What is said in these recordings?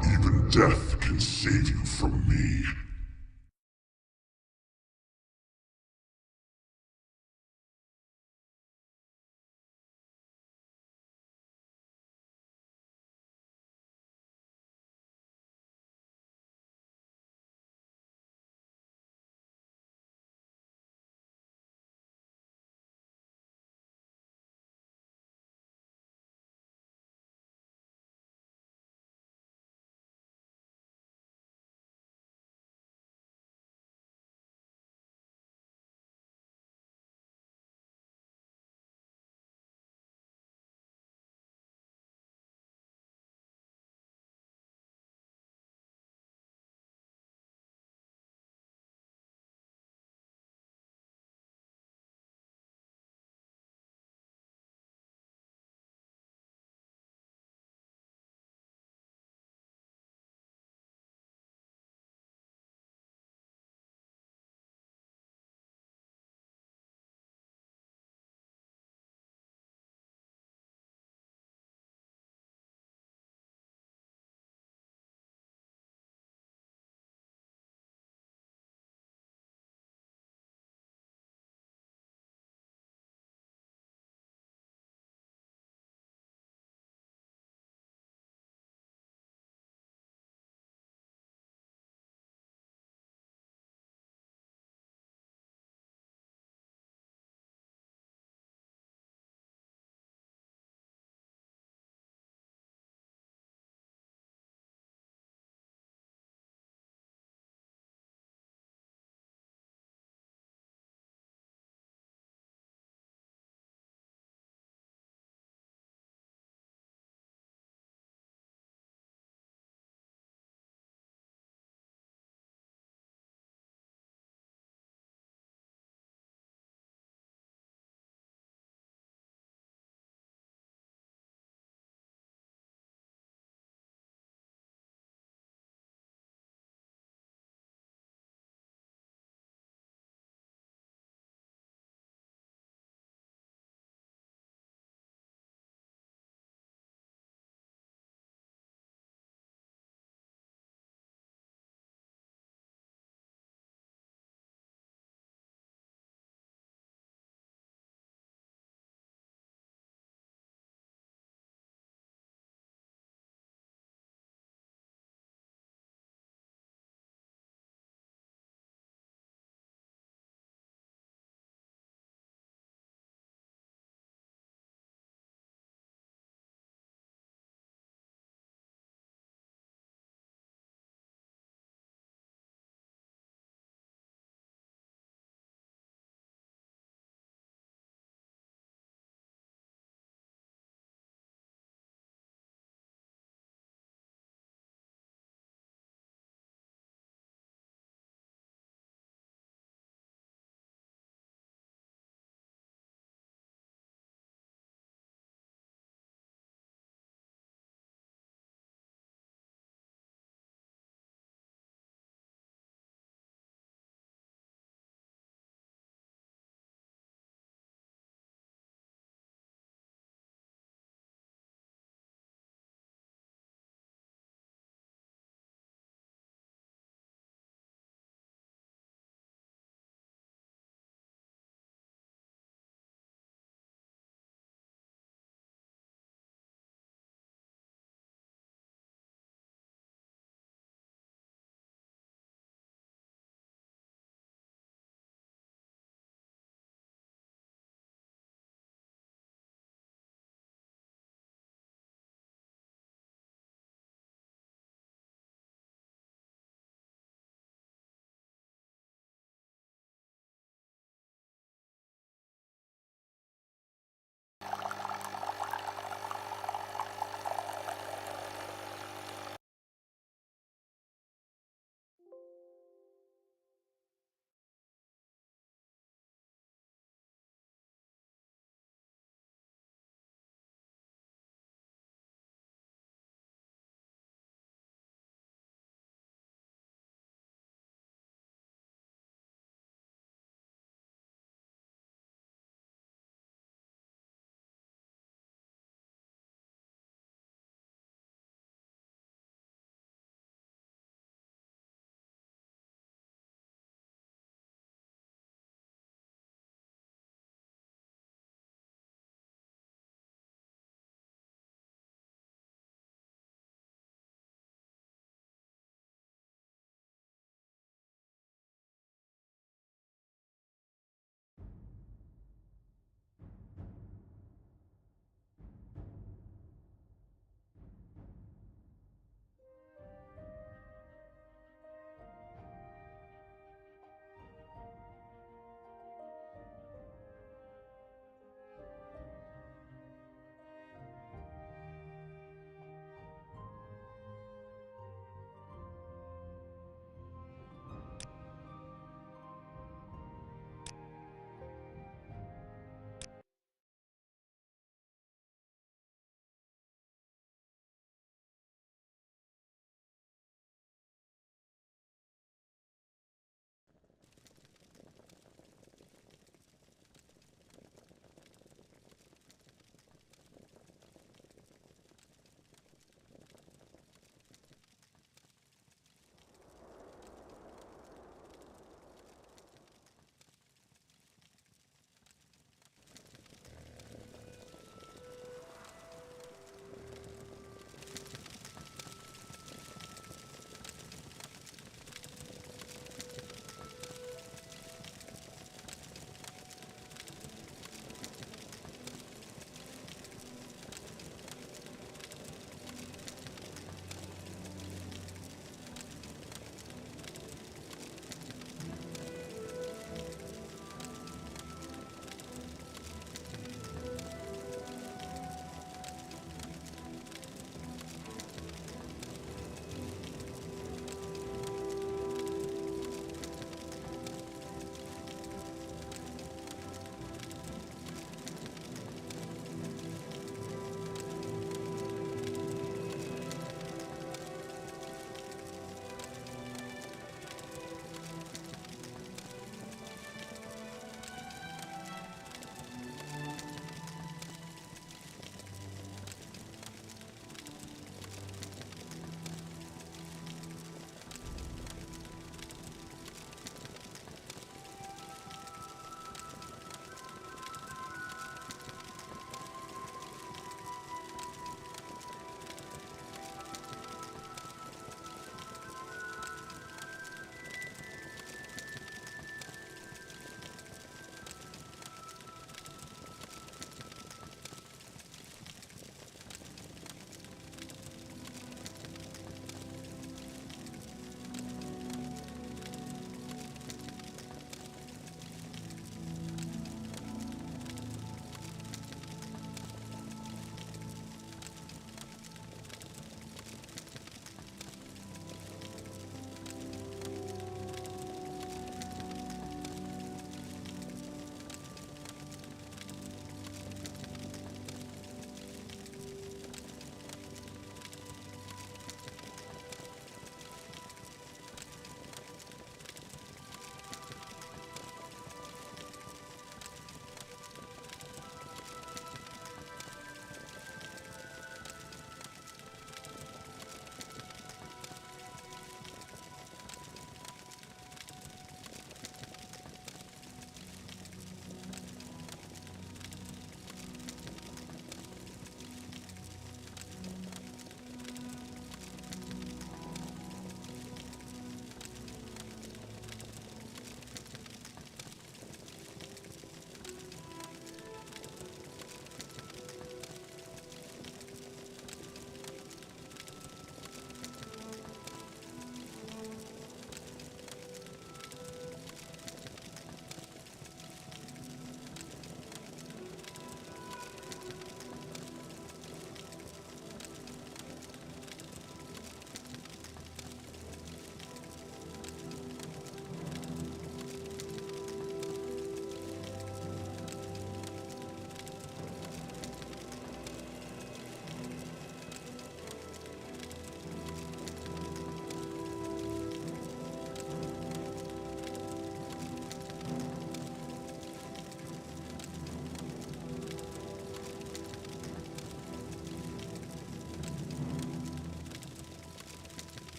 Not even death can save you from me.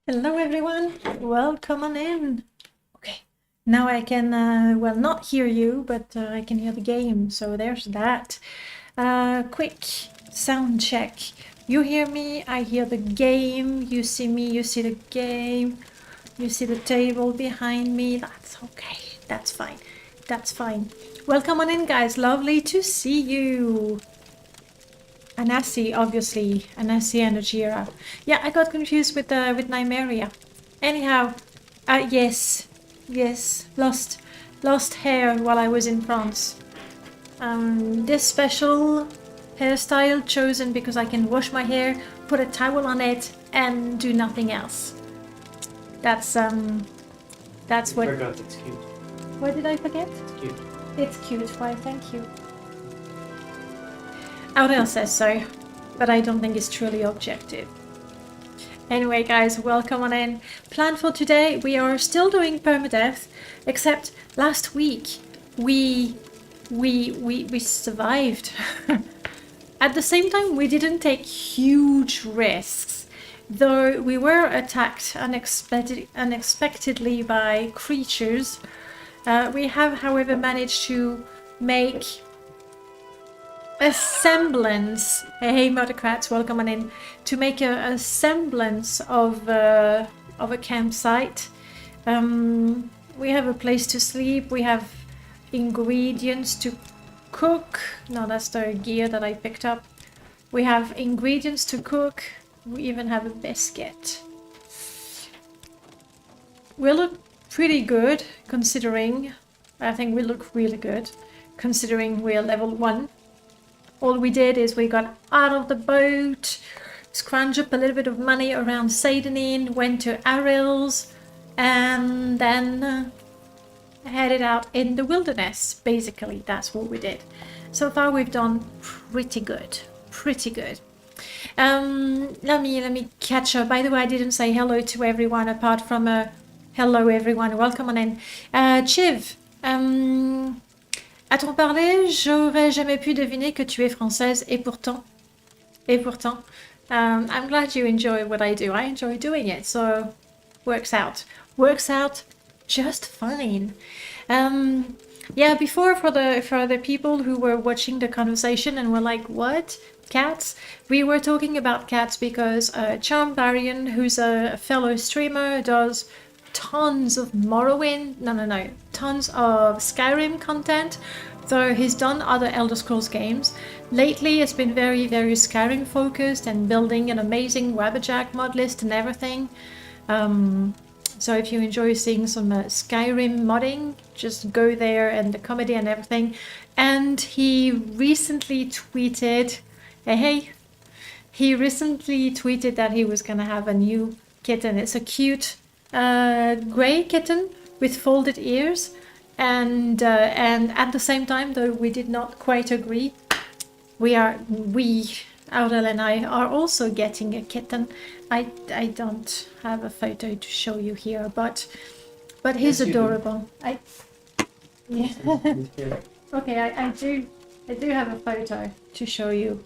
Hello everyone, welcome on in. Okay, now I can, well, not hear you, but I can hear the game, so there's that. Quick sound check. You hear me, I hear the game, you see me, you see the game, you see the table behind me. That's okay, that's fine, that's fine. Welcome on in, guys, lovely to see you. Anasi, obviously. Anasi and Ajira. Yeah, I got confused with Nymeria. Anyhow, yes, yes, lost hair while I was in France. This special hairstyle chosen because I can wash my hair, put a towel on it, and do nothing else. That's what. I forgot it's cute. What did I forget? It's cute. It's cute. Why? Thank you. Aurel says so, but I don't think it's truly objective. Anyway, guys, welcome on in. Plan for today, we are still doing permadeath, except last week we survived. At the same time, we didn't take huge risks, though we were attacked unexpectedly by creatures. We have, however, managed to make a semblance, hey Motocrats, welcome on in, to make a semblance of a campsite. We have a place to sleep, we have ingredients to cook. No, that's the gear that I picked up. We have ingredients to cook, we even have a biscuit. We look pretty good considering, I think we look really good considering we're level 1. All we did is we got out of the boat, scrounged up a little bit of money around Sadanin, went to Aril's, and then headed out in the wilderness. Basically, that's what we did. So far, we've done pretty good. Pretty good. Let me catch up. By the way, I didn't say hello to everyone apart from a hello everyone. Welcome on in. Chiv. À t'en parler, j'aurais jamais pu deviner que tu es française, et pourtant, I'm glad you enjoy what I do. I enjoy doing it, so works out just fine. Yeah, before for the people who were watching the conversation and were like, what? Cats? We were talking about cats because Charm Varian, who's a fellow streamer, does tons of Morrowind, tons of Skyrim content, though he's done other Elder Scrolls games. Lately it's been very, very Skyrim focused and building an amazing Wabberjack modlist and everything. So if you enjoy seeing some Skyrim modding, just go there, and the comedy and everything. And he recently tweeted, he recently tweeted that he was gonna have a new kitten. It's a cute grey kitten with folded ears, and at the same time, though we did not quite agree, Aurel and I are also getting a kitten. I don't have a photo to show you here, but he's adorable. Yeah. Okay, I do have a photo to show you.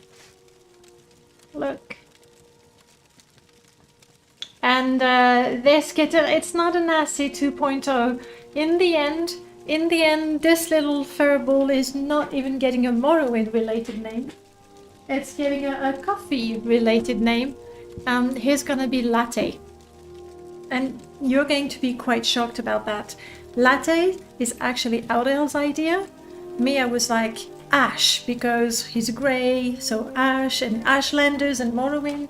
Look. And this kitten, it's not a Nasty 2.0. In the end, this little furball is not even getting a Morrowind related name. It's getting a coffee related name. Here's gonna be Latte. And you're going to be quite shocked about that. Latte is actually Aurel's idea. Me, I was like, Ash, because he's grey, so Ash and Ashlanders and Morrowind.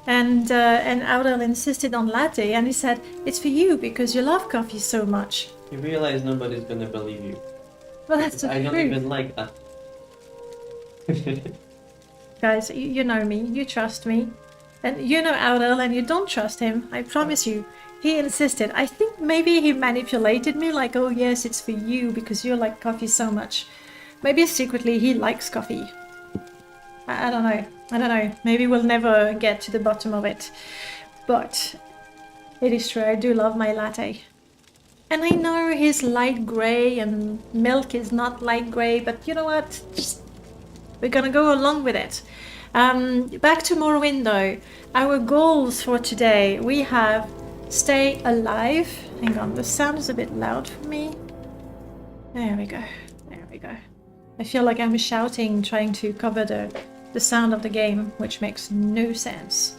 And Aurel insisted on Latte, and he said, it's for you because you love coffee so much. You realize nobody's gonna believe you. Well, that's the truth. I don't even like that. Guys, you know me, you trust me. And you know Aurel, and you don't trust him, I promise you. He insisted. I think maybe he manipulated me, like, oh yes, it's for you because you like coffee so much. Maybe secretly he likes coffee. I don't know. Maybe we'll never get to the bottom of it. But it is true, I do love my latte. And I know he's light grey and milk is not light grey, but you know what? We're gonna go along with it. Back to Morrowind though. Our goals for today, we have stay alive. Hang on, the sound is a bit loud for me. There we go. There we go. I feel like I'm shouting, trying to cover the sound of the game, which makes no sense.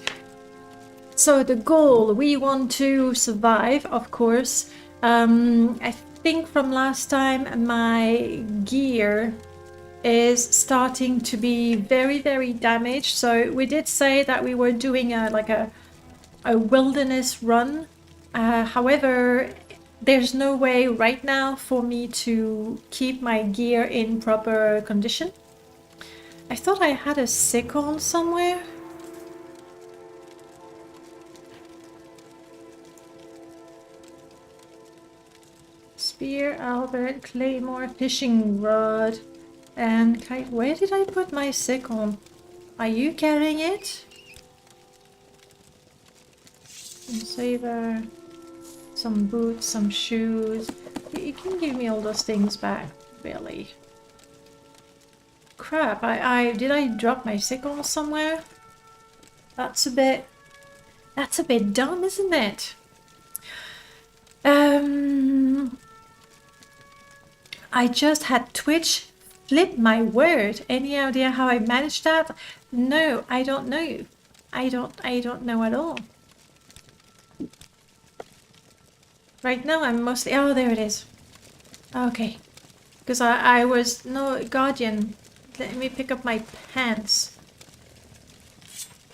So the goal, we want to survive, of course. I think from last time my gear is starting to be very damaged. So we did say that we were doing a wilderness run. However, there's no way right now for me to keep my gear in proper condition. I thought I had a sickle somewhere. Spear, Albert, Claymore, fishing rod, and kite. Where did I put my sickle? Are you carrying it? Some saber, some boots, some shoes. You can give me all those things back, really. Crap, did I drop my sickle somewhere? That's a bit dumb, isn't it? I just had Twitch flip my word. Any idea how I managed that? No, I don't know. I don't know at all. Right now I'm mostly... Oh, there it is. Okay. Because I was... No, Guardian. Let me pick up my pants.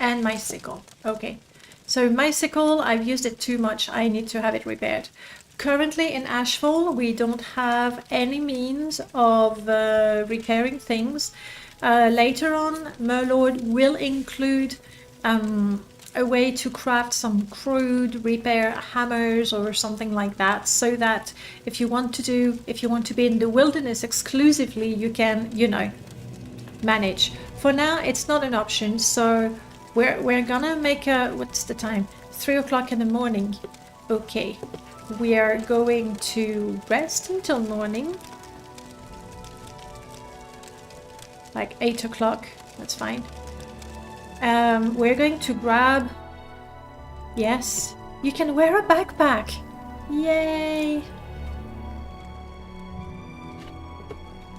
And my sickle. Okay. So my sickle, I've used it too much. I need to have it repaired. Currently in Ashfall, we don't have any means of repairing things. Later on, Murlord will include a way to craft some crude repair hammers or something like that, so that if you want to be in the wilderness exclusively, you can, you know, manage. For now, it's not an option, so we're gonna make a... What's the time? 3 o'clock in the morning. Okay. We are going to rest until morning. Like 8 o'clock. That's fine. We're going to grab... Yes. You can wear a backpack. Yay.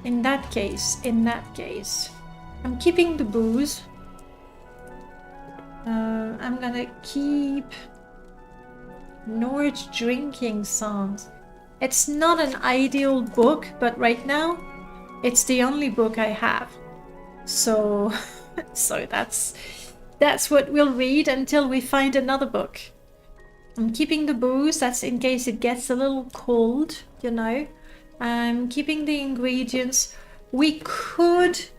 In that case. I'm keeping the booze. I'm gonna keep... Nord's drinking songs. It's not an ideal book, but right now it's the only book I have. So that's what we'll read until we find another book. I'm keeping the booze, that's in case it gets a little cold, you know. I'm keeping the ingredients. We could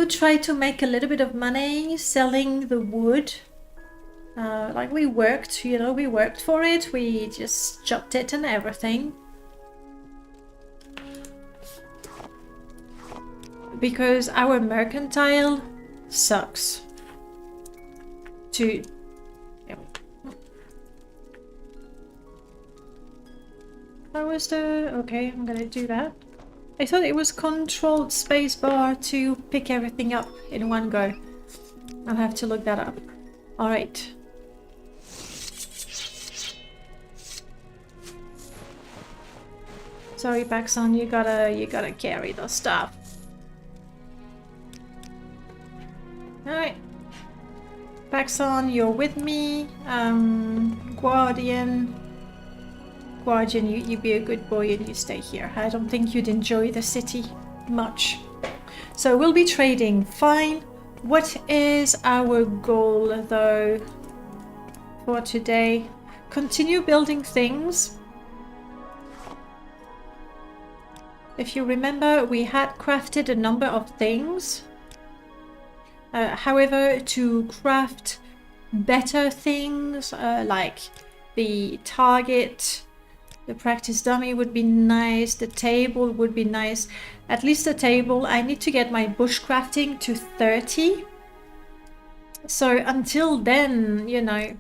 try to make a little bit of money selling the wood. Like we worked, you know, we worked for it. We just chopped it and everything. Because our mercantile sucks. How was the... Okay, I'm gonna do that. I thought it was controlled spacebar to pick everything up in one go. I'll have to look that up. Alright. Sorry, Paxson, you gotta carry the stuff. Alright. Paxson, you're with me. Guardian, you be a good boy and you stay here. I don't think you'd enjoy the city much. So we'll be trading. Fine. What is our goal though for today? Continue building things. If you remember, we had crafted a number of things. However, to craft better things, like the target, the practice dummy would be nice, the table would be nice. At least the table, I need to get my bushcrafting to 30. So until then, you know,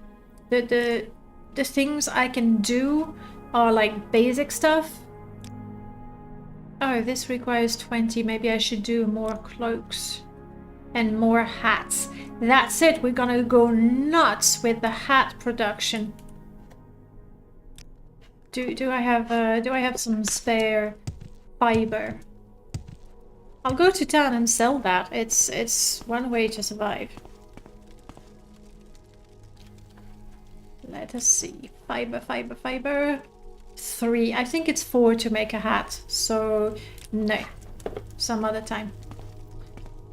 the things I can do are like basic stuff. Oh, this requires 20. Maybe I should do more cloaks. and more hats. That's it. We're gonna go nuts with the hat production. Do I have some spare fiber? I'll go to town and sell that. It's one way to survive. Let us see. Fiber. 3. I think it's 4 to make a hat. So no, some other time.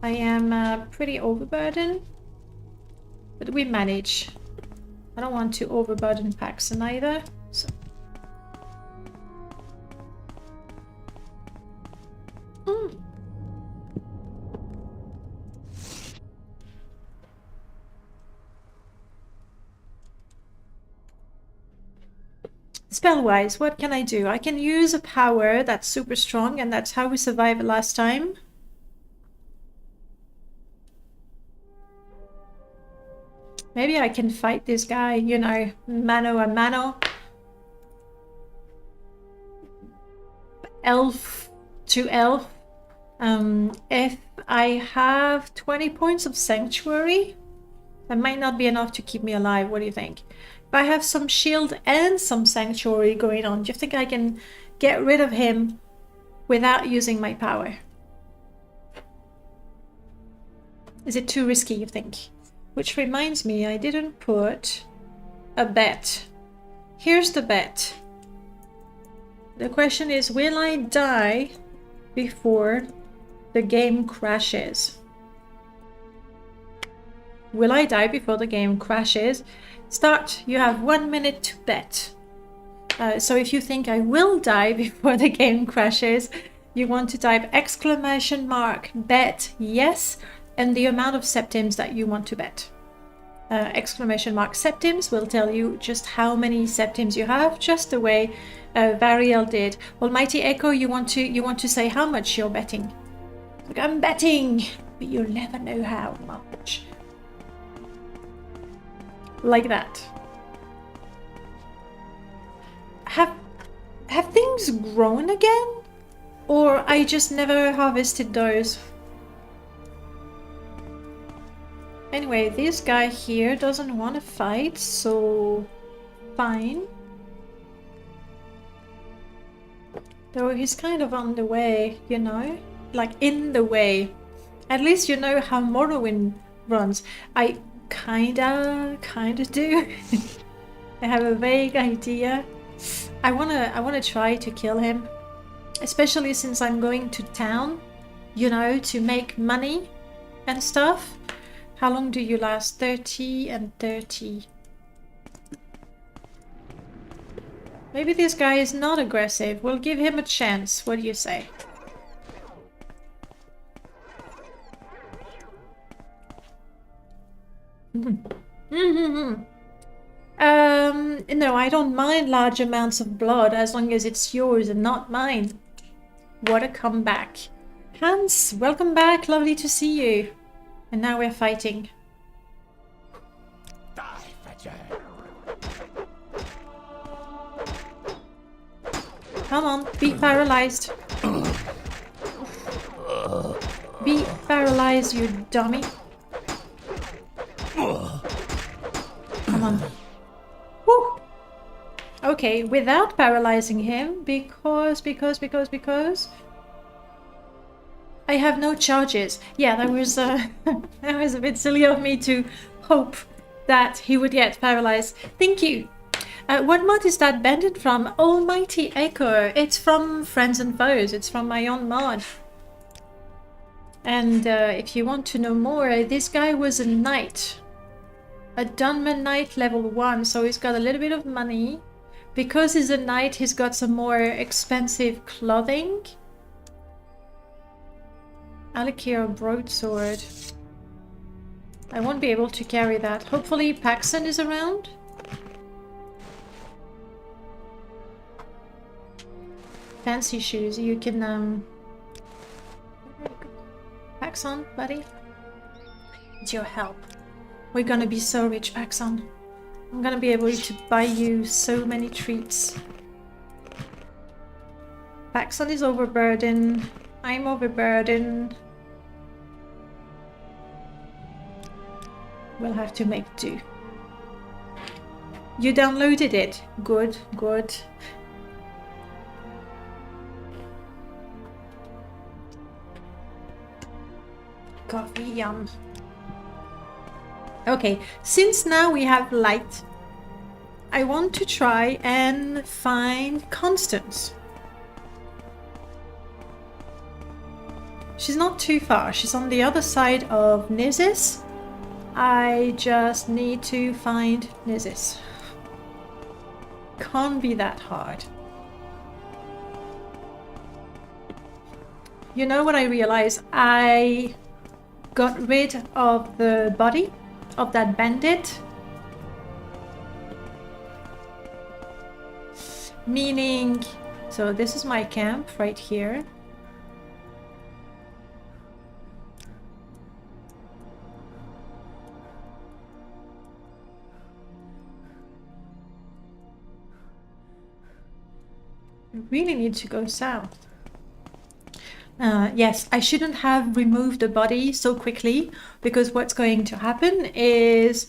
I am pretty overburdened, but we manage. I don't want to overburden Paxton either. So. Spell-wise, what can I do? I can use a power that's super strong, and that's how we survived last time. Maybe I can fight this guy, you know, mano a mano. Elf to elf. If I have 20 points of sanctuary, that might not be enough to keep me alive. What do you think? If I have some shield and some sanctuary going on, do you think I can get rid of him without using my power? Is it too risky, you think? Which reminds me, I didn't put a bet. Here's the bet. The question is, will I die before the game crashes? Will I die before the game crashes? Start. You have 1 minute to bet. So if you think I will die before the game crashes, you want to type exclamation mark bet yes and the amount of septims that you want to bet. Exclamation mark septims will tell you just how many septims you have, just the way Variel did. Almighty Echo, you want to say how much you're betting. Like, I'm betting, but you'll never know how much. Like that. Have things grown again? Or I just never harvested those? Anyway, this guy here doesn't want to fight, so fine. Though he's kind of on the way, you know? Like, in the way. At least you know how Morrowind runs. I kinda do. I have a vague idea. I wanna try to kill him. Especially since I'm going to town, you know, to make money and stuff. How long do you last? 30 and 30. Maybe this guy is not aggressive. We'll give him a chance. What do you say? No, I don't mind large amounts of blood as long as it's yours and not mine. What a comeback. Hans, welcome back. Lovely to see you. And now we're fighting. Come on, be paralyzed. Be paralyzed, you dummy. Come on. Woo! Okay, without paralyzing him, because I have no charges. Yeah, that was that was a bit silly of me to hope that he would get paralyzed. Thank you. What mod is that banded from? Almighty Echo. It's from Friends and Foes. It's from my own mod. And if you want to know more, this guy was a knight. A Dunman Knight level 1, so he's got a little bit of money. Because he's a knight, he's got some more expensive clothing. Alakir broadsword. I won't be able to carry that. Hopefully Paxton is around. Fancy shoes. You can Paxton, buddy. It's your help. We're gonna be so rich, Paxton. I'm gonna be able to buy you so many treats. Paxton is overburdened. I'm overburdened. We'll have to make do. You downloaded it. Good, good. Coffee, yum. Okay, since now we have light, I want to try and find Constance. She's not too far. She's on the other side of Nizis. I just need to find Nizis. Can't be that hard. You know what I realized? I got rid of the body of that bandit. Meaning, so this is my camp right here. I really need to go south. Yes, I shouldn't have removed the body so quickly, because what's going to happen is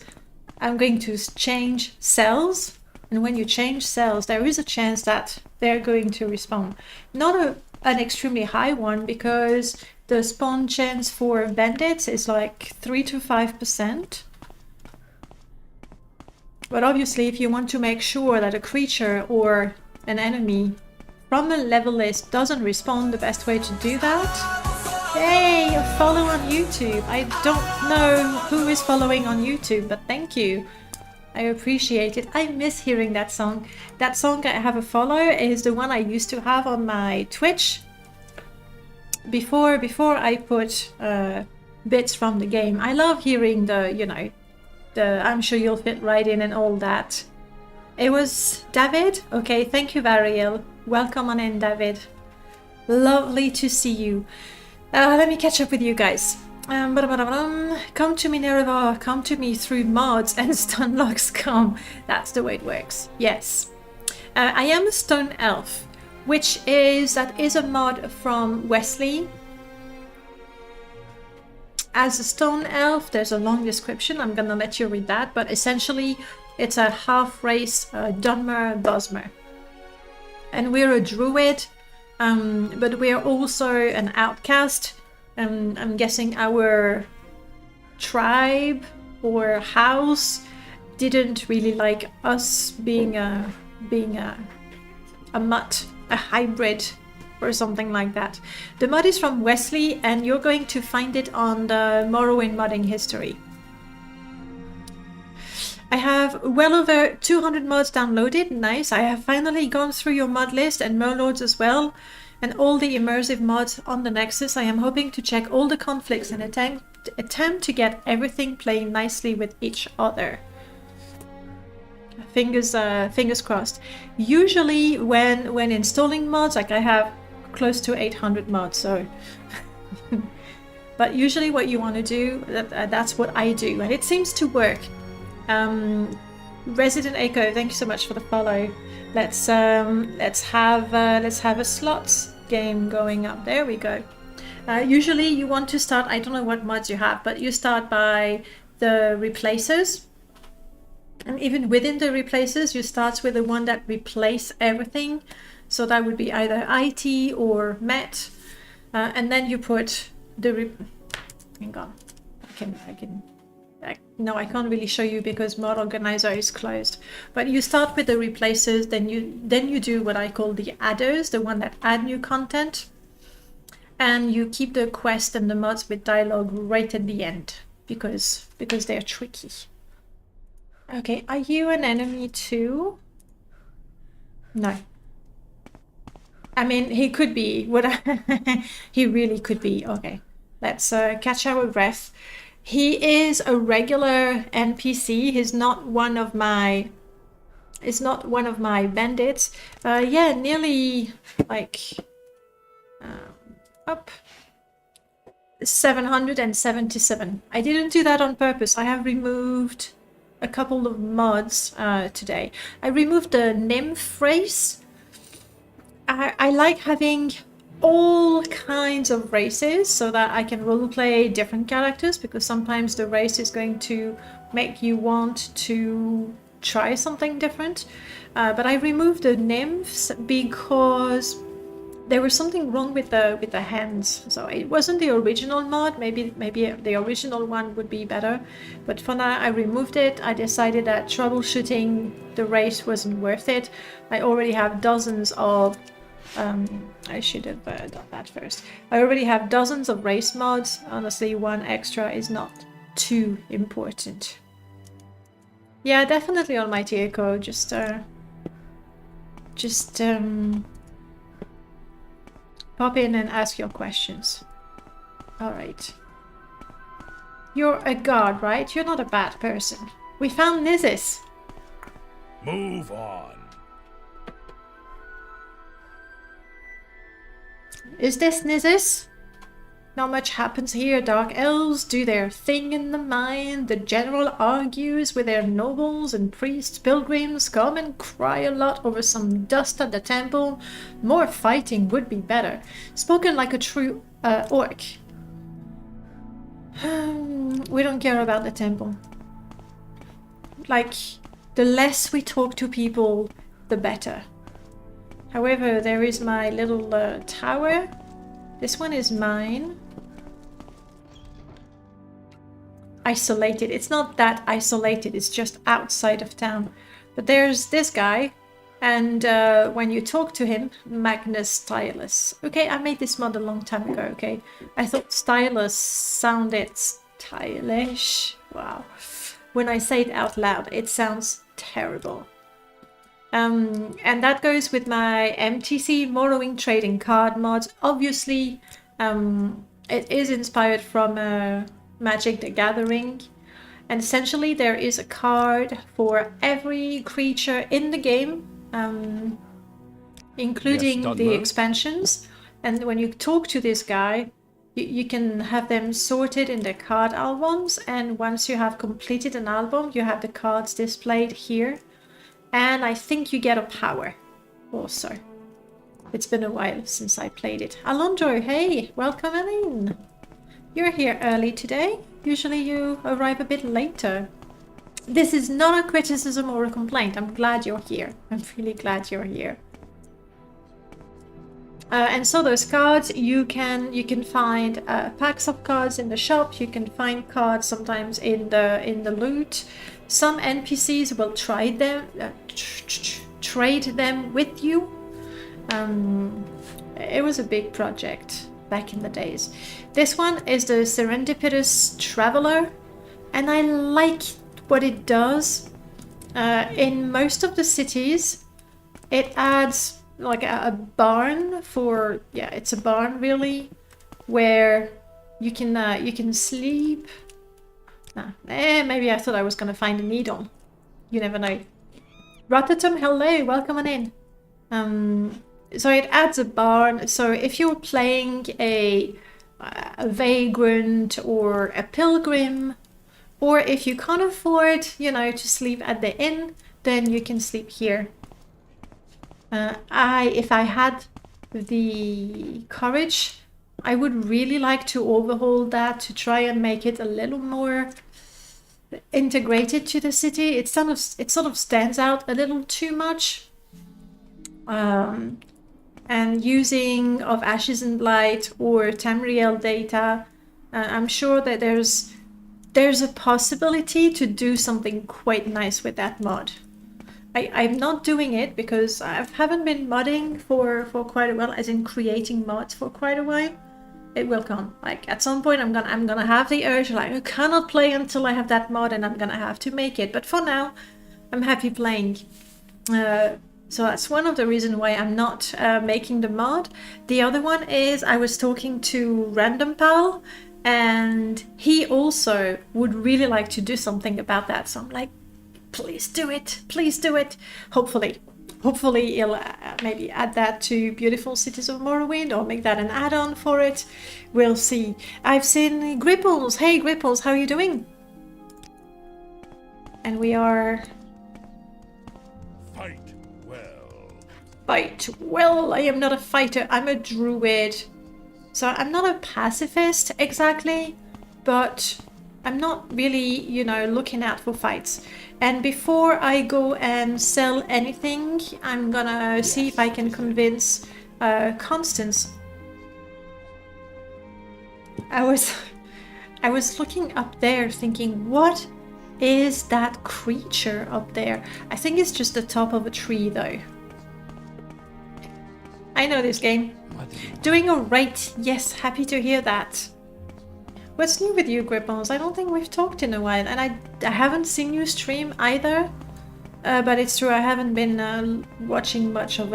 I'm going to change cells, and when you change cells, there is a chance that they're going to respawn. Not an extremely high one, because the spawn chance for bandits is like 3 to 5%. But obviously, if you want to make sure that a creature or an enemy from a level list doesn't respawn, the best way to do that. Hey, a follow on YouTube. I don't know who is following on YouTube, but thank you. I appreciate it. I miss hearing that song. That song I have a follow is the one I used to have on my Twitch before I put bits from the game. I love hearing the, you know, the I'm sure you'll fit right in and all that. It was David? Okay, thank you, Variel. Welcome on in, David. Lovely to see you. Let me catch up with you guys. Come to me, Nereva. Come to me through mods and stunlocks come. That's the way it works. Yes. I am a stone elf, that is a mod from Wesley. As a stone elf, there's a long description. I'm gonna let you read that, but essentially it's a half-race Dunmer Bosmer. And we're a druid, but we're also an outcast. I'm guessing our tribe or house didn't really like us being a mutt, a hybrid or something like that. The mod is from Wesley, and you're going to find it on the Morrowind modding history. I have well over 200 mods downloaded. Nice. I have finally gone through your mod list and Merlords as well, and all the immersive mods on the Nexus. I am hoping to check all the conflicts and attempt to get everything playing nicely with each other. Fingers crossed. Usually when installing mods, like I have close to 800 mods, so but usually what you want to do, that's what I do, and it seems to work. Resident Echo, thank you so much for the follow. Let's have a slots game going up. There we go. Usually you want to start, I don't know what mods you have, but you start by the replacers, and even within the replacers you start with the one that replace everything. So that would be either IT or Met, and then you put the hang on, no, I can't really show you because Mod Organizer is closed. But you start with the replacers, then you do what I call the adders, the one that add new content, and you keep the quest and the mods with dialogue right at the end because they're tricky. Okay, are you an enemy too? No. I mean, he could be. He really could be. Okay, let's catch our breath. He is a regular NPC. He's not one of my bandits. Yeah, nearly like up 777. I didn't do that on purpose. I have removed a couple of mods today. I removed the nymph race. I like having all kinds of races so that I can roleplay different characters, because sometimes the race is going to make you want to try something different. But I removed the nymphs because there was something wrong with the hands. So it wasn't the original mod. Maybe the original one would be better. But for now, I removed it. I decided that troubleshooting the race wasn't worth it. I already have dozens of... I should have done that first. I already have dozens of race mods. Honestly, one extra is not too important. Yeah, definitely Almighty Echo. Just pop in and ask your questions. Alright. You're a god, right? You're not a bad person. We found Nizis. Move on. Is this Nizis? Not much happens here. Dark elves do their thing in the mine. The general argues with their nobles and priests. Pilgrims come and cry a lot over some dust at the temple. More fighting would be better. Spoken like a true orc. We don't care about the temple. Like, the less we talk to people, the better. However, there is my little tower. This one is mine. Isolated. It's not that isolated, it's just outside of town. But there's this guy, and when you talk to him, Magnus Stylus. Okay, I made this mod a long time ago, okay? I thought Stylus sounded stylish. Wow. When I say it out loud, it sounds terrible. And that goes with my MTC Morrowind trading card mod. Obviously, it is inspired from Magic the Gathering. And essentially there is a card for every creature in the game, including the expansions. And when you talk to this guy, you can have them sorted in the card albums. And once you have completed an album, you have the cards displayed here. And I think you get a power also. It's been a while since I played it. Alondro, hey, welcome in. You're here early today. Usually you arrive a bit later. This is not a criticism or a complaint. I'm glad you're here. I'm really glad you're here. And so those cards, you can find packs of cards in the shop. You can find cards sometimes in the loot. Some NPCs will trade them with you. It was a big project back in the days. This one is the Serendipitous Traveler, and I like what it does. In most of the cities, it adds like a barn for, yeah, it's a barn really, where you can sleep. Maybe I thought I was gonna find a needle. You never know. Rotatum, hello, welcome on in. So it adds a barn. So if you're playing a vagrant or a pilgrim, or if you can't afford, to sleep at the inn, then you can sleep here. If I had the courage, I would really like to overhaul that to try and make it a little more integrated to the city. It sort of stands out a little too much. And using of Ashes and Blight or Tamriel data, I'm sure that there's a possibility to do something quite nice with that mod. I'm not doing it because I haven't been modding for quite a while, as in creating mods for quite a while. It will come. Like at some point I'm gonna have the urge, like I cannot play until I have that mod, and I'm gonna have to make it. But for now, I'm happy playing. So that's one of the reasons why I'm not making the mod. The other one is I was talking to Random Pal, and he also would really like to do something about that. So I'm like, please do it, please do it. Hopefully he'll maybe add that to Beautiful Cities of Morrowind, or make that an add-on for it. We'll see. I've seen Gripples. Hey Gripples, how are you doing? And we are... Fight well. I am not a fighter, I'm a druid. So I'm not a pacifist exactly, but I'm not really, you know, looking out for fights. And before I go and sell anything, I'm gonna see if I can convince Constance. I was looking up there thinking, what is that creature up there? I think it's just the top of a tree though. I know this game. Doing alright. Yes, happy to hear that. What's new with you, Grippons? I don't think we've talked in a while, and I haven't seen you stream either. But it's true, I haven't been watching much of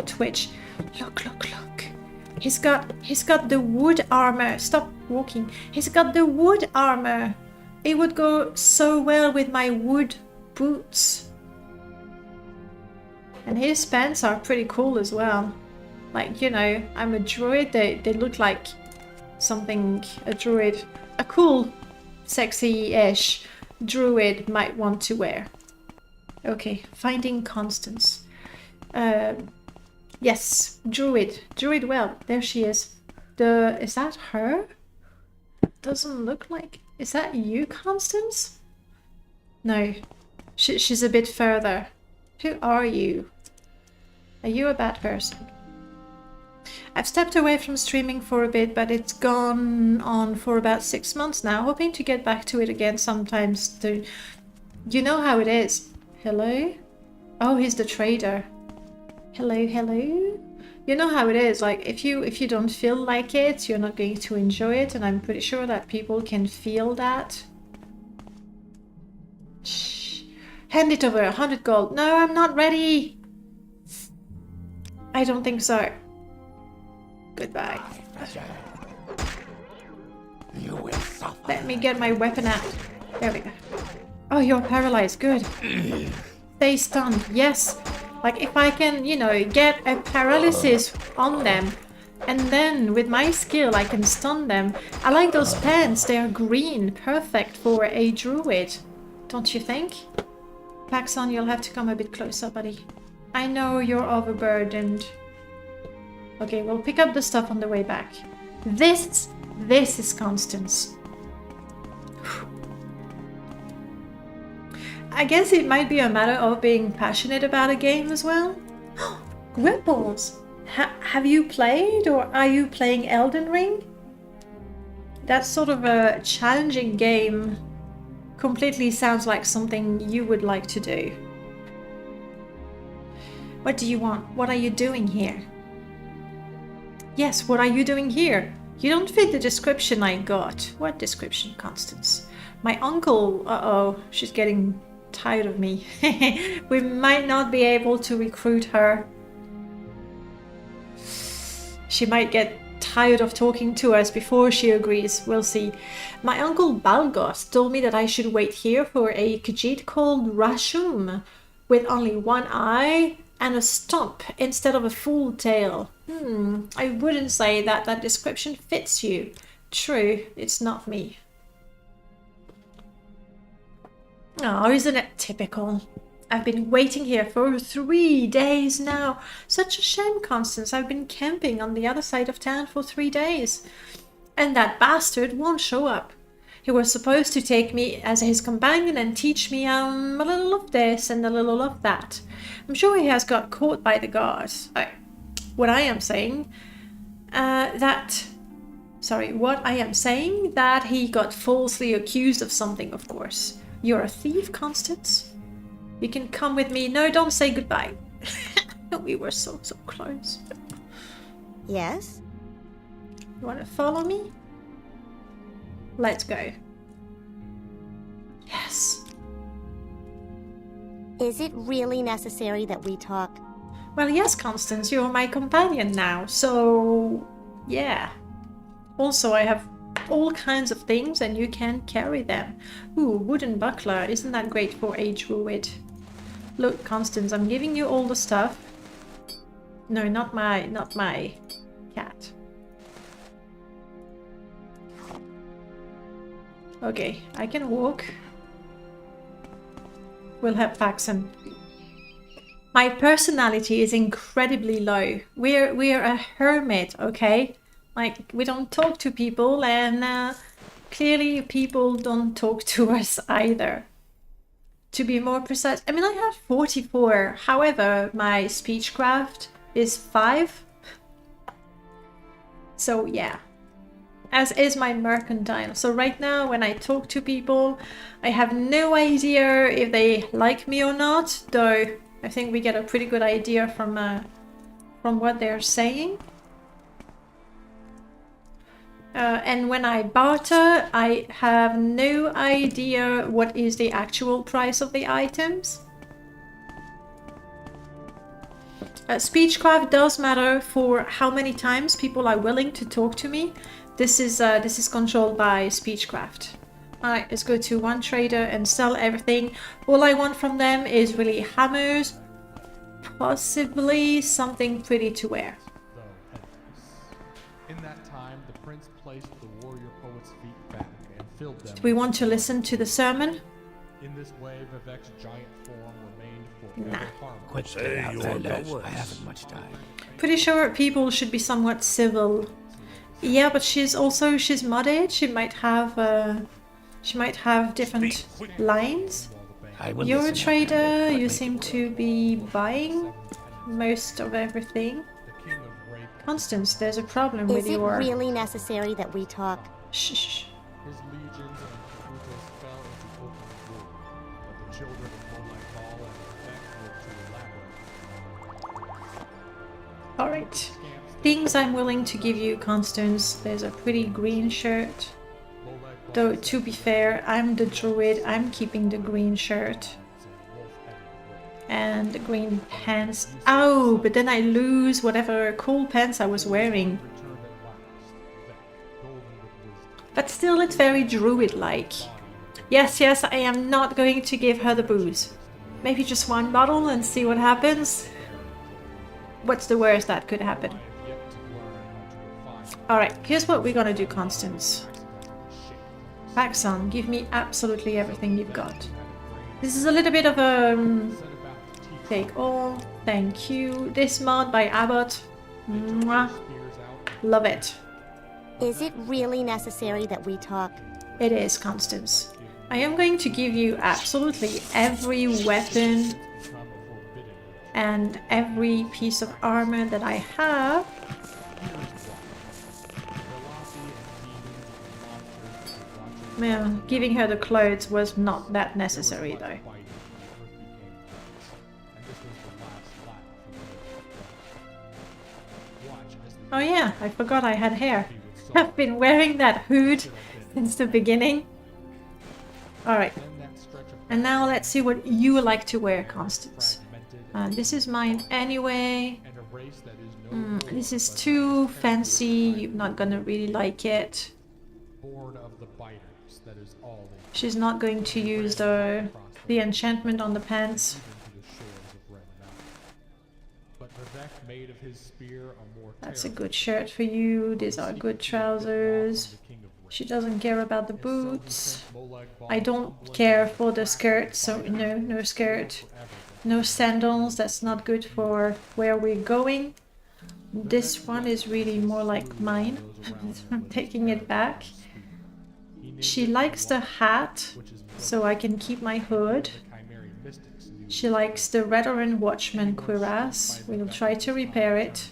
Twitch. Look, look, look. He's got the wood armor. Stop walking. He's got the wood armor. It would go so well with my wood boots. And his pants are pretty cool as well. Like, you know, I'm a druid. They look like something a druid, a cool, sexy-ish druid might want to wear. Okay, finding Constance. Yes, druid. Druid well. There she is. Is that her? Doesn't look like... Is that you, Constance? No. She's a bit further. Who are you? Are you a bad person? I've stepped away from streaming for a bit, but it's gone on for about 6 months now. Hoping to get back to it again sometimes. You know how it is. Hello? Oh, he's the trader. Hello, hello? You know how it is. Like, if you don't feel like it, you're not going to enjoy it. And I'm pretty sure that people can feel that. Shh. Hand it over. 100 gold. No, I'm not ready. I don't think so. Goodbye. Let me get my weapon out. There we go. Oh, you're paralyzed. Good. Stay stunned. Yes. Like, if I can, you know, get a paralysis on them, and then with my skill I can stun them. I like those pants. They are green. Perfect for a druid. Don't you think? Paxson, you'll have to come a bit closer, buddy. I know you're overburdened. Okay, we'll pick up the stuff on the way back. This is Constance. I guess it might be a matter of being passionate about a game as well. Gripples! Have you played, or are you playing Elden Ring? That sort of a challenging game completely sounds like something you would like to do. What do you want? What are you doing here? Yes, what are you doing here? You don't fit the description I got. What description, Constance? My uncle... Uh-oh, she's getting tired of me. We might not be able to recruit her. She might get tired of talking to us before she agrees. We'll see. My uncle Balgos told me that I should wait here for a Khajiit called Rashum, with only one eye and a stump instead of a full tail. I wouldn't say that that description fits you. True, it's not me. Oh, isn't it typical? I've been waiting here for 3 days now. Such a shame, Constance. I've been camping on the other side of town for 3 days. And that bastard won't show up. He was supposed to take me as his companion and teach me a little of this and a little of that. I'm sure he has got caught by the guards. What I am saying that he got falsely accused of something, of course. You're a thief, Constance? You can come with me. No, don't say goodbye. We were so close. Yes? You want to follow me? Let's go. Yes. Is it really necessary that we talk? Well, yes, Constance, you're my companion now, so yeah. Also, I have all kinds of things and you can carry them. Ooh, wooden buckler. Isn't that great for a druid? Look, Constance, I'm giving you all the stuff. No, not my cat. Okay, I can walk. We'll have Faxon. My personality is incredibly low. We're a hermit, okay? Like, we don't talk to people, and clearly people don't talk to us either. To be more precise, I mean, I have 44. However, my speechcraft is 5. So yeah. As is my mercantile. So right now, when I talk to people, I have no idea if they like me or not, though I think we get a pretty good idea from what they're saying. And when I barter, I have no idea what is the actual price of the items. Speechcraft does matter for how many times people are willing to talk to me. This is controlled by speechcraft. Alright, let's go to one trader and sell everything. All I want from them is really hammers, possibly something pretty to wear. In that time, the prince placed the warrior poet's feet back and filled them. Do we want to listen to the sermon? In this way, Vivek's giant form remained Nah. forever harmless. Quit say your words. I haven't much time. Pretty sure people should be somewhat civil. Yeah, but she's modded. She might have different lines. I will You're a listen up trader. and You make seem it to be buying most of everything. The king of rape, Constance, there's a problem with Is it your... really necessary that we talk? Shh, shh, shh. his legions and Brutus fell into open war, but the children of Molech and Vivek lived to elaborate. Alright. Things I'm willing to give you, Constance. There's a pretty green shirt. Though, to be fair, I'm the druid. I'm keeping the green shirt. And the green pants. Ow! But then I lose whatever cool pants I was wearing. But still, it's very druid-like. Yes, yes, I am not going to give her the booze. Maybe just one bottle and see what happens. What's the worst that could happen? Alright, here's what we're gonna do, Constance. Paxson, give me absolutely everything you've got. This is a little bit of a... take all. Thank you. This mod by Abbott. Mwah. Love it. Is it really necessary that we talk? It is, Constance. I am going to give you absolutely every weapon and every piece of armor that I have. Yeah, giving her the clothes was not that necessary though. Oh yeah, I forgot I had hair. I've been wearing that hood since the beginning. Alright. And now let's see what you like to wear, Constance. This is mine anyway. This is too fancy. You're not gonna really like it. She's not going to use the enchantment on the pants. That's a good shirt for you. These are good trousers. She doesn't care about the boots. I don't care for the skirt, so no skirt. No sandals, that's not good for where we're going. This one is really more like mine. I'm taking it back. She likes the hat, so I can keep my hood. She likes the Redoran Watchman cuirass. We'll try to repair it.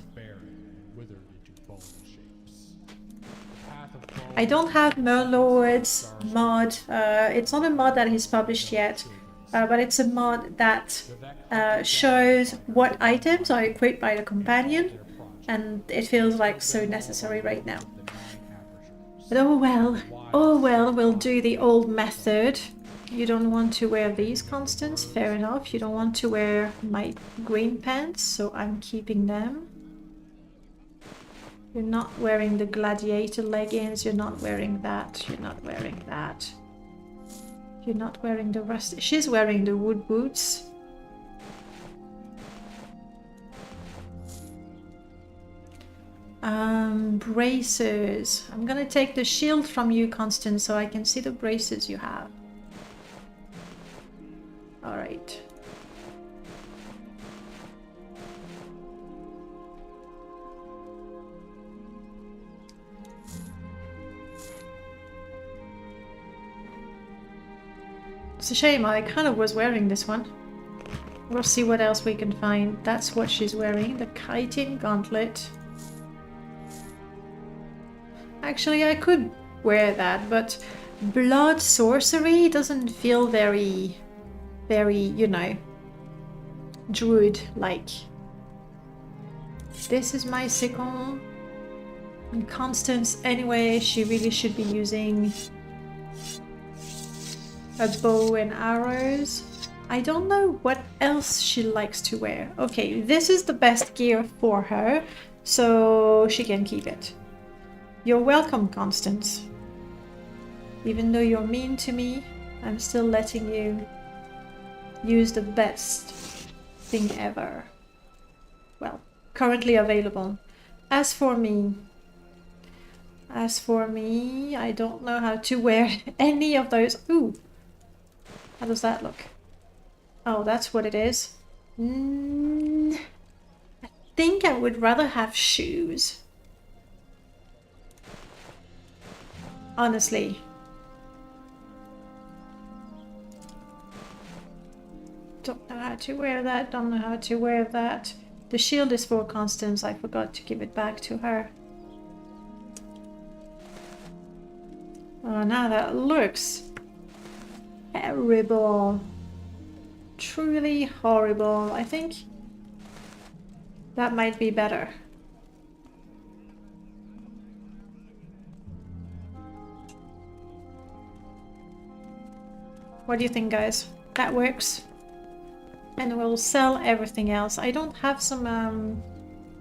I don't have Merlord's mod. It's not a mod that is published yet, but it's a mod that shows what items are equipped by the companion, and it feels like so necessary right now. But oh well, we'll do the old method. You don't want to wear these, Constance, fair enough. You don't want to wear my green pants, so I'm keeping them. You're not wearing the gladiator leggings, you're not wearing that, you're not wearing that. You're not wearing the rust. She's wearing the wood boots. Braces. I'm gonna take the shield from you, Constance, so I can see the braces you have. Alright. It's a shame, I kind of was wearing this one. We'll see what else we can find. That's what she's wearing, the chitin gauntlet. Actually, I could wear that, but blood sorcery doesn't feel very, you know, druid-like. This is my sickle. And Constance, anyway, she really should be using a bow and arrows. I don't know what else she likes to wear. Okay, this is the best gear for her, so she can keep it. You're welcome, Constance. Even though you're mean to me, I'm still letting you use the best thing ever. Well, currently available. As for me, I don't know how to wear any of those. Ooh, how does that look? Oh, that's what it is. I think I would rather have shoes. Honestly. Don't know how to wear that, don't know how to wear that. The shield is for Constance, I forgot to give it back to her. Oh, now that looks terrible. Truly horrible. I think that might be better. What do you think, guys? That works. And we'll sell everything else. I don't have some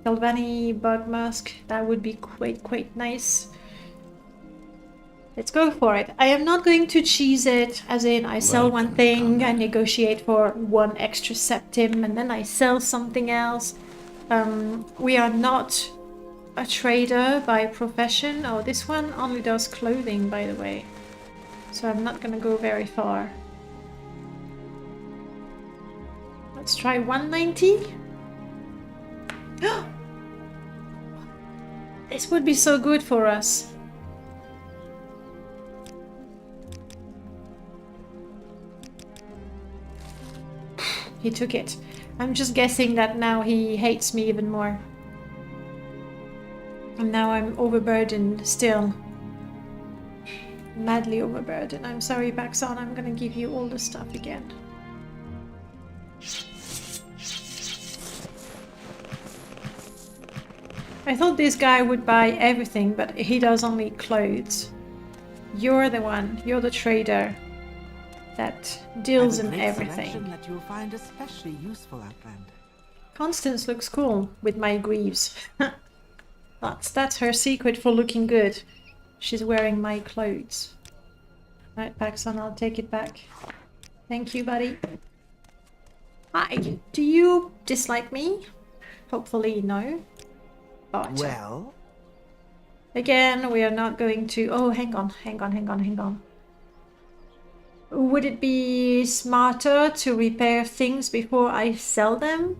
Galvani bug mask. That would be quite nice. Let's go for it. I am not going to cheese it, as in I sell one thing, I negotiate for one extra septim, and then I sell something else. We are not a trader by profession. Oh, this one only does clothing, by the way. So I'm not gonna go very far. Let's try 190. This would be so good for us. He took it. I'm just guessing that now he hates me even more. And now I'm overburdened still. Madly overburdened. I'm sorry, Baxon. I'm gonna give you all the stuff again. I thought this guy would buy everything, but he does only clothes. You're the one. You're the trader that deals in everything. That you'll find especially useful, Outlander. Constance looks cool with my greaves. That's her secret for looking good. She's wearing my clothes. Right, Paxson, I'll take it back. Thank you, buddy. Hi, do you dislike me? Hopefully, no. But Well? again, we are not going to... Oh, hang on. Would it be smarter to repair things before I sell them?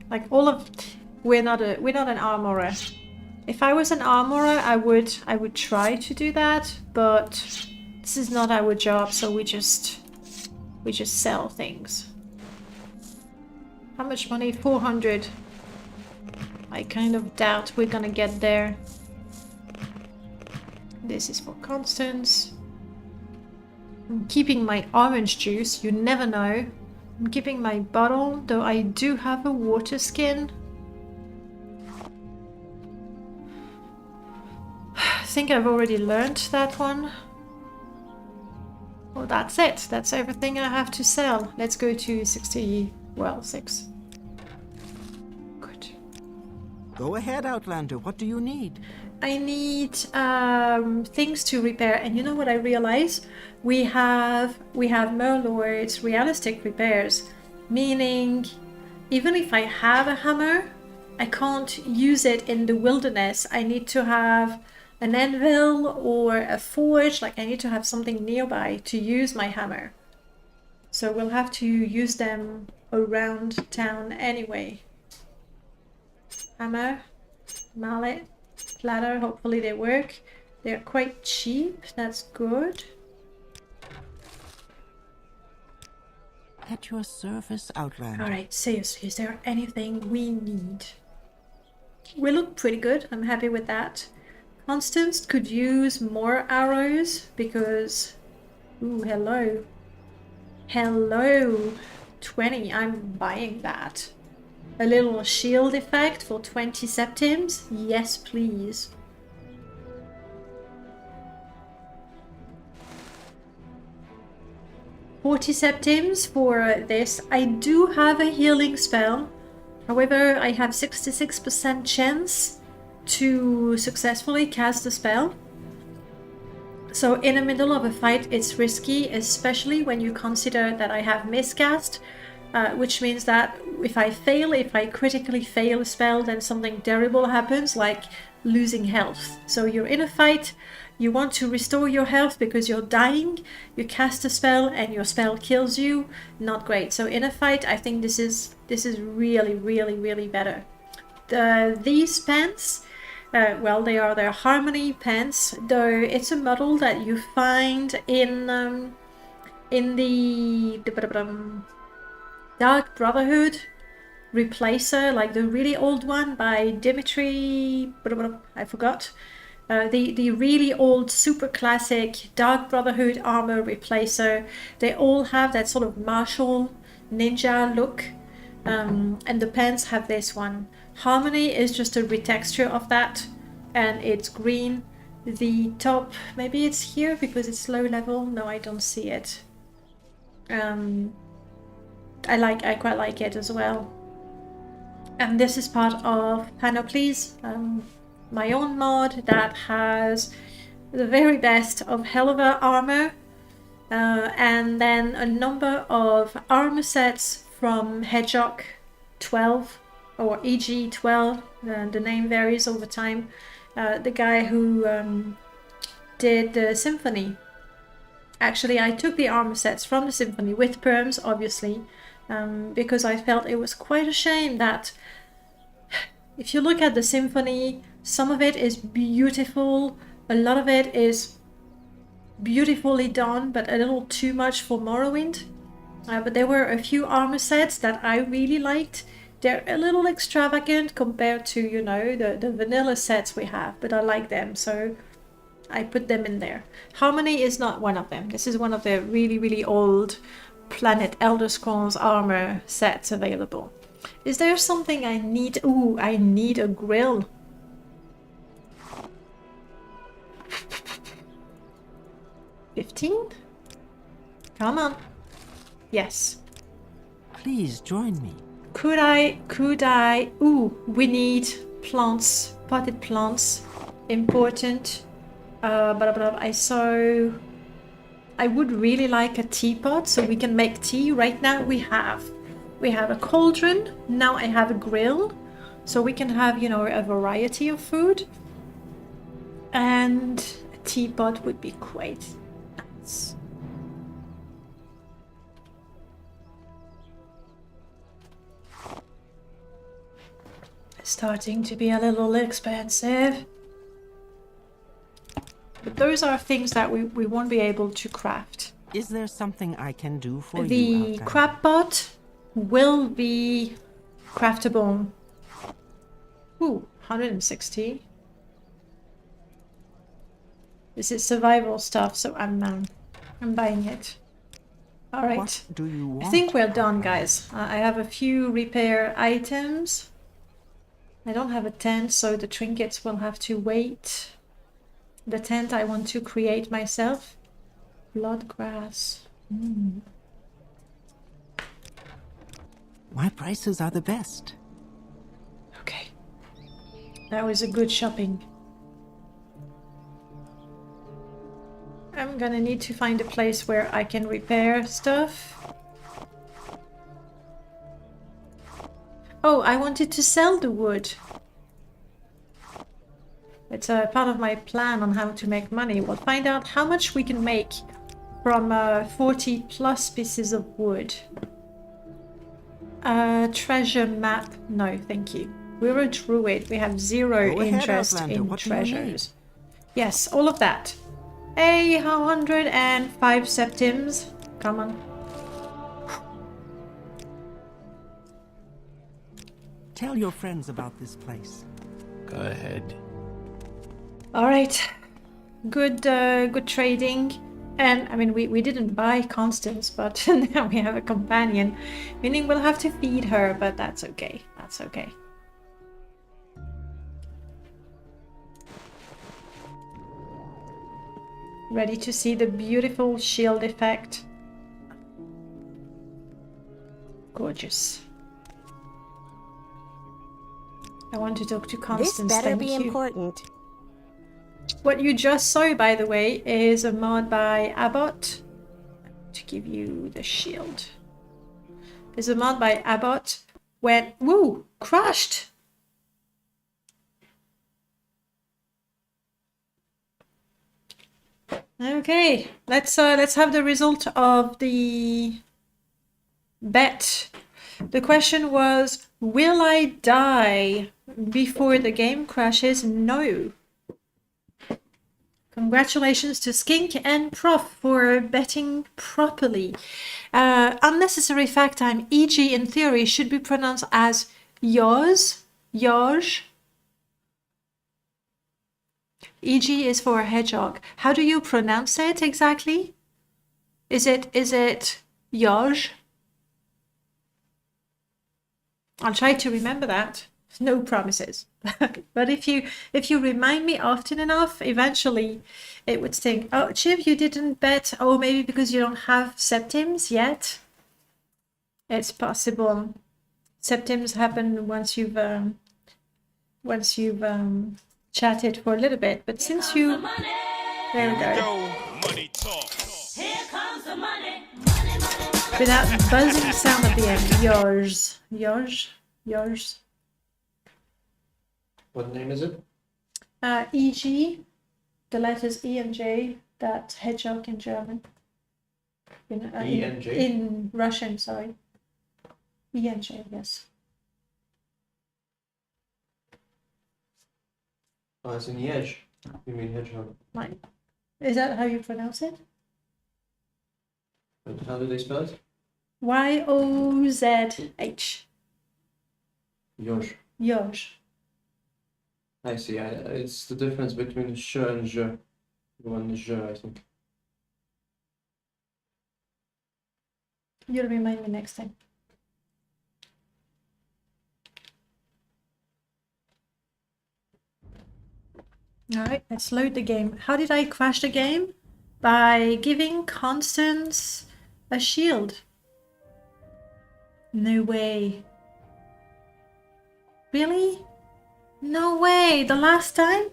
Like all of... We're not an armorer. If I was an armorer, I would try to do that, but this is not our job, so we just sell things. How much money? 400. I kind of doubt we're gonna get there. This is for Constance. I'm keeping my orange juice, you never know. I'm keeping my bottle, though I do have a water skin. I think I've already learned that one. Well, that's it. That's everything I have to sell. Let's go to 60, well, 6. Good. Go ahead, Outlander. What do you need? I need things to repair, and you know what I realize? We have Murloid's realistic repairs, meaning even if I have a hammer, I can't use it in the wilderness. I need to have an anvil or a forge, like I need to have something nearby to use my hammer. So we'll have to use them around town anyway. Hammer, mallet, platter, hopefully they work. They're quite cheap, that's good. At your service, Outlander. Alright, seriously, is there anything we need? We look pretty good. I'm happy with that. Constance could use more arrows because... Ooh, hello. Hello. 20. I'm buying that. A little shield effect for 20 septims? Yes, please. $40 septims for this. I do have a healing spell. However, I have 66% chance to successfully cast the spell. So in the middle of a fight, it's risky, especially when you consider that I have miscast, which means that if I critically fail a spell, then something terrible happens, like losing health. So you're in a fight, you want to restore your health because you're dying, you cast a spell and your spell kills you. Not great. So in a fight, I think this is really better. These pants, well, they are their harmony pants, though it's a model that you find in the Dark Brotherhood replacer, like the really old one by Dimitri, I forgot. The really old super classic Dark Brotherhood armor replacer. They all have that sort of martial ninja look, and the pants have this one. Harmony is just a retexture of that, and it's green. The top, maybe it's here because it's low level. No, I don't see it. I quite like it as well. And this is part of Panoply's, my own mod that has the very best of Helluva armor, and then a number of armor sets from Hedgehog 12 or EG 12. The name varies over time. The guy who did the Symphony. Actually, I took the armor sets from the Symphony with perms, obviously, because I felt it was quite a shame that if you look at the Symphony, some of it is beautiful, a lot of it is beautifully done, but a little too much for Morrowind. But there were a few armor sets that I really liked. They're a little extravagant compared to, you know, the vanilla sets we have, but I like them, so I put them in there. Harmony is not one of them. This is one of the really old Planet Elder Scrolls armor sets available. Is there something I need? Ooh, I need a grill. $15? Come on. Yes. Please join me. Could I? Ooh, we need plants, potted plants. Important. I would really like a teapot so we can make tea. Right now we have a cauldron. Now I have a grill, so we can have, you know, a variety of food. And a teapot would be quite nice. Starting to be a little expensive. But those are things that we won't be able to craft. Is there something I can do for you, The Outlander? crab pot will be craftable. Ooh, 160. This is survival stuff, so I'm buying it. All right. What do you want? I think we're done, guys. I have a few repair items. I don't have a tent, so the trinkets will have to wait. The tent I want to create myself. Bloodgrass. My prices are the best. Okay. That was a good shopping. I'm gonna need to find a place where I can repair stuff. Oh, I wanted to sell the wood. It's a part of my plan on how to make money. We'll find out how much we can make from 40 plus pieces of wood. Treasure map. No, thank you. We're a druid. We have zero Go ahead, interest Outlander. in What do you need? treasures. Yes, all of that. 105 septims. Come on. Tell your friends about this place. Go ahead. All right, good trading. And I mean, we didn't buy Constance, but now we have a companion, meaning we'll have to feed her, but that's okay. That's okay. Ready to see the beautiful shield effect. Gorgeous. I want to talk to Constance. This better Thank be you. important. What you just saw, by the way, is a mod by Abbott. To give you the shield. Is a mod by Abbott when woo crushed. Okay, let's have the result of the bet. The question was, will I die before the game crashes? No. Congratulations to Skink and Prof for betting properly. Unnecessary fact time. E.g. in theory should be pronounced as yours, yours. E.g. is for a hedgehog. How do you pronounce it exactly? Is it yours? I'll try to remember that. No promises. But if you remind me often enough, eventually it would think, oh, Chiv, you didn't bet. Oh, maybe because you don't have septims yet. It's possible. Septims happen once you've chatted for a little bit. But since you, there we go. Money talk. With that buzzing sound at the end. Yours. Yours. Yours. What name is it? E.g. The letters E and J. That hedgehog in German. E and J? In Russian, sorry. E and J, yes. Oh, it's in the edge. You mean hedgehog. Right. Is that how you pronounce it? But how do they spell it? Y-O-Z-H. Yosh. Yosh. I see. It's the difference between sh and je. One is je, I think. You'll remind me next time. Alright, let's load the game. How did I crash the game? By giving Constance a shield. No way. Really? No way. The last time?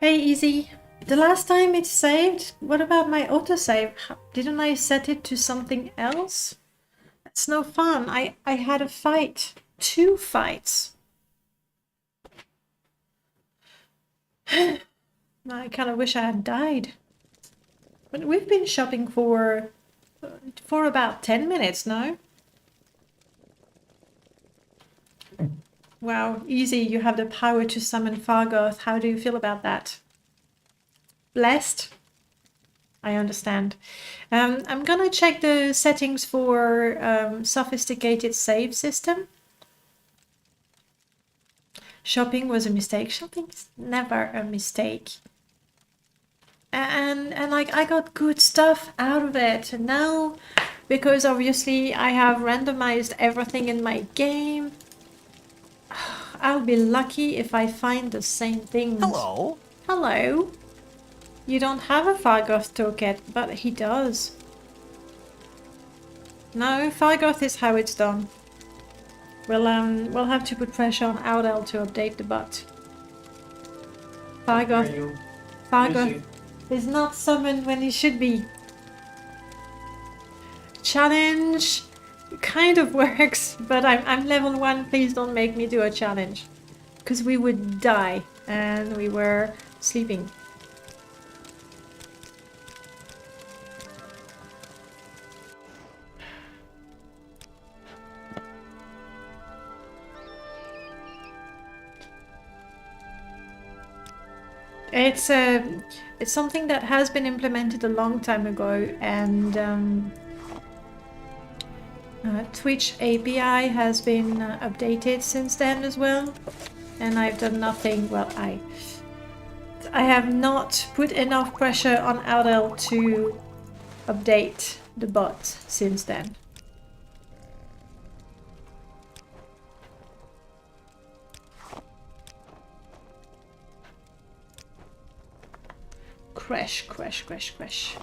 Hey, Easy. The last time it saved? What about my autosave? Didn't I set it to something else? That's no fun. I had a fight. 2 fights. I kind of wish I had died. But we've been shopping for about 10 minutes now. Wow, Easy, you have the power to summon Fargoth. How do you feel about that? Blessed? I understand. I'm gonna check the settings for sophisticated save system. Shopping was a mistake. Shopping's never a mistake. And like I got good stuff out of it. And now, because obviously I have randomized everything in my game, I'll be lucky if I find the same things. Hello. Hello. You don't have a Fargoth toolkit, but he does. No, Fargoth is how it's done. We'll have to put pressure on Audel to update the bot. Fargoth is not summoned when he should be. Challenge kind of works, but I'm level 1. Please don't make me do a challenge, because we would die and we were sleeping. It's something that has been implemented a long time ago, and Twitch API has been updated since then as well, and I've done nothing. Well, I have not put enough pressure on Adel to update the bot since then. Crash, crash, crash, crash.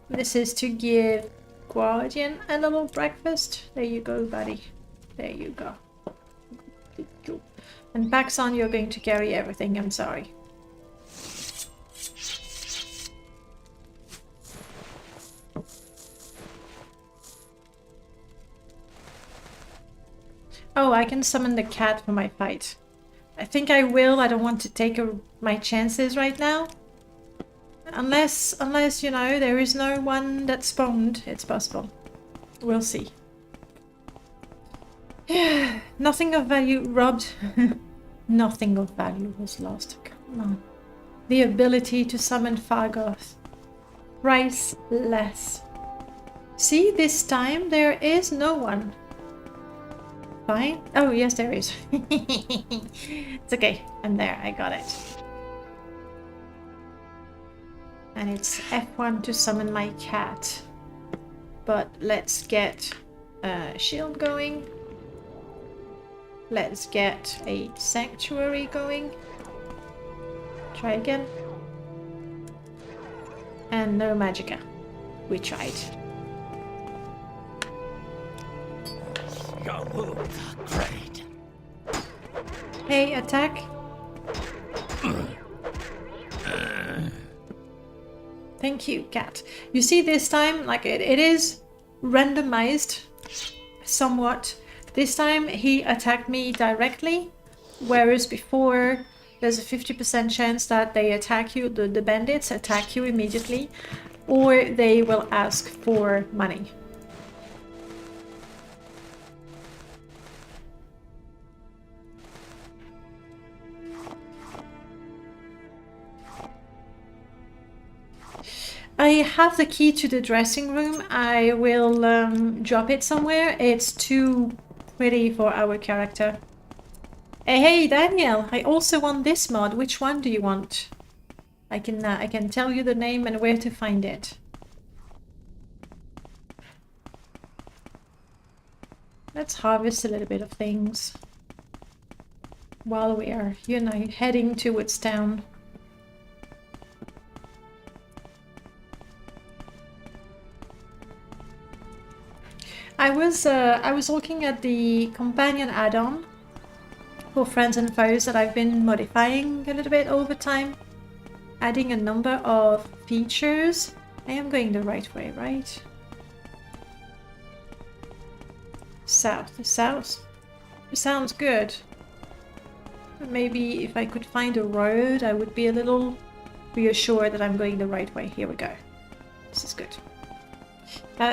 This is to give Guardian a little breakfast. There you go, buddy. There you go. And Paxson, you're going to carry everything. I'm sorry. Oh, I can summon the cat for my fight. I think I will. I don't want to take my chances right now. Unless, you know, there is no one that spawned. It's possible. We'll see. Nothing of value robbed. Nothing of value was lost. Come on. The ability to summon Fargoth. Priceless. See, this time there is no one. Fine. Oh, yes, there is. It's okay. I'm there. I got it. And it's F1 to summon my cat. But let's get a shield going. Let's get a sanctuary going. Try again. And no magicka. We tried. Your moves are great. Hey, attack. Thank you, cat. You see, this time, like it is randomized somewhat. This time he attacked me directly, whereas before there's a 50% chance that they attack you, the bandits attack you immediately, or they will ask for money. I have the key to the dressing room. I will drop it somewhere. It's too pretty for our character. Hey, Daniel, I also want this mod. Which one do you want? I can tell you the name and where to find it. Let's harvest a little bit of things while we are, you know, heading towards town. I was looking at the companion add-on for friends and foes that I've been modifying a little bit over time, adding a number of features. I am going the right way, right? South. South sounds good. Maybe if I could find a road, I would be a little reassured that I'm going the right way. Here we go. This is good.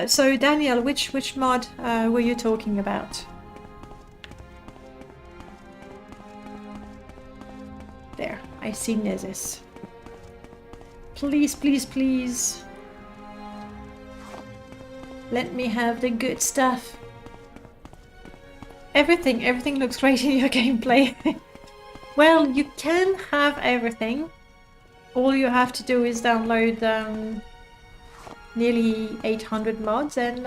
So Daniel, which mod were you talking about? There, I see Nesis. Please, please, please. Let me have the good stuff. Everything looks great in your gameplay. Well, you can have everything. All you have to do is download nearly 800 mods and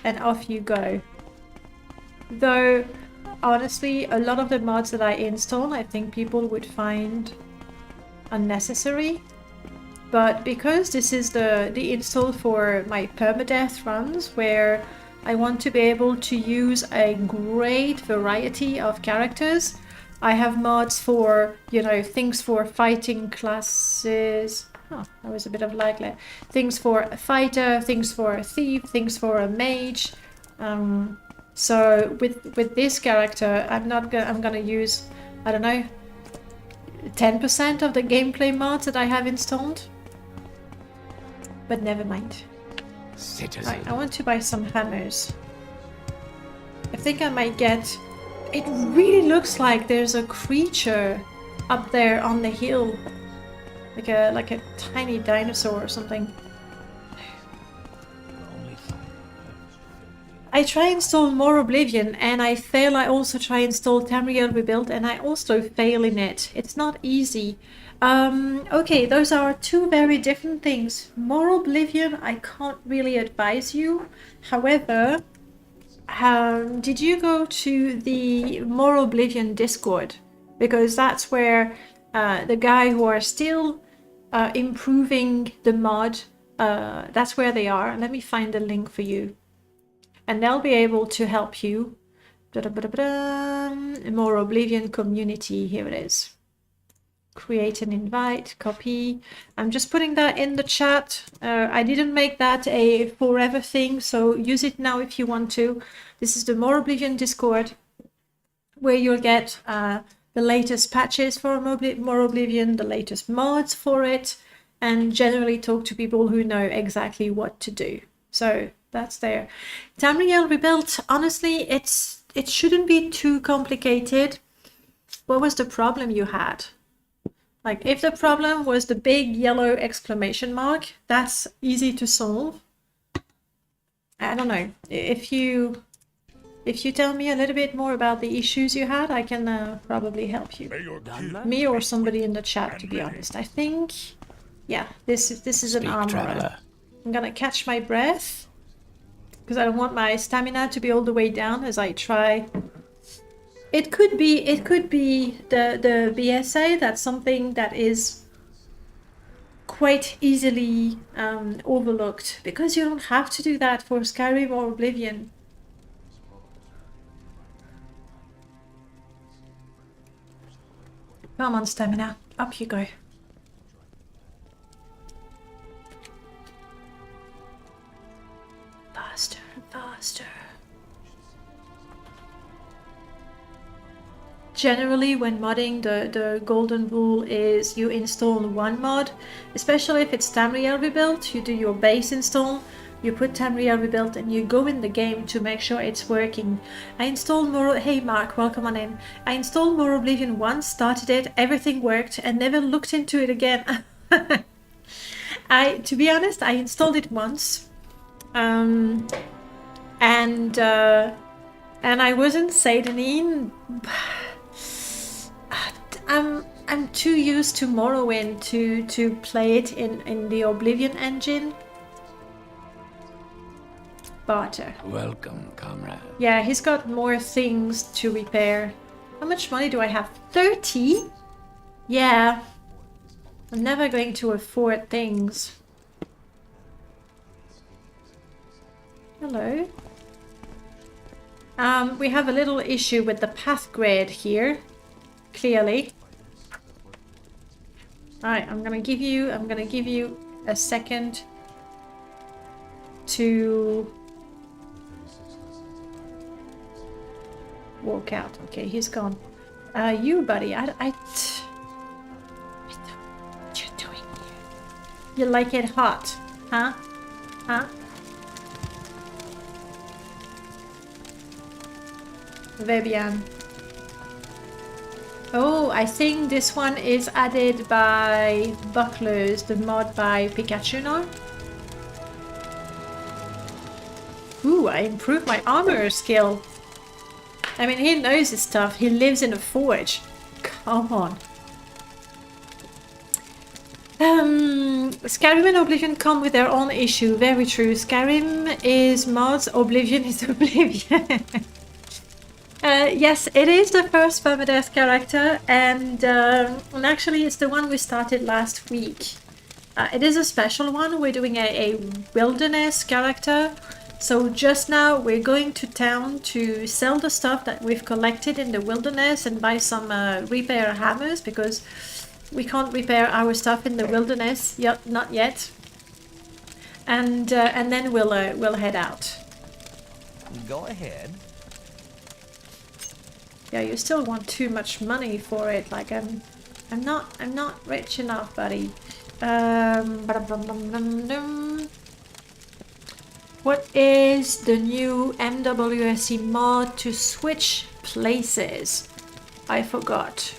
off you go. Though honestly, a lot of the mods that I install, I think people would find unnecessary. But because this is the install for my permadeath runs, where I want to be able to use a great variety of characters, I have mods for, you know, things for fighting classes. Oh, that was a bit of lag there. Things for a fighter, things for a thief, things for a mage. So with this character, I'm gonna use, I don't know, 10% of the gameplay mods that I have installed. But never mind. Citizen. Right, I want to buy some hammers. I think I might get... It really looks like there's a creature up there on the hill. Like a tiny dinosaur or something. Only thought. I try install more Oblivion and I fail. I also try install Tamriel Rebuild and I also fail in it. It's not easy. Okay, those are two very different things. More Oblivion, I can't really advise you. However, did you go to the More Oblivion Discord? Because that's where the guy who are still improving the mod, that's where they are. Let me find the link for you. And they'll be able to help you. More Oblivion community, here it is. Create an invite, copy. I'm just putting that in the chat. I didn't make that a forever thing, so use it now if you want to. This is the More Oblivion Discord, where you'll get the latest patches for More Oblivion, the latest mods for it, and generally talk to people who know exactly what to do. So that's there. Tamriel Rebuilt, honestly, it shouldn't be too complicated. What was the problem you had? Like, if the problem was the big yellow exclamation mark, that's easy to solve. I don't know. If you tell me a little bit more about the issues you had, I can probably help you. Me or somebody in the chat, to be honest. I think, yeah, this is an armor. I'm gonna catch my breath because I don't want my stamina to be all the way down as I try. It could be the BSA. That's something that is quite easily overlooked, because you don't have to do that for Skyrim or Oblivion. Come on, stamina. Up you go. Faster, faster. Generally, when modding, the golden rule is you install one mod, especially if it's Tamriel Rebuilt. You do your base install, you put Tamriel Rebuilt, and you go in the game to make sure it's working. I installed more. Hey Mark, welcome on in. I installed More Oblivion once, started it, everything worked, and never looked into it again. To be honest, I installed it once, and I wasn't Satanine. I'm too used to Morrowind to play it in the Oblivion engine. Barter. Welcome, comrade. Yeah, he's got more things to repair. How much money do I have? 30? Yeah. I'm never going to afford things. Hello. We have a little issue with the path grid here. Clearly. Alright, I'm gonna give you a second to walk out. Okay, he's gone. You, buddy, I don't know what you're doing here. You like it hot, huh? Huh? Vebian. Oh, I think this one is added by Bucklers, the mod by Pikachu now. Ooh, I improved my armor skill. I mean, he knows his stuff. He lives in a forge. Come on. Skyrim and Oblivion come with their own issue. Very true. Skyrim is mods, Oblivion is Oblivion. Yes, it is the first Permadeath character, and actually it's the one we started last week. It is a special one. We're doing a wilderness character. So just now we're going to town to sell the stuff that we've collected in the wilderness and buy some repair hammers, because we can't repair our stuff in the wilderness yet, not yet. And then we'll head out. Go ahead. Yeah, you still want too much money for it. Like I'm not rich enough, buddy. What is the new MWSE mod to switch places? I forgot.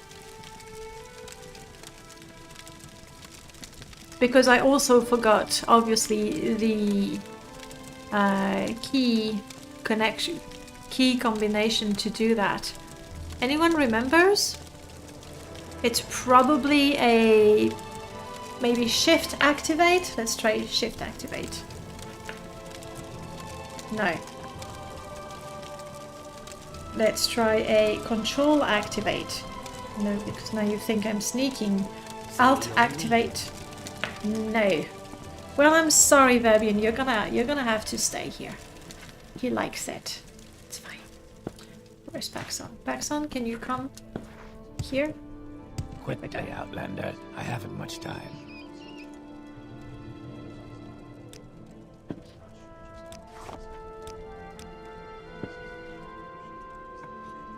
Because I also forgot, obviously, the key connection, key combination to do that. Anyone remembers? It's probably a maybe shift activate. Let's try shift activate. No. Let's try a control activate. No, because now you think I'm sneaking. Alt activate. No. Well, I'm sorry, Verbian. You're gonna have to stay here. He likes it. It's fine. Where's Paxson? Paxson, can you come here? Quickly, Outlander. I haven't much time.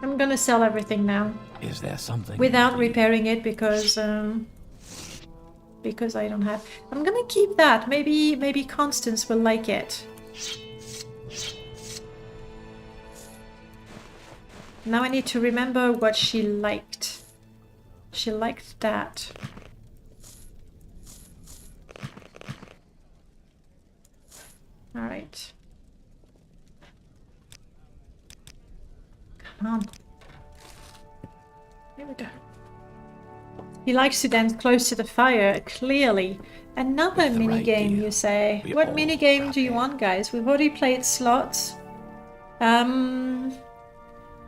I'm gonna sell everything now. Is there something Without repairing it because I don't have. I'm gonna keep that. Maybe Constance will like it. Now I need to remember what she liked. She liked that. All right. Come on. Here we go. He likes to dance close to the fire, clearly. Another The mini right game, deal. you say? We What all mini game do you got want, guys? We've already played slots.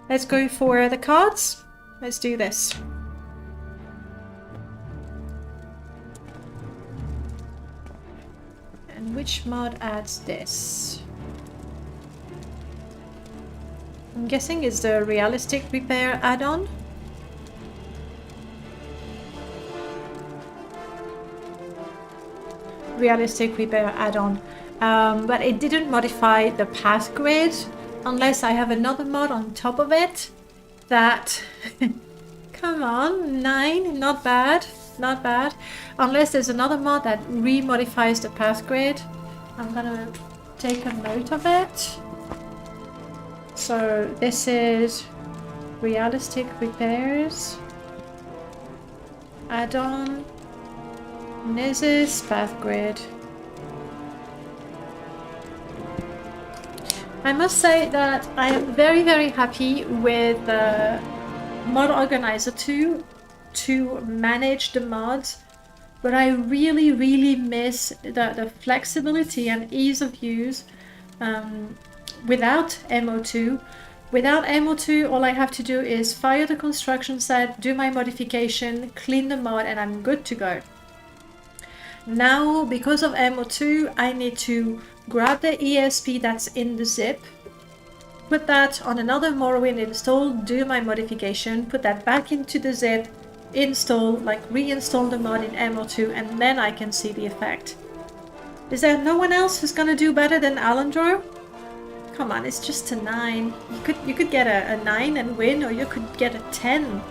Let's go for the cards. Let's do this. And which mod adds this? I'm guessing it's the realistic repair add-on. Realistic repair add-on. But it didn't modify the path grid unless I have another mod on top of it that come on, 9, not bad, not bad. Unless there's another mod that remodifies the path grid. I'm gonna take a note of it. So this is realistic repairs add-on. Niz's path grid. I must say that I am very, very happy with Mod Organizer 2 to manage the mods, but I really, really miss the flexibility and ease of use without MO2. Without MO2, all I have to do is fire the construction set, do my modification, clean the mod, and I'm good to go. Now, because of MO2, I need to grab the ESP that's in the zip, put that on another Morrowind install, do my modification, put that back into the zip, install, like reinstall the mod in MO2, and then I can see the effect. Is there no one else who's gonna do better than Alandro? Come on, it's just a 9. You could get a 9 and win, or you could get a 10.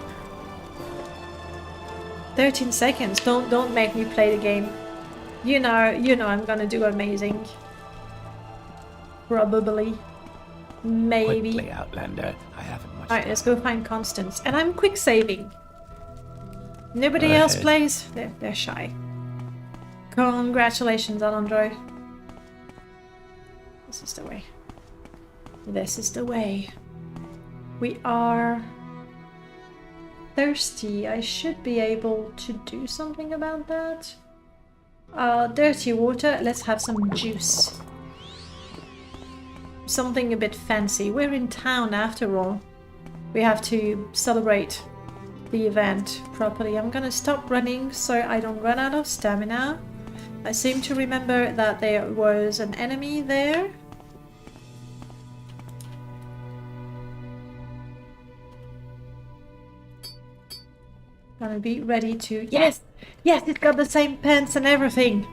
13 seconds. Don't make me play the game. You know I'm gonna do amazing. Probably. Maybe. Quickly, Outlander. I haven't much Alright, time. let's go find Constance. And I'm quick saving. Nobody Go else ahead. plays? They're shy. Congratulations, Alondro. This is the way. This is the way. We are thirsty. I should be able to do something about that. Dirty water. Let's have some juice. Something a bit fancy. We're in town after all. We have to celebrate the event properly. I'm gonna stop running so I don't run out of stamina. I seem to remember that there was an enemy there. Gonna be ready to... Yes! Yes, it got the same pants and everything!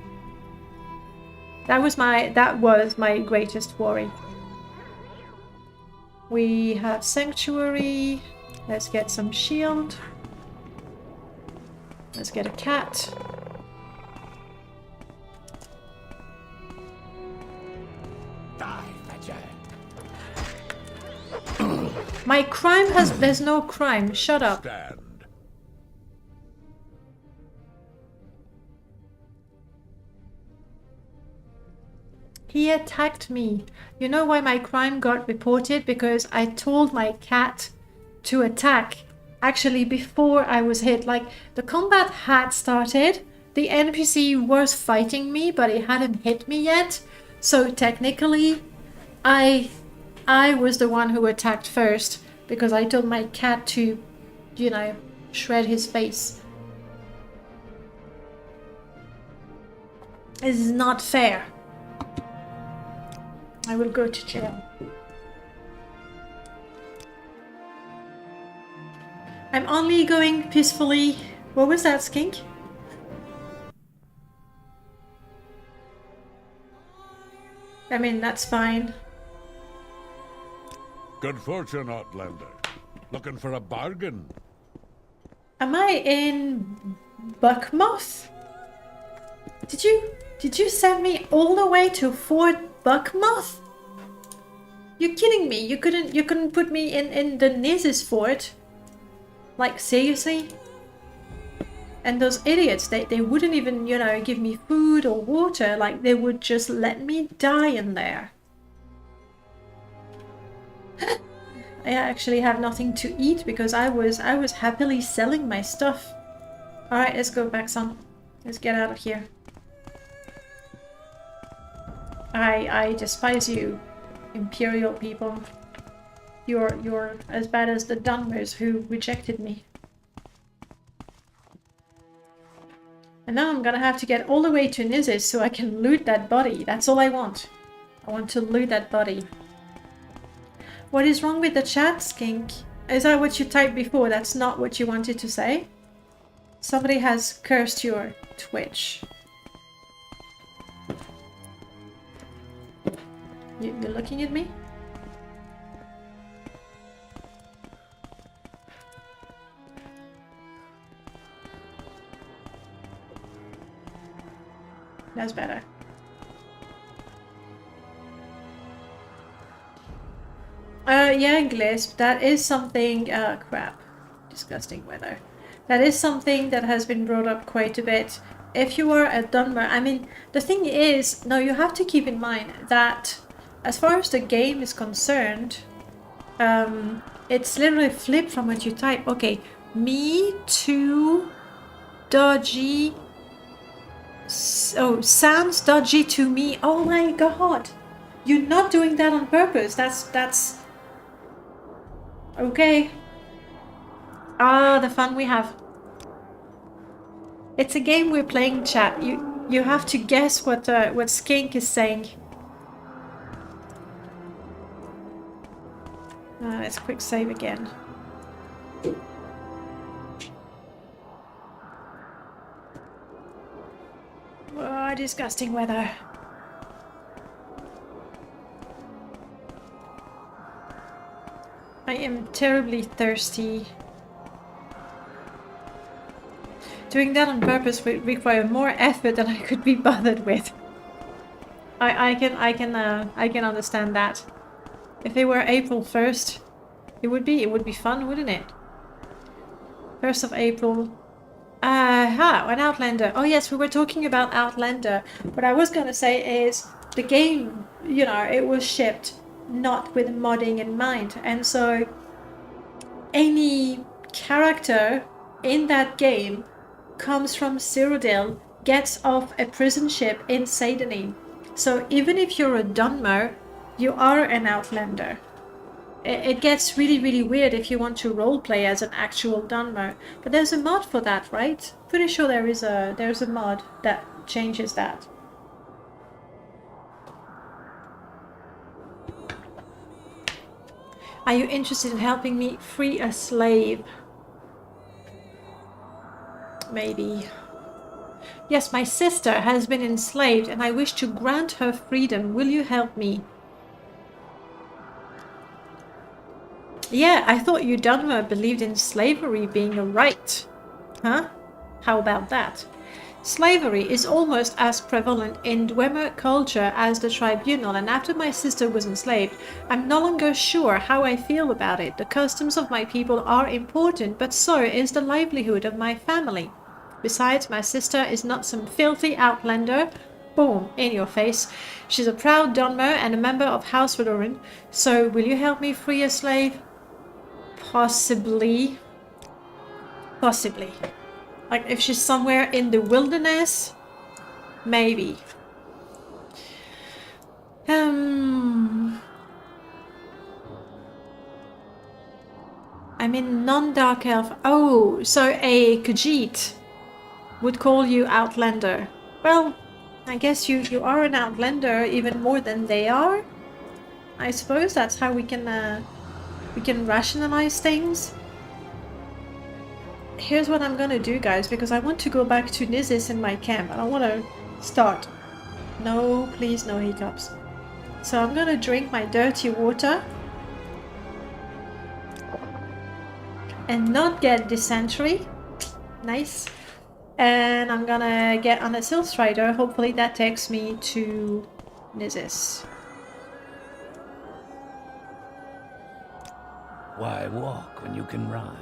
That was my greatest worry. We have Sanctuary. Let's get some shield. Let's get a cat. Die, Fetcher. My crime has... There's no crime. Shut up. Stand. He attacked me. You know why my crime got reported? Because I told my cat to attack. Actually, before I was hit. Like, the combat had started. The NPC was fighting me, but it hadn't hit me yet. So technically, I was the one who attacked first. Because I told my cat to, you know, shred his face. This is not fair. I will go to jail. I'm only going peacefully. What was that, Skink? I mean, that's fine. Good fortune, Outlander. Looking for a bargain? Am I in Buckmoth? Did you send me all the way to Fort Buckmoth? You're kidding me. You couldn't put me in the Niz's fort. Like, seriously? And those idiots, they wouldn't even, you know, give me food or water. Like, they would just let me die in there. I actually have nothing to eat because I was happily selling my stuff. Alright, let's go back, son. Let's get out of here. I despise you, Imperial people. You're as bad as the Dunmers who rejected me. And now I'm gonna have to get all the way to Nizis so I can loot that body. That's all I want. I want to loot that body. What is wrong with the chat, Skink? Is that what you typed before? That's not what you wanted to say? Somebody has cursed your Twitch. You're looking at me? That's better. Yeah, Glisp, that is something, crap. Disgusting weather. That is something that has been brought up quite a bit. If you are a Dunmer, I mean, the thing is, no, you have to keep in mind that as far as the game is concerned, it's literally flipped from what you type. Okay, me too dodgy. Oh, sounds dodgy to me. Oh my god. You're not doing that on purpose. That's... Okay. Ah, the fun we have. It's a game we're playing, chat. You have to guess what Skink is saying. Let's quick save again. Oh, disgusting weather. I am terribly thirsty. Doing that on purpose would require more effort than I could be bothered with. I can understand that. If it were April 1st, it would be fun, wouldn't it? 1st of April. An Outlander. Oh yes, we were talking about Outlander. What I was gonna say is the game, you know, it was shipped not with modding in mind, and so any character in that game comes from Cyrodiil, gets off a prison ship in Seydonin. So even if you're a Dunmer, you are an Outlander. It gets really, really weird if you want to roleplay as an actual Dunmer. But there's a mod for that, right? Pretty sure there's a mod that changes that. Are you interested in helping me free a slave? Maybe. Yes, my sister has been enslaved and I wish to grant her freedom. Will you help me? Yeah, I thought you Dunmer believed in slavery being a right. Huh? How about that? Slavery is almost as prevalent in Dwemer culture as the tribunal, and after my sister was enslaved, I'm no longer sure how I feel about it. The customs of my people are important, but so is the livelihood of my family. Besides, my sister is not some filthy outlander Boom, in your face. She's a proud Dunmer and a member of House Valoran. So, will you help me free a slave? Possibly. Possibly. Like, if she's somewhere in the wilderness, maybe. I'm in non-dark elf. Oh, so a Khajiit would call you Outlander. Well, I guess you are an Outlander even more than they are. I suppose that's how we can rationalize things. Here's what I'm gonna do, guys, because I want to go back to Nizis in my camp. I don't want to start. No, please, no hiccups. So I'm gonna drink my dirty water and not get dysentery. Nice. And I'm gonna get on a Sill Strider. Hopefully that takes me to Nizis. Why walk when you can ride?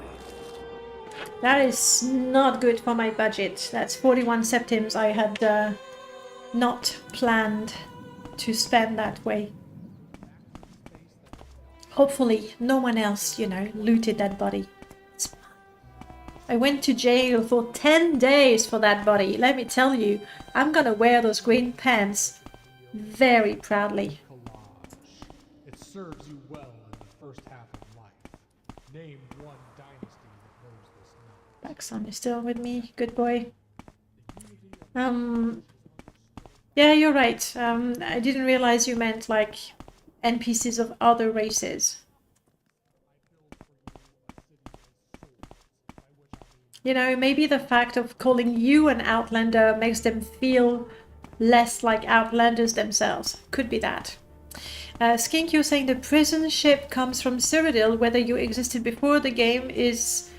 That is not good for my budget. That's 41 septims I had not planned to spend that way. Hopefully no one else, you know, looted that body. I went to jail for 10 days for that body. Let me tell you, I'm gonna wear those green pants very proudly. Collage. It serves you well in the first half of life. Name one dynasty that knows this now. Baxon is still with me. Good boy. Yeah, you're right. I didn't realize you meant like NPCs of other races. You know, maybe the fact of calling you an Outlander makes them feel less like Outlanders themselves. Could be that. Skink, you're saying the prison ship comes from Cyrodiil, whether you existed before the game is...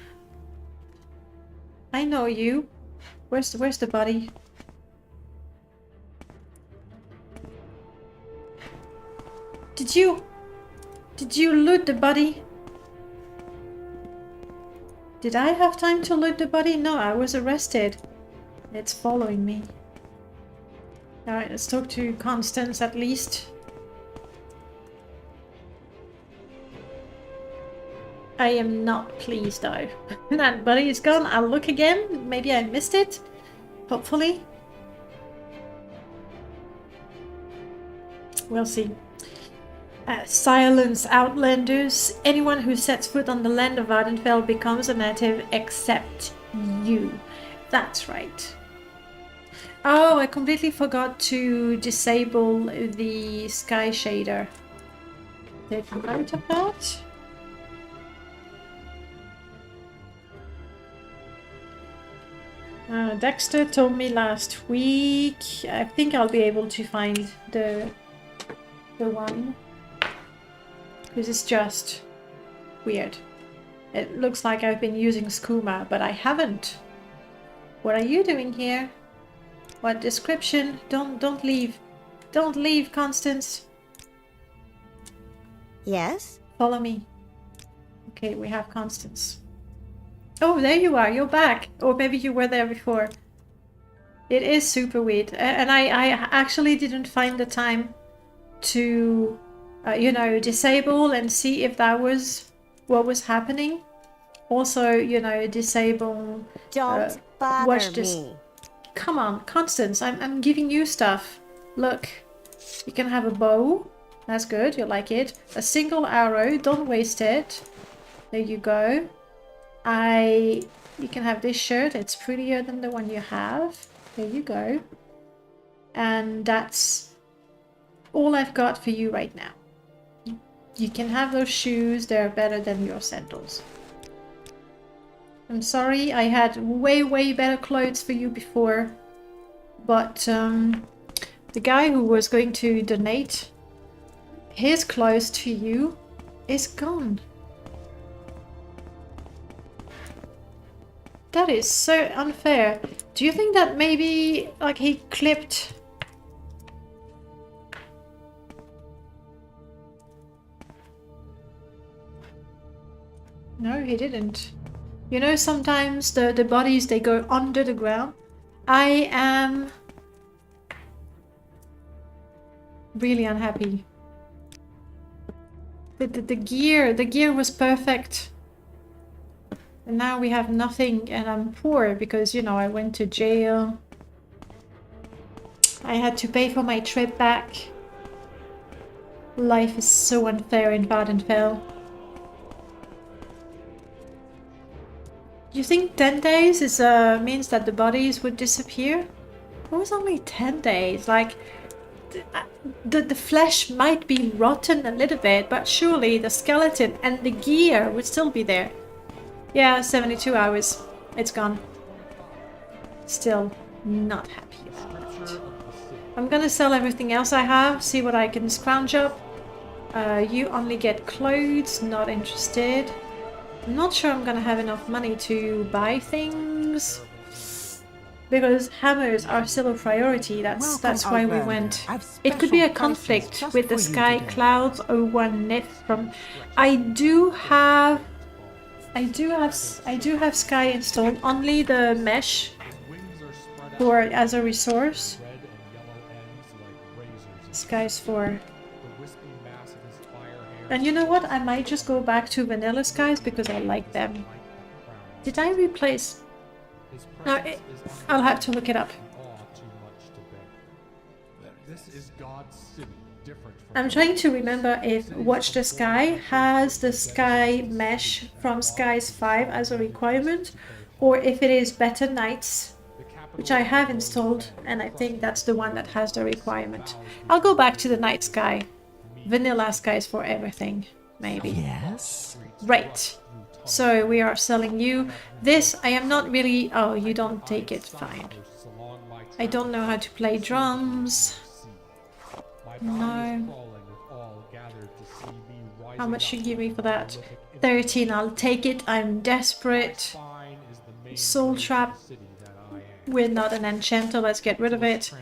I know you. Where's the body? Did you loot the body? Did I have time to loot the body? No, I was arrested. It's following me. Alright, let's talk to Constance at least. I am not pleased though. That body is gone. I'll look again. Maybe I missed it. Hopefully. We'll see. Silence Outlanders. Anyone who sets foot on the land of Ardenfell becomes a native except you. That's right. Oh, I completely forgot to disable the sky shader. Did I note of that? Dexter told me last week. I think I'll be able to find the one. Because it's just weird. It looks like I've been using skooma, but I haven't. What are you doing here? What description? Don't leave. Don't leave, Constance. Yes? Follow me. Okay, we have Constance. Oh, there you are. You're back. Or maybe you were there before. It is super weird. And I actually didn't find the time to... you know, disable and see if that was what was happening. Also, you know, disable... Don't bother watch this. me. Come on, Constance, I'm giving you stuff. Look, you can have a bow. That's good, you like it. A single arrow, don't waste it. There you go. You can have this shirt, it's prettier than the one you have. There you go. And that's all I've got for you right now. You can have those shoes, they're better than your sandals. I'm sorry, I had way better clothes for you before. But the guy who was going to donate his clothes to you is gone. That is so unfair. Do you think that maybe, like, he clipped... No, he didn't. You know, sometimes the bodies, they go under the ground. I am Really unhappy. The gear was perfect. And now we have nothing and I'm poor because, you know, I went to jail. I had to pay for my trip back. Life is so unfair in Vardenfell. You think 10 days is means that the bodies would disappear? It was only 10 days. Like, the flesh might be rotten a little bit, but surely the skeleton and the gear would still be there. Yeah, 72 hours. It's gone. Still not happy about it. I'm gonna sell everything else I have, see what I can scrounge up. You only get clothes, not interested. I'm not sure I'm gonna have enough money to buy things. Because hammers are still a priority, that's why we went. It could be a conflict with the Sky Clouds 01 Nif from... I do have Sky installed, only the mesh for as a resource. Sky's 4. And you know what? I might just go back to vanilla skies because I like them. Did I replace? No, I'll have to look it up. I'm trying to remember if Watch the Sky has the sky mesh from Skies 5 as a requirement, or if it is Better Nights, which I have installed, and I think that's the one that has the requirement. I'll go back to the night sky. Vanilla skies for everything, maybe. Yes? Right. So we are selling you. This, I am not really... Oh, you don't take it. Fine. I don't know how to play drums. No. How much should you give me for that? 13, I'll take it. I'm desperate. Soul Trap. We're not an enchanter, let's get rid of it.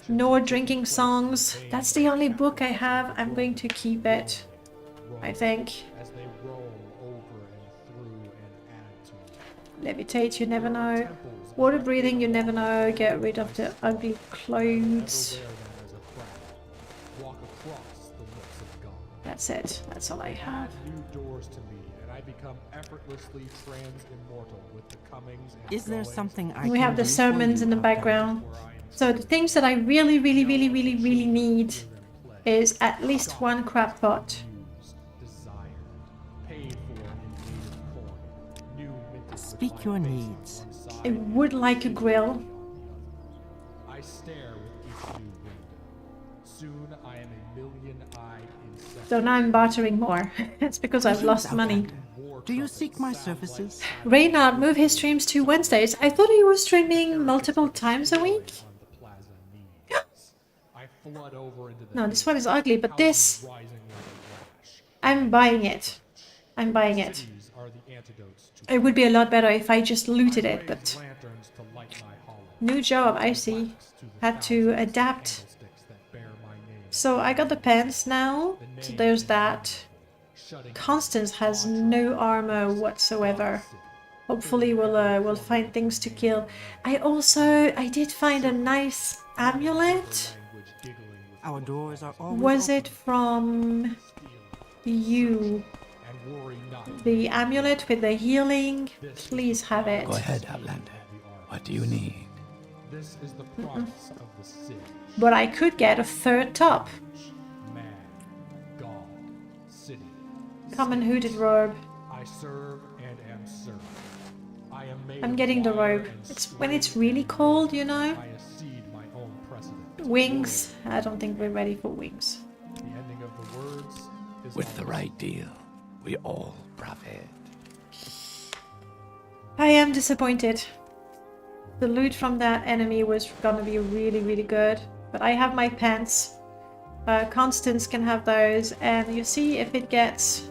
No drinking songs. That's the only book I have. I'm going to keep it, I think. Levitate, you never know. Water breathing, you never know. Get rid of the ugly clothes. That's it. That's all I have. Is there something I We can have the do for sermons you, in the Outlander? background. So the things that I really need is at least one crab pot. Speak your needs. I would like a grill. So now I'm bartering more. It's because I've lost money. Do you seek my services? Reynard moved his streams to Wednesdays. I thought he was streaming multiple times a week. No, this one is ugly, but this... I'm buying it. I'm buying it. It would be a lot better if I just looted it, but... New job, I see. Had to adapt. So I got the pants now. So there's that. Constance has no armor whatsoever. Hopefully we'll find things to kill. I did find a nice amulet. Our doors are always Was it from you? The amulet with the healing? Please have it. Go ahead, Outlander. What do you need? But I could get a third top. Common hooded robe. I'm getting the robe. It's when it's really cold, you know? Wings. I don't think we're ready for wings. With the right deal, we all profit. I am disappointed. The loot from that enemy was gonna be really good. But I have my pants. Constance can have those. And you see if it gets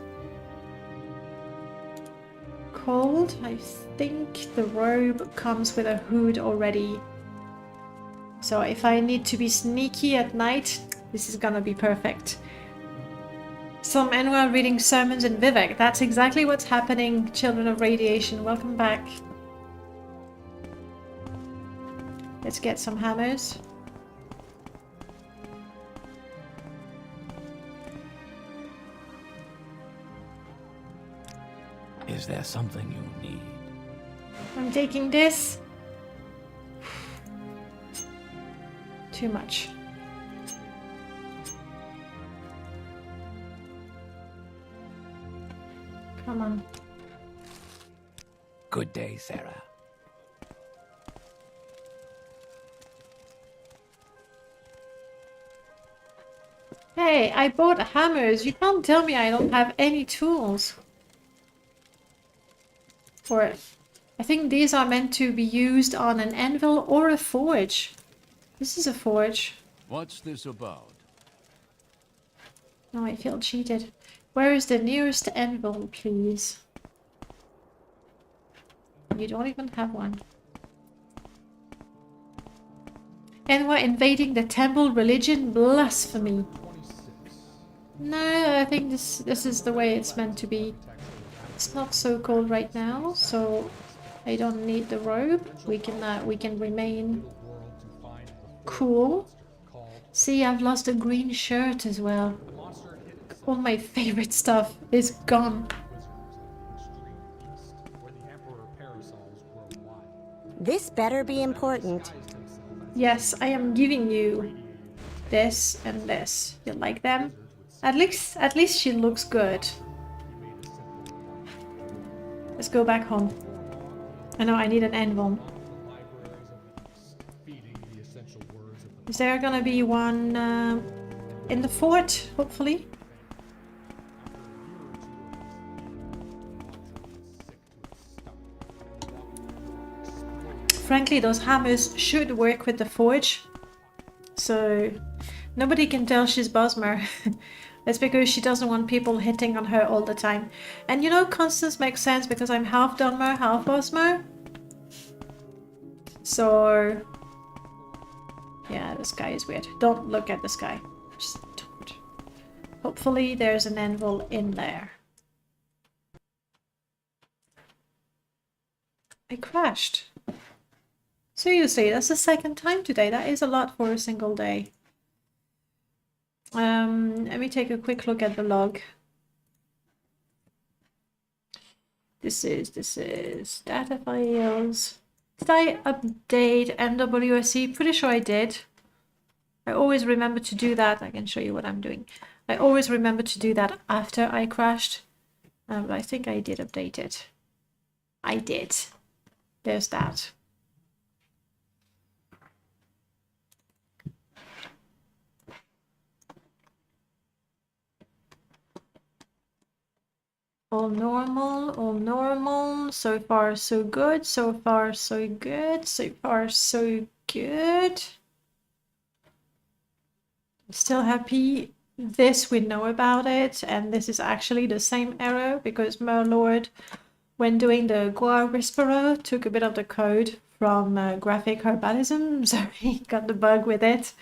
cold. I think the robe comes with a hood already. So if I need to be sneaky at night, this is gonna be perfect. Some Enwa reading sermons in Vivek. That's exactly what's happening, Children of Radiation. Welcome back. Let's get some hammers. Is there something you need? I'm taking this. Too much. Come on. Good day, Sarah. Hey, I bought hammers. You can't tell me I don't have any tools. Or, I think these are meant to be used on an anvil or a forge. This is a forge. What's this about? No, I feel cheated. Where is the nearest anvil, please? You don't even have one. And we're invading the temple religion? Blasphemy. No, I think this is the way it's meant to be. It's not so cold right now, so I don't need the robe. We can remain cool. See, I've lost a green shirt as well. All my favorite stuff is gone. This better be important. Yes, I am giving you this and this. You like them? At least she looks good. Let's go back home. I know I need an anvil. Is there gonna be one in the fort, hopefully? Frankly, those hammers should work with the forge. So nobody can tell she's Bosmer. That's because she doesn't want people hitting on her all the time. And you know, Constance makes sense because I'm half Dunmer, half Bosmer. So yeah, the sky is weird. Don't look at the sky. Just don't. Hopefully there's an anvil in there. I crashed. Seriously, that's the second time today. That is a lot for a single day. Let me take a quick look at the log. This is data files. Did I update MWSE? Pretty sure I did. I always remember to do that. I can show you what I'm doing. I always remember to do that after I crashed. But I think I did update it. I did. There's that. All normal. So far, so good. So far, so good. So far, so good. Still happy. This we know about it, and this is actually the same error because Merlord, when doing the Guar Whisperer, took a bit of the code from graphic herbalism, so he got the bug with it.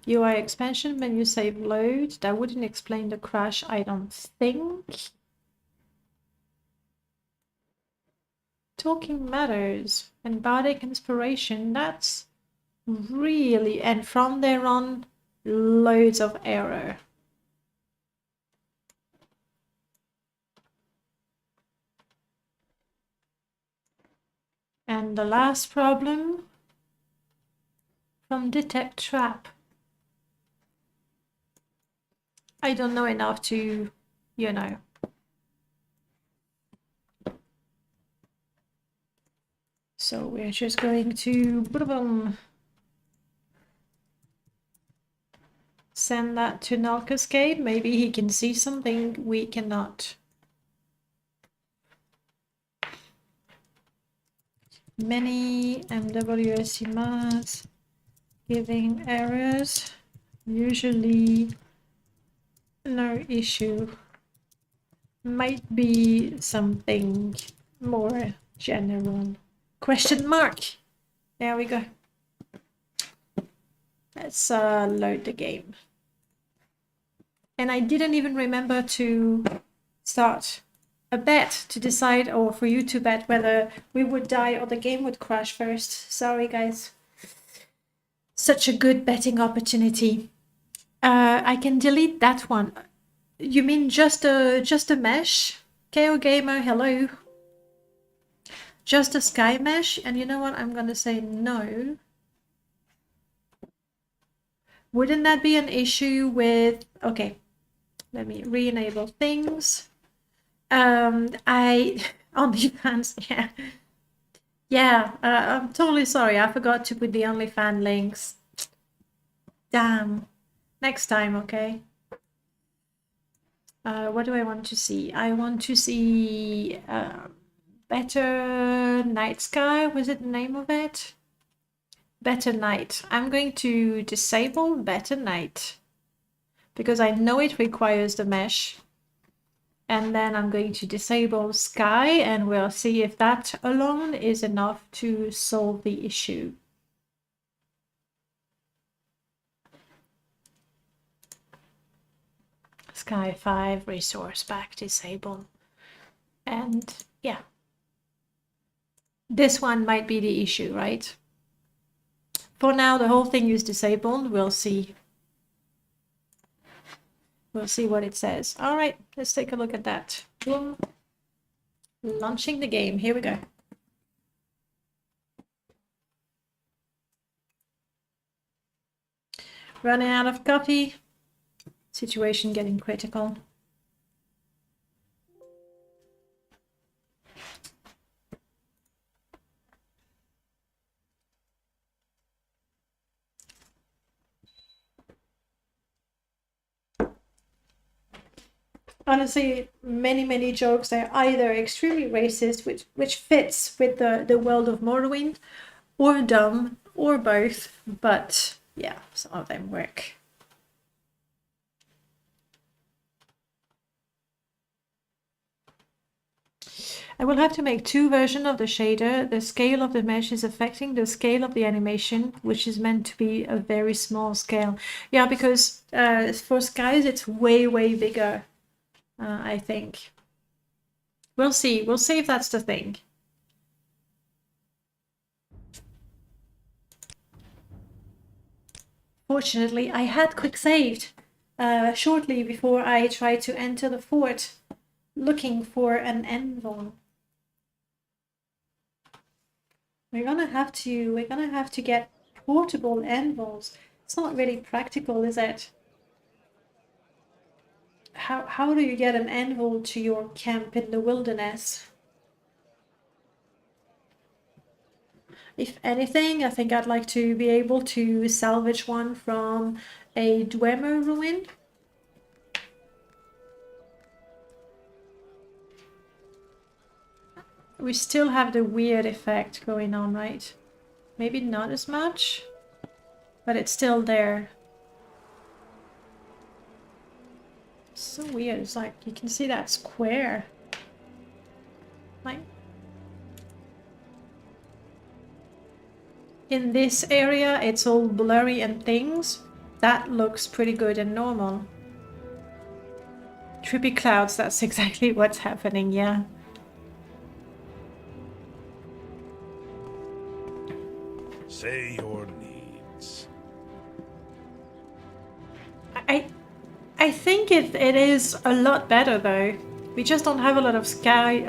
UI expansion, menu save load. That wouldn't explain the crash, I don't think. Talking matters and bardic inspiration, that's really, and from there on, loads of error. And the last problem from detect trap. I don't know enough to, you know. So we're just going to send that to Null Cascade. Maybe he can see something we cannot. Many MWSC maths giving errors. Usually no issue. Might be something more general. Question mark. There we go. Let's load the game. And I didn't even remember to start a bet to decide, or for you to bet whether we would die or the game would crash first. Sorry guys. Such a good betting opportunity. I can delete that one. You mean just a mesh? KO Gamer, hello. Just a sky mesh? And you know what? I'm gonna say no. Wouldn't that be an issue with... Okay, let me re-enable things. OnlyFans, yeah. Yeah, I'm totally sorry. I forgot to put the OnlyFans links. Damn. Next time, okay? What do I want to see? I want to see Better Night Sky. Was it the name of it? Better Night. I'm going to disable Better Night because I know it requires the mesh. And then I'm going to disable Sky and we'll see if that alone is enough to solve the issue. Sky 5 resource back disable. And yeah, this one might be the issue, right? For now, the whole thing is disabled. We'll see. We'll see what it says. All right, let's take a look at that. Boom. Launching the game. Here we go. Running out of coffee. Situation getting critical. Honestly, many jokes are either extremely racist, which fits with the world of Morrowind, or dumb, or both, but yeah, some of them work. I will have to make two versions of the shader. The scale of the mesh is affecting the scale of the animation, which is meant to be a very small scale. Yeah, because for skies it's way bigger. I think. We'll see. We'll see if that's the thing. Fortunately, I had quick saved shortly before I tried to enter the fort, looking for an anvil. We're gonna have to get portable anvils. It's not really practical, is it? How do you get an anvil to your camp in the wilderness? If anything, I think I'd like to be able to salvage one from a Dwemer ruin. We still have the weird effect going on, right? Maybe not as much, but it's still there. So weird. It's like you can see that square. Like in this area, it's all blurry and things. That looks pretty good and normal. Trippy clouds, that's exactly what's happening, yeah. Say your needs. I think it is a lot better though. We just don't have a lot of sky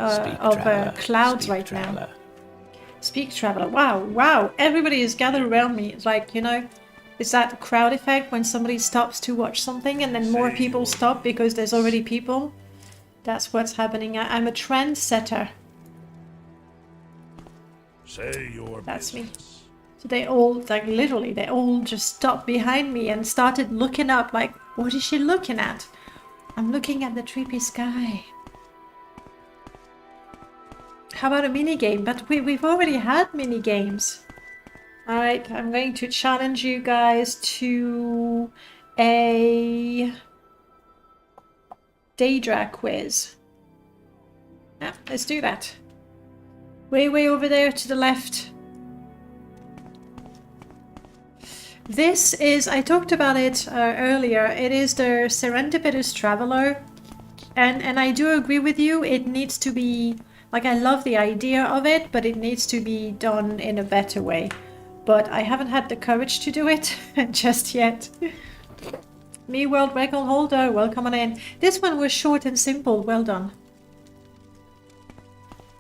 clouds right now. Speak traveler. Wow. Everybody is gathered around me. It's like, you know, it's that crowd effect when somebody stops to watch something and then more people stop because there's already people. That's what's happening. I'm a trendsetter. Say your That's me. business. So they all, like literally, they all just stopped behind me and started looking up like, what is she looking at? I'm looking at the trippy sky. How about a mini game? But we've already had mini games. Alright, I'm going to challenge you guys to a Daedra quiz. Yeah, let's do that. Way over there to the left. This is, I talked about it earlier, it is the Serendipitous Traveler. And I do agree with you, it needs to be, like I love the idea of it, but it needs to be done in a better way. But I haven't had the courage to do it just yet. Me world record holder, welcome on in. This one was short and simple, well done.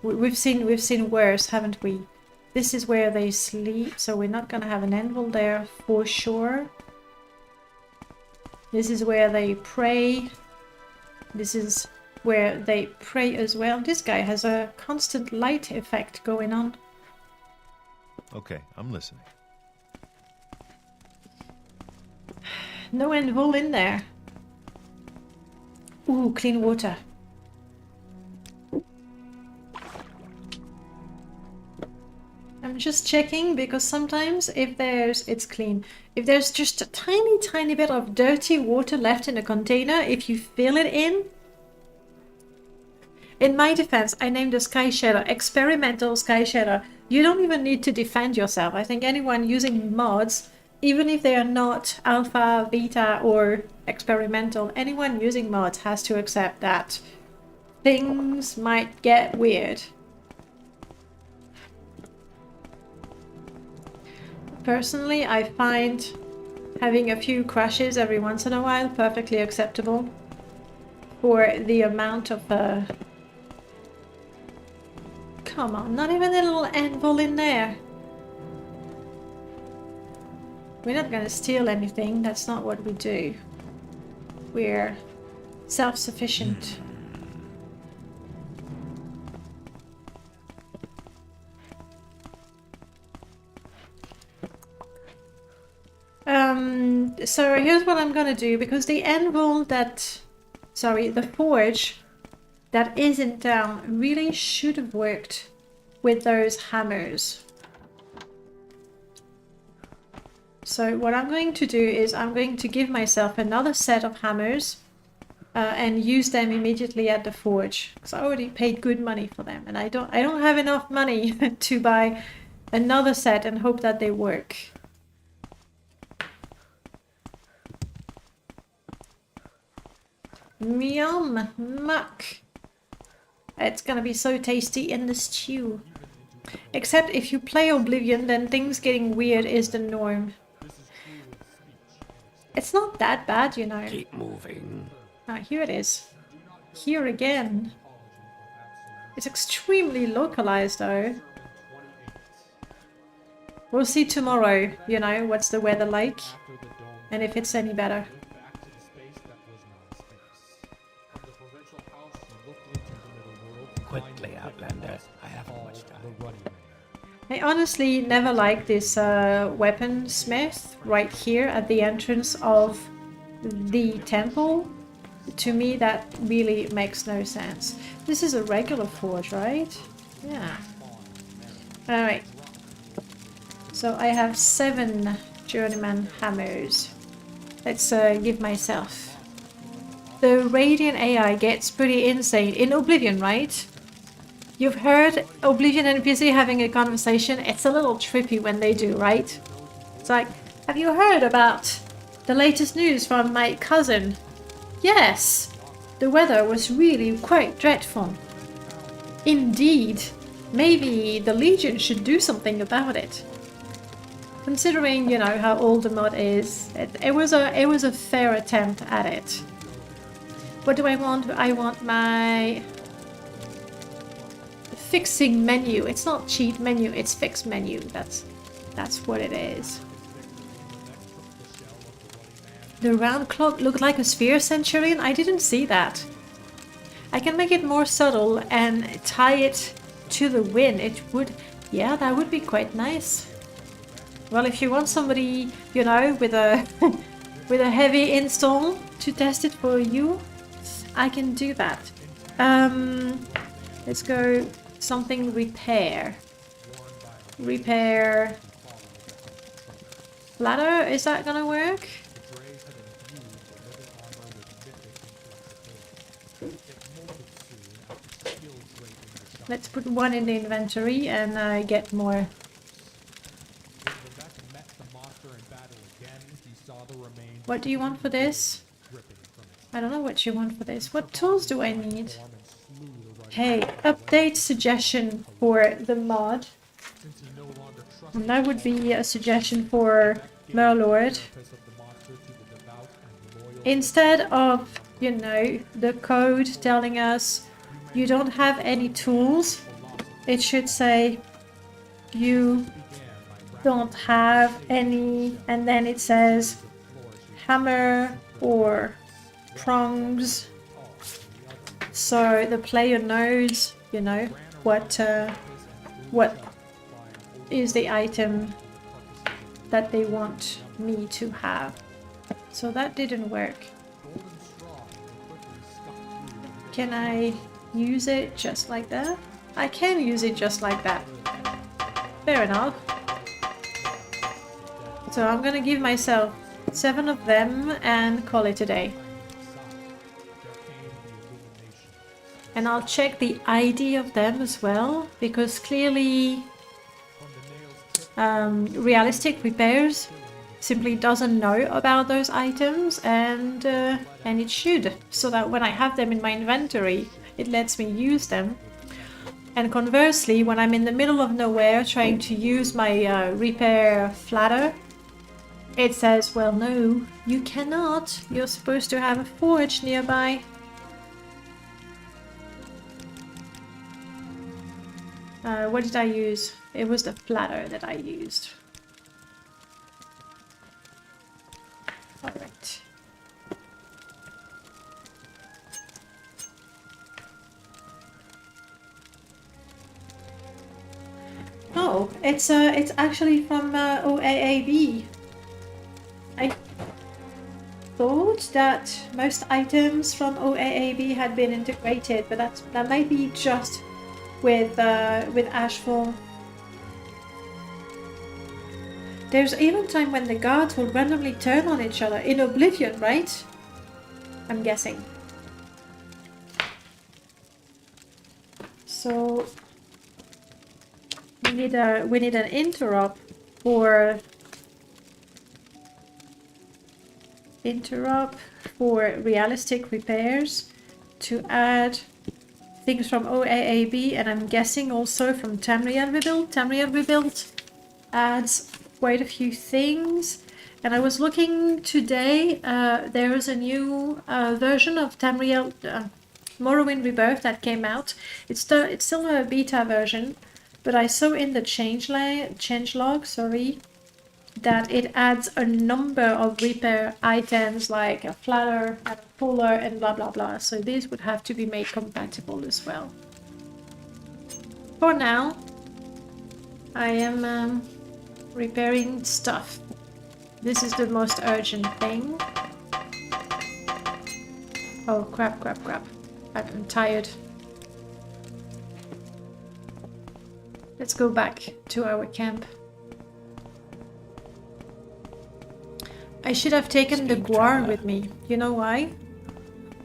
We've seen worse, haven't we? This is where they sleep, so we're not gonna have an anvil there for sure. This is where they pray. This is where they pray as well. This guy has a constant light effect going on. Okay, I'm listening. No anvil in there. Ooh, clean water. I'm just checking because sometimes if it's clean. If there's just a tiny bit of dirty water left in a container, if you fill it in my defense, I named a Sky Shadow, experimental Sky Shadow. You don't even need to defend yourself. I think anyone using mods, even if they are not alpha, beta, or experimental, anyone using mods has to accept that things might get weird. Personally, I find having a few crashes every once in a while perfectly acceptable for the amount of Come on, not even a little anvil in there. We're not gonna steal anything, that's not what we do. We're self-sufficient. So here's what I'm gonna do, because the anvil the forge that isn't down really should have worked with those hammers. So what I'm going to do is I'm going to give myself another set of hammers and use them immediately at the forge, because I already paid good money for them, and I don't have enough money to buy another set and hope that they work. Yum, muck. It's gonna be so tasty in the stew. Except if you play Oblivion, then things getting weird is the norm. It's not that bad, you know. Keep moving. Ah, here it is. Here again. It's extremely localized though. We'll see tomorrow, you know, what's the weather like, and if it's any better. Quickly, Outlander. I haven't much time. I honestly never liked this weaponsmith right here at the entrance of the temple. To me, that really makes no sense. This is a regular forge, right? Yeah. Alright. So I have 7 journeyman hammers. Let's give myself. The Radiant AI gets pretty insane in Oblivion, right? You've heard Oblivion NPC having a conversation. It's a little trippy when they do, right? It's like, have you heard about the latest news from my cousin? Yes, the weather was really quite dreadful. Indeed, maybe the Legion should do something about it. Considering, you know, how old the mod is, it was a fair attempt at it. What do I want? I want my fixing menu. It's not cheat menu, it's fix menu. That's what it is. The round clock looked like a sphere, Centurion? I didn't see that. I can make it more subtle and tie it to the wind. It would, yeah, that would be quite nice. Well, if you want somebody, you know, with a with a heavy install to test it for you, I can do that. Let's go something repair. Repair. Ladder, is that gonna work? Let's put 1 in the inventory and get more. What do you want for this? I don't know what you want for this. What tools do I need? Hey, update suggestion for the mod. And that would be a suggestion for Merlord. instead of, you know, the code telling us you don't have any tools, it should say you don't have any, and then it says hammer or prongs, so the player knows, you know, what is the item that they want me to have. So that didn't work. Can I use it just like that? I can use it just like that. Fair enough. So I'm gonna give myself 7 of them and call it a day. And I'll check the ID of them as well, because clearly realistic repairs simply doesn't know about those items, and it should, so that when I have them in my inventory, it lets me use them. And conversely, when I'm in the middle of nowhere trying to use my repair flatter, it says, well, no, you cannot. You're supposed to have a forge nearby. What did I use? It was the flatter that I used. Alright. Oh, it's actually from OAAB. I thought that most items from OAAB had been integrated, but that might be just with Ashfall. There's even time when the guards will randomly turn on each other in Oblivion, right? I'm guessing. So we need an interrupt for realistic repairs to add things from OAAB, and I'm guessing also from Tamriel Rebuild. Tamriel Rebuild adds quite a few things, and I was looking today, there is a new version of Tamriel Morrowind Rebirth that came out. It's still a beta version, but I saw in the changelog, sorry, that it adds a number of repair items like a flatter and a puller and blah blah blah, so these would have to be made compatible as well. For now, I am repairing stuff. This is the most urgent thing. Oh crap. I'm tired. Let's go back to our camp. I should have taken the guar with me. You know why?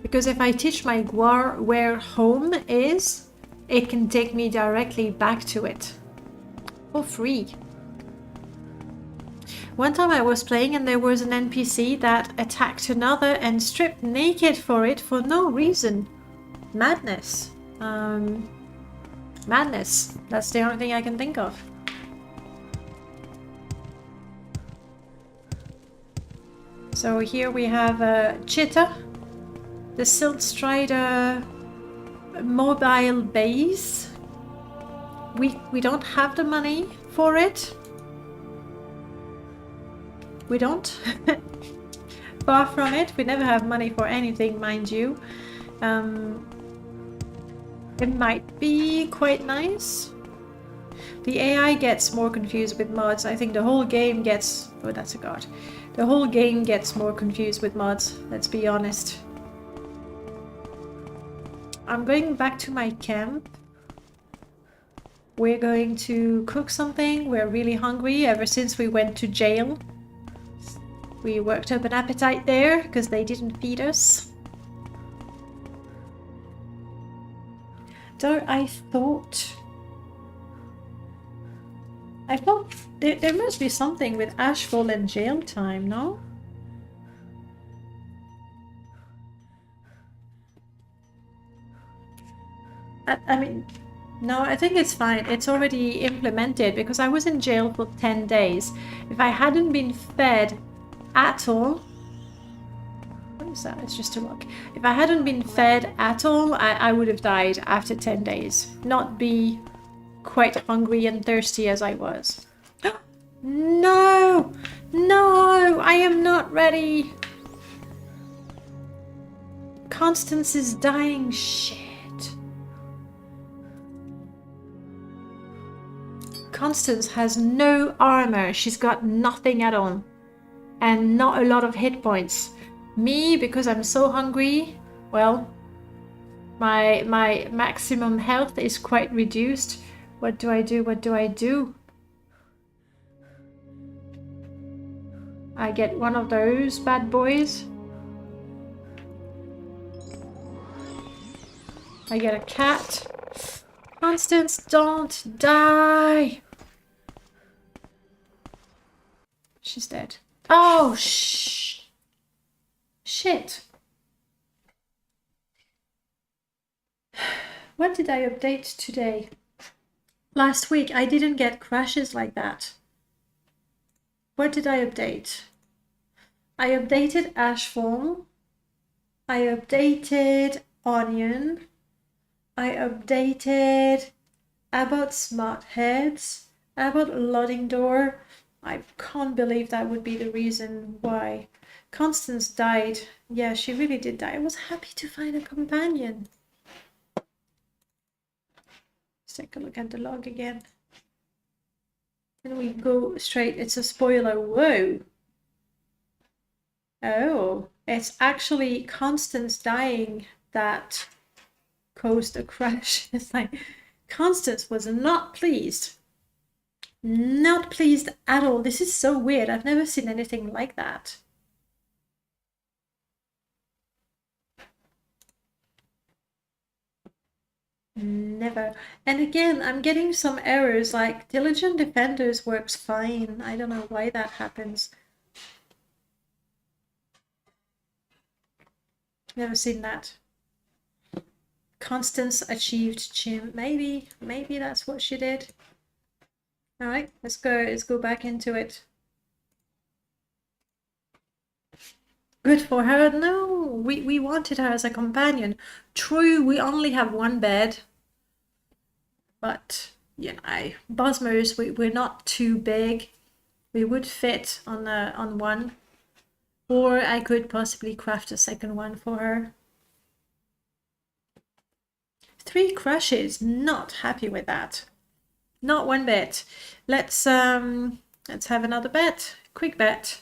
Because if I teach my guar where home is, it can take me directly back to it. For free. One time I was playing and there was an NPC that attacked another and stripped naked for it for no reason. Madness. Madness. That's the only thing I can think of. So here we have Chitta, the Silt Strider mobile base. We don't have the money for it. We don't. Far from it. We never have money for anything, mind you. It might be quite nice. The AI gets more confused with mods. I think the whole game gets... Oh, that's a god. The whole game gets more confused with mods, let's be honest. I'm going back to my camp. We're going to cook something. We're really hungry ever since we went to jail. We worked up an appetite there because they didn't feed us. Though I thought there must be something with Ashfall and jail time, no? I mean, no, I think it's fine. It's already implemented because I was in jail for 10 days. If I hadn't been fed at all... So it's just to look. If I hadn't been fed at all, I would have died after 10 days. Not be quite hungry and thirsty as I was. No! No! I am not ready! Constance is dying. Shit. Constance has no armor. She's got nothing at all. And not a lot of hit points. Me, because I'm so hungry, well, my maximum health is quite reduced. What do I do? What do I do? I get one of those bad boys. I get a cat. Constance, don't die! She's dead. Oh, shit. What did I update today? Last week I didn't get crashes like that. What did I update? I updated Ashfall. I updated Onion. I updated about smart heads, about loading door. I can't believe that would be the reason why. Constance died. Yeah, she really did die. I was happy to find a companion. Let's take a look at the log again. And we go straight. It's a spoiler. Whoa. Oh, it's actually Constance dying that caused the crash. It's like Constance was not pleased. Not pleased at all. This is so weird. I've never seen anything like that. Never. And again, I'm getting some errors like Diligent Defenders works fine. I don't know why that happens. Never seen that. Constance achieved Chim. Maybe that's what she did. All right, let's go back into it. Good for her. No, we wanted her as a companion. True, we only have one bed, but you know, Bosmers, we're not too big. We would fit on one, or I could possibly craft a second one for her. 3 crashes. Not happy with that. Not one bit. Let's have another bet. Quick bet.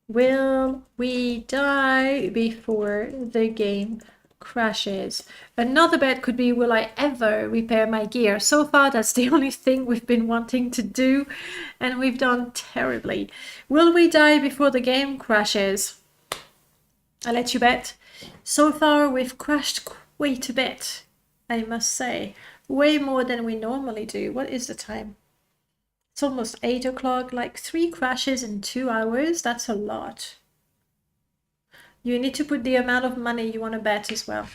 Will we die before the game crashes? Another bet could be, will I ever repair my gear? So far, that's the only thing we've been wanting to do, and we've done terribly. Will we die before the game crashes? I'll let you bet. So far, we've crashed quite a bit, I must say. Way more than we normally do. What is the time? It's almost 8 o'clock. Like 3 crashes in 2 hours. That's a lot. You need to put the amount of money you want to bet as well.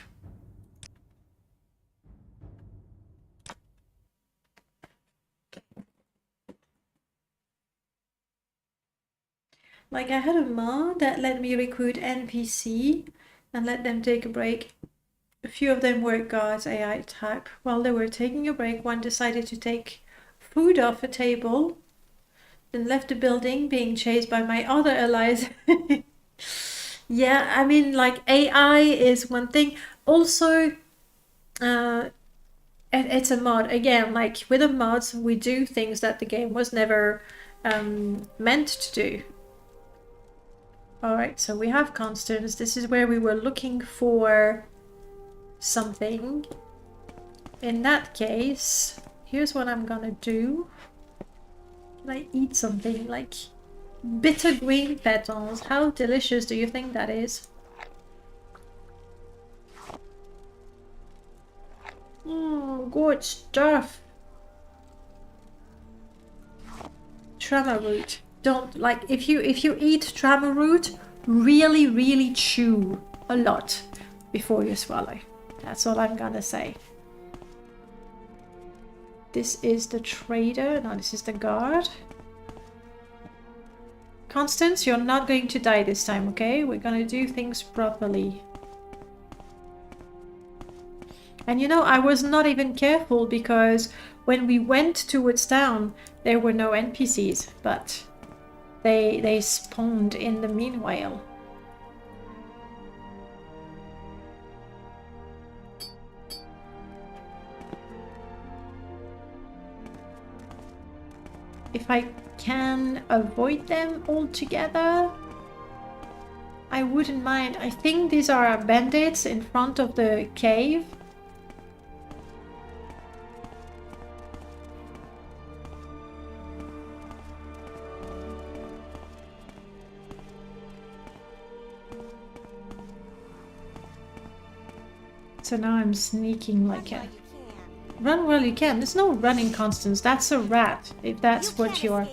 Like I had a mod that let me recruit NPC and let them take a break. A few of them were guards AI type. While they were taking a break, one decided to take food off a table, then left the building, being chased by my other allies. Yeah, I mean, like, AI is one thing. Also, it's a mod. Again, like, with the mods, we do things that the game was never meant to do. Alright, so we have Constance. This is where we were looking for something. In that case, here's what I'm gonna do. Can I eat something? Like bitter green petals. How delicious do you think that is? Good stuff. Trama root. Don't, like, if you eat trama root, really chew a lot before you swallow. That's all I'm gonna say. This is the trader. No, this is the guard. Constance, you're not going to die this time, okay? We're gonna do things properly. And you know, I was not even careful because when we went towards town, there were no NPCs, but they spawned in the meanwhile. If I can avoid them altogether, I wouldn't mind. I think these are bandits in front of the cave. So now I'm sneaking like a... Run while you can. There's no running, Constance. That's a rat, if that's what you're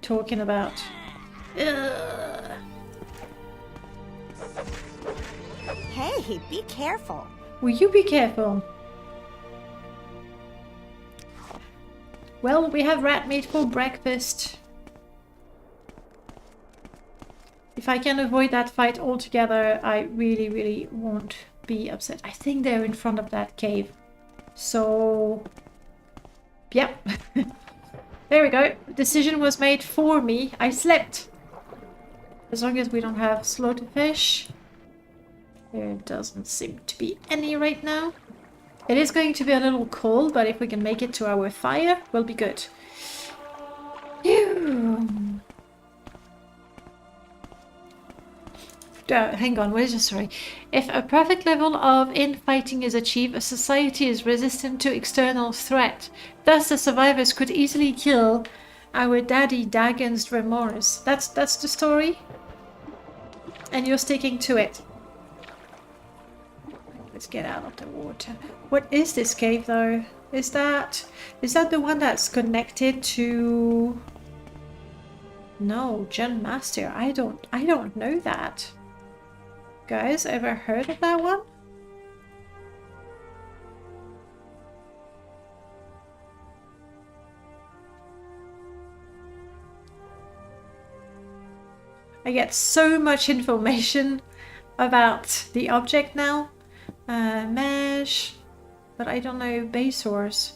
talking about. Ugh. Hey, be careful. Will you be careful? Well, we have rat meat for breakfast. If I can avoid that fight altogether, I really, really won't be upset. I think they're in front of that cave. So, yep. There we go. Decision was made for me. I slept. As long as we don't have slaughterfish. There doesn't seem to be any right now. It is going to be a little cold, but if we can make it to our fire, we'll be good. Phew. Hang on, what is it? Sorry. If a perfect level of infighting is achieved, a society is resistant to external threat. Thus, the survivors could easily kill our daddy Dagon's remorse. That's the story? And you're sticking to it. Let's get out of the water. What is this cave, though? Is that the one that's connected to... No, Gen Master. I don't know that. Guys, ever heard of that one? I get so much information about the object now. Mesh, but I don't know. Base source,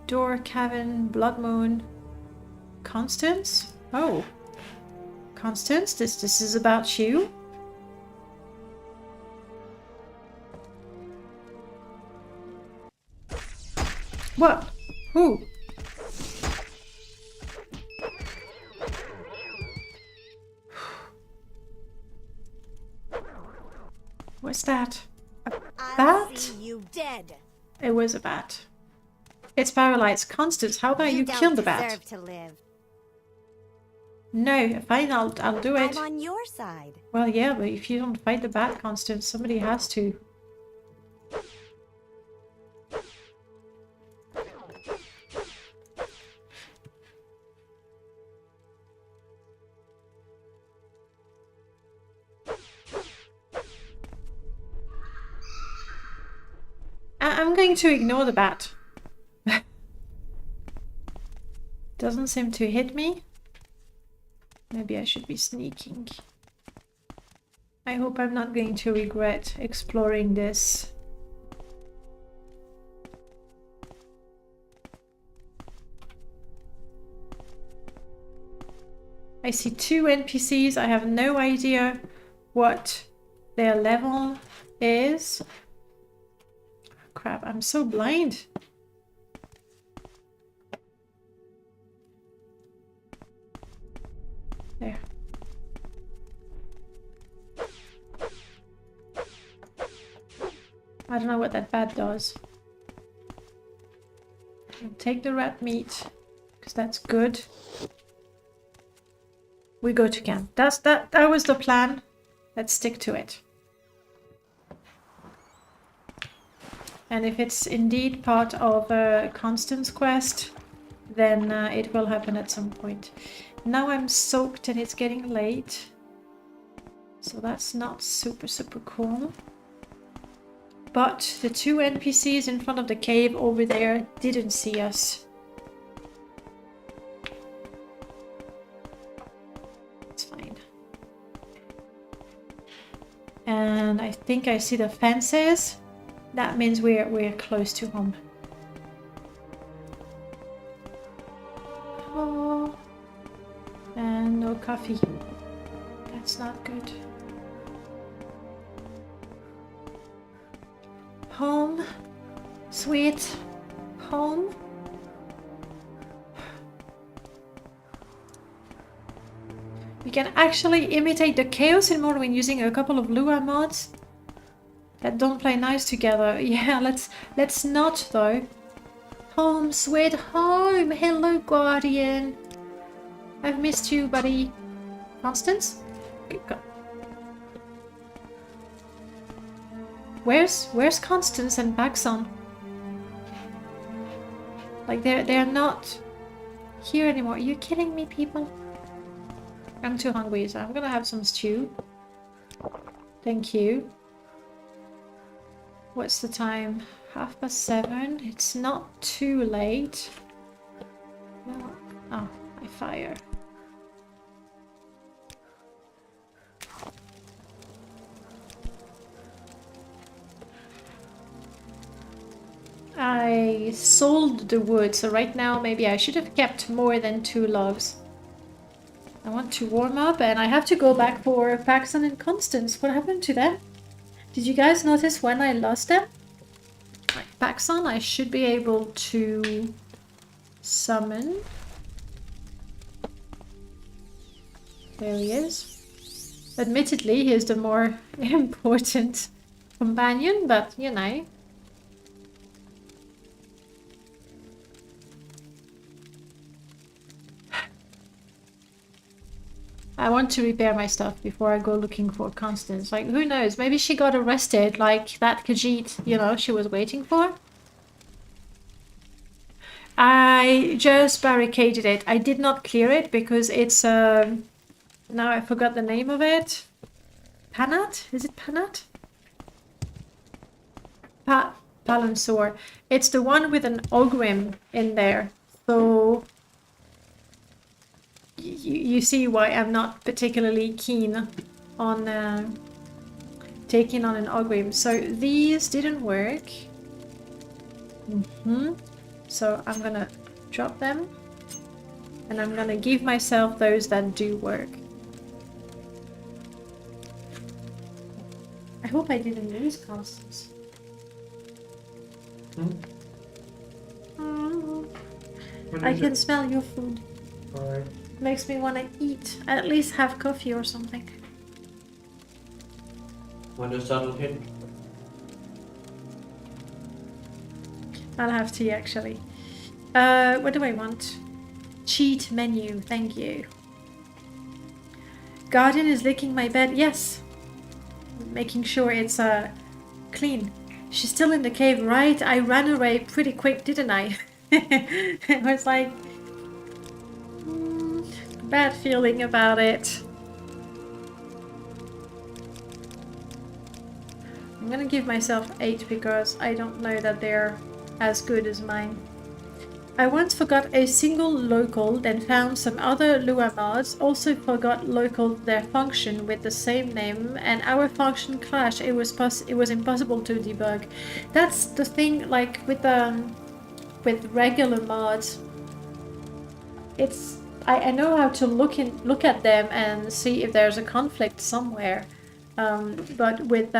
door, cavern, blood moon. Constance? Oh, Constance, this is about you. What? Who? What's that? A bat? See you dead. It was a bat. It's paralyzed. Constance, how about you kill the bat? Deserve to live. No, fine, I'll do it. I'm on your side. Well, yeah, but if you don't fight the bat, Constance, somebody has to. I'm going to ignore the bat. Doesn't seem to hit me. Maybe I should be sneaking. I hope I'm not going to regret exploring this. I see 2 NPCs. I have no idea what their level is. Crap, I'm so blind. There. I don't know what that bat does. I'll take the rat meat, because that's good. We go to camp. That was the plan. Let's stick to it. And if it's indeed part of a Constance quest, then it will happen at some point. Now I'm soaked and it's getting late. So that's not super cool. But the 2 NPCs in front of the cave over there didn't see us. And I think I see the fences. That means we're close to home. Oh, and no coffee. That's not good. Home, sweet home. You can actually imitate the chaos in Morrowind using a couple of Lua mods that don't play nice together. Yeah, let's not though. Home, sweet home. Hello, Guardian. I've missed you, buddy. Constance? Where's Constance and Baxon? Like they're not here anymore. Are you kidding me, people? I'm too hungry, so I'm gonna have some stew. Thank you. What's the time? 7:30. It's not too late. No. Oh, I fire. I sold the wood, so right now maybe I should have kept more than 2 logs. I want to warm up and I have to go back for Paxton and Constance. What happened to them? Did you guys notice when I lost them? Like Paxton, I should be able to summon. There he is. Admittedly, he is the more important companion, but you know. I want to repair my stuff before I go looking for Constance. Like, who knows? Maybe she got arrested like that Khajiit, you know, she was waiting for. I just barricaded it. I did not clear it because it's, now I forgot the name of it. Panat? Is it Panat? Palansaur. It's the one with an Ogrim in there. So you see why I'm not particularly keen on taking on an Ogrim. So these didn't work. So I'm gonna drop them. And I'm gonna give myself those that do work. I hope I didn't lose Constance. I can smell your food. Alright. Makes me want to eat. At least have coffee or something. Want to start with him? I'll have tea actually. What do I want? Cheat menu, thank you. Guardian is licking my bed. Yes. Making sure it's clean. She's still in the cave, right? I ran away pretty quick, didn't I? It was like bad feeling about it. I'm gonna give myself 8 because I don't know that they're as good as mine. I once forgot a single local, then found some other Lua mods, also forgot local their function with the same name, and our function clashed. It was impossible to debug. That's the thing, like with regular mods. It's I know how to look at them and see if there's a conflict somewhere, but with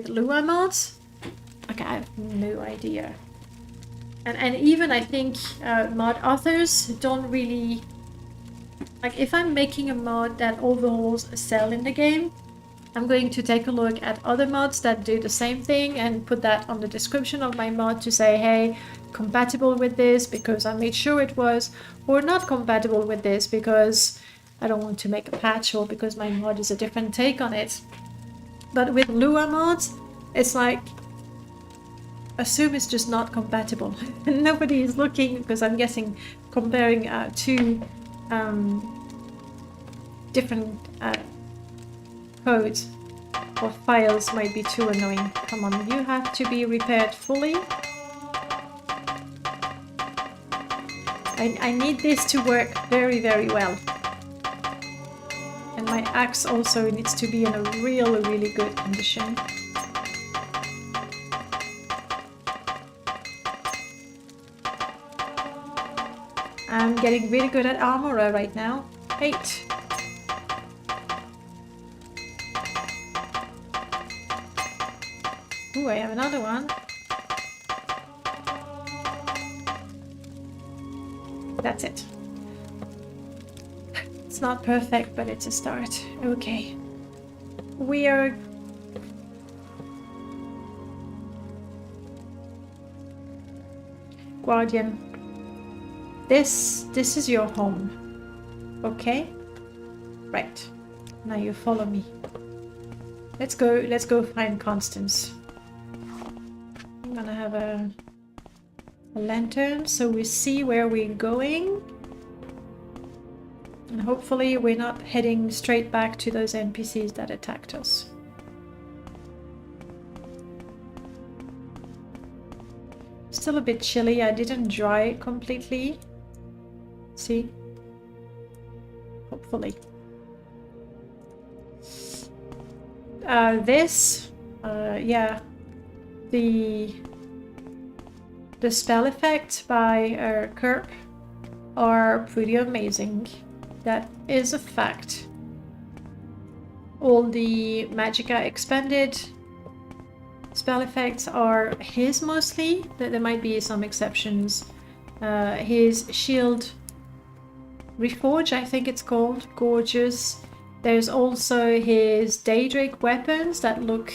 Lua mods, like I have no idea. And even I think mod authors don't really like. If I'm making a mod that overhauls a cell in the game, I'm going to take a look at other mods that do the same thing and put that on the description of my mod to say, hey, compatible with this because I made sure it was, or not compatible with this because I don't want to make a patch or because my mod is a different take on it. But with Lua mods, it's like, assume it's just not compatible. Nobody is looking because I'm guessing comparing two different codes or files might be too annoying. Come on, you have to be repaired fully. I need this to work very, very well. And my axe also needs to be in a really, really good condition. I'm getting really good at armor right now. 8. Ooh, I have another one. That's it. It's not perfect, but it's a start. Okay. We are... Guardian. This is your home. Okay? Right. Now you follow me. Let's go find Constance. I'm gonna have a lantern so we see where we're going. And hopefully we're not heading straight back to those NPCs that attacked us. Still a bit chilly. I didn't dry it completely. See? Hopefully. Yeah. The spell effects by Kerp are pretty amazing. That is a fact. All the Magicka expanded spell effects are his mostly. There might be some exceptions. His shield reforge, I think it's called, gorgeous. There's also his Daedric weapons that look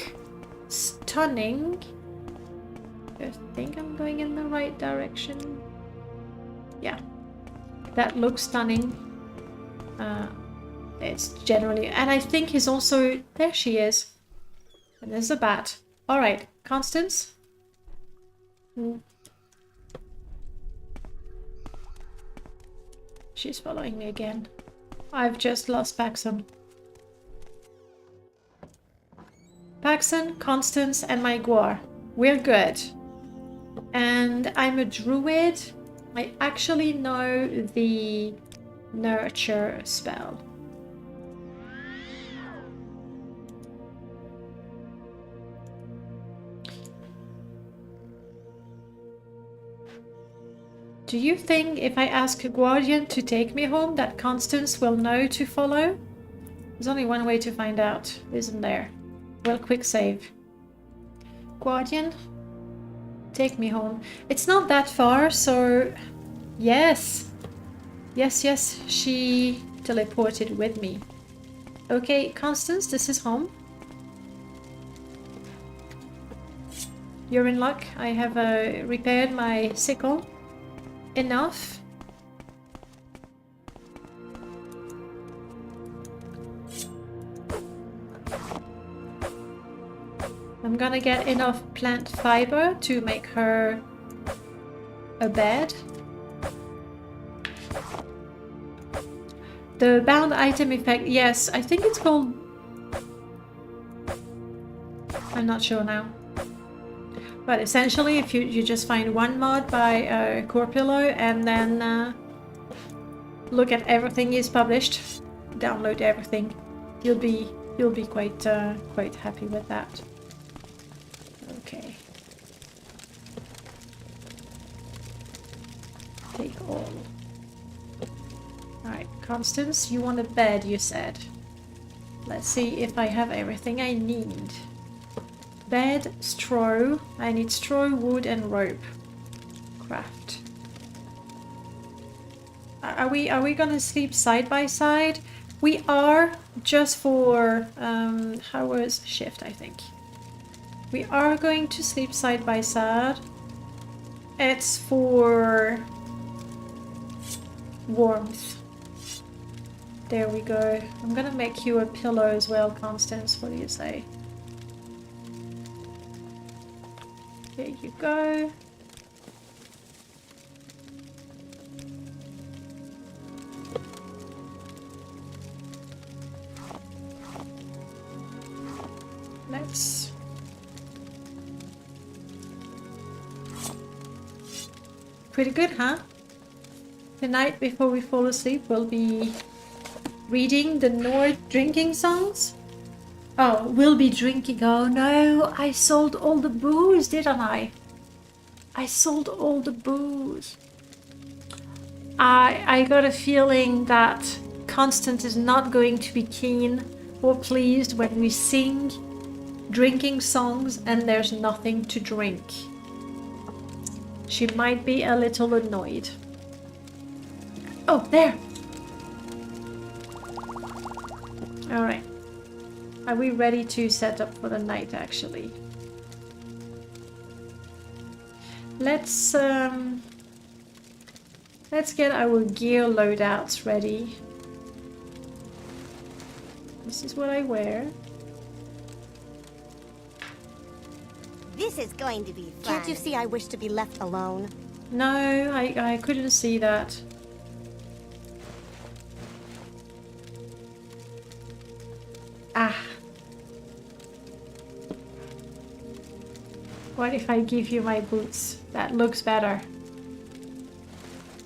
stunning. I think I'm going in the right direction. Yeah, that looks stunning. It's generally, and I think he's also, there she is. And there's a bat. All right, Constance. She's following me again. I've just lost Paxson. Paxson, Constance, and my Guar. We're good. And I'm a druid. I actually know the nurture spell. Do you think if I ask a guardian to take me home that Constance will know to follow? There's only one way to find out, isn't there? Well, quick save. Guardian, take me home. It's not that far, so... Yes! Yes, she teleported with me. Okay, Constance, this is home. You're in luck. I have repaired my sickle. Enough. I'm gonna get enough plant fiber to make her a bed. The bound item effect, yes, I think it's called... I'm not sure now. But essentially, if you just find one mod by Corpillo and then look at everything he's published, download everything, you'll be quite happy with that. Okay. Take all. All right, Constance, you want a bed, you said. Let's see if I have everything I need. Bed, straw. I need straw, wood, and rope. Craft. Are we gonna sleep side by side? We are, just for hours shift, I think. We are going to sleep side by side. It's for warmth. There we go. I'm gonna make you a pillow as well, Constance. What do you say? There you go. Let's... Pretty good, huh? The night before we fall asleep will be reading the Nord drinking songs? Oh, we'll be drinking. Oh no, I sold all the booze, didn't I? I sold all the booze. I got a feeling that Constance is not going to be keen or pleased when we sing drinking songs and there's nothing to drink. She might be a little annoyed. Oh, there! Alright. Are we ready to set up for the night, actually? Let's get our gear loadouts ready. This is what I wear. This is going to be fun. Can't you see I wish to be left alone? No, I couldn't see that. Ah. What if I give you my boots? That looks better.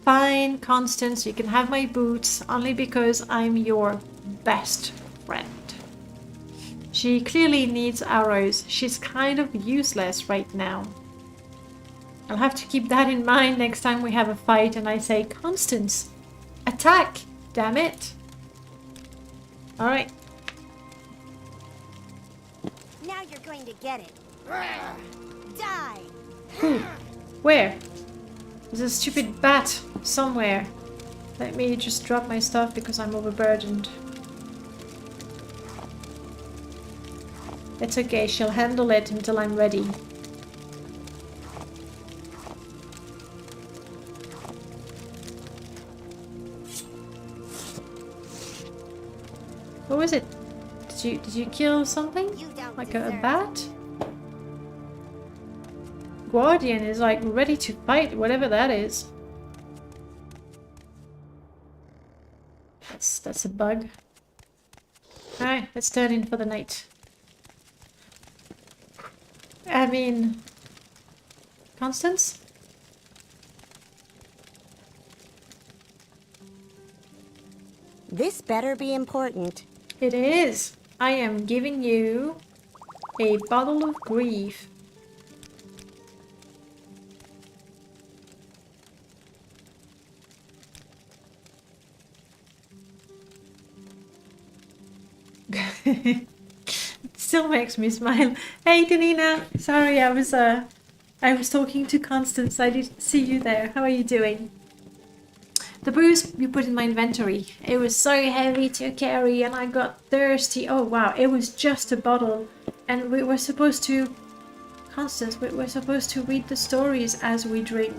Fine, Constance, you can have my boots only because I'm your best friend. She clearly needs arrows. She's kind of useless right now. I'll have to keep that in mind next time we have a fight and I say, Constance, attack! Damn it! Alright. Now you're going to get it. Die! Where? There's a stupid bat somewhere. Let me just drop my stuff because I'm overburdened. It's okay, she'll handle it until I'm ready. What was it? Did you kill something? Like a bat? Guardian is like ready to fight whatever that is. That's a bug. Alright, let's turn in for the night. I mean, Constance? This better be important. It is. I am giving you a bottle of grief. Still makes me smile. Hey Danina, sorry I was talking to Constance. I didn't see you there. How are you doing? The booze you put in my inventory. It was so heavy to carry and I got thirsty. Oh wow, it was just a bottle. And we were supposed to... Constance, we're supposed to read the stories as we drink.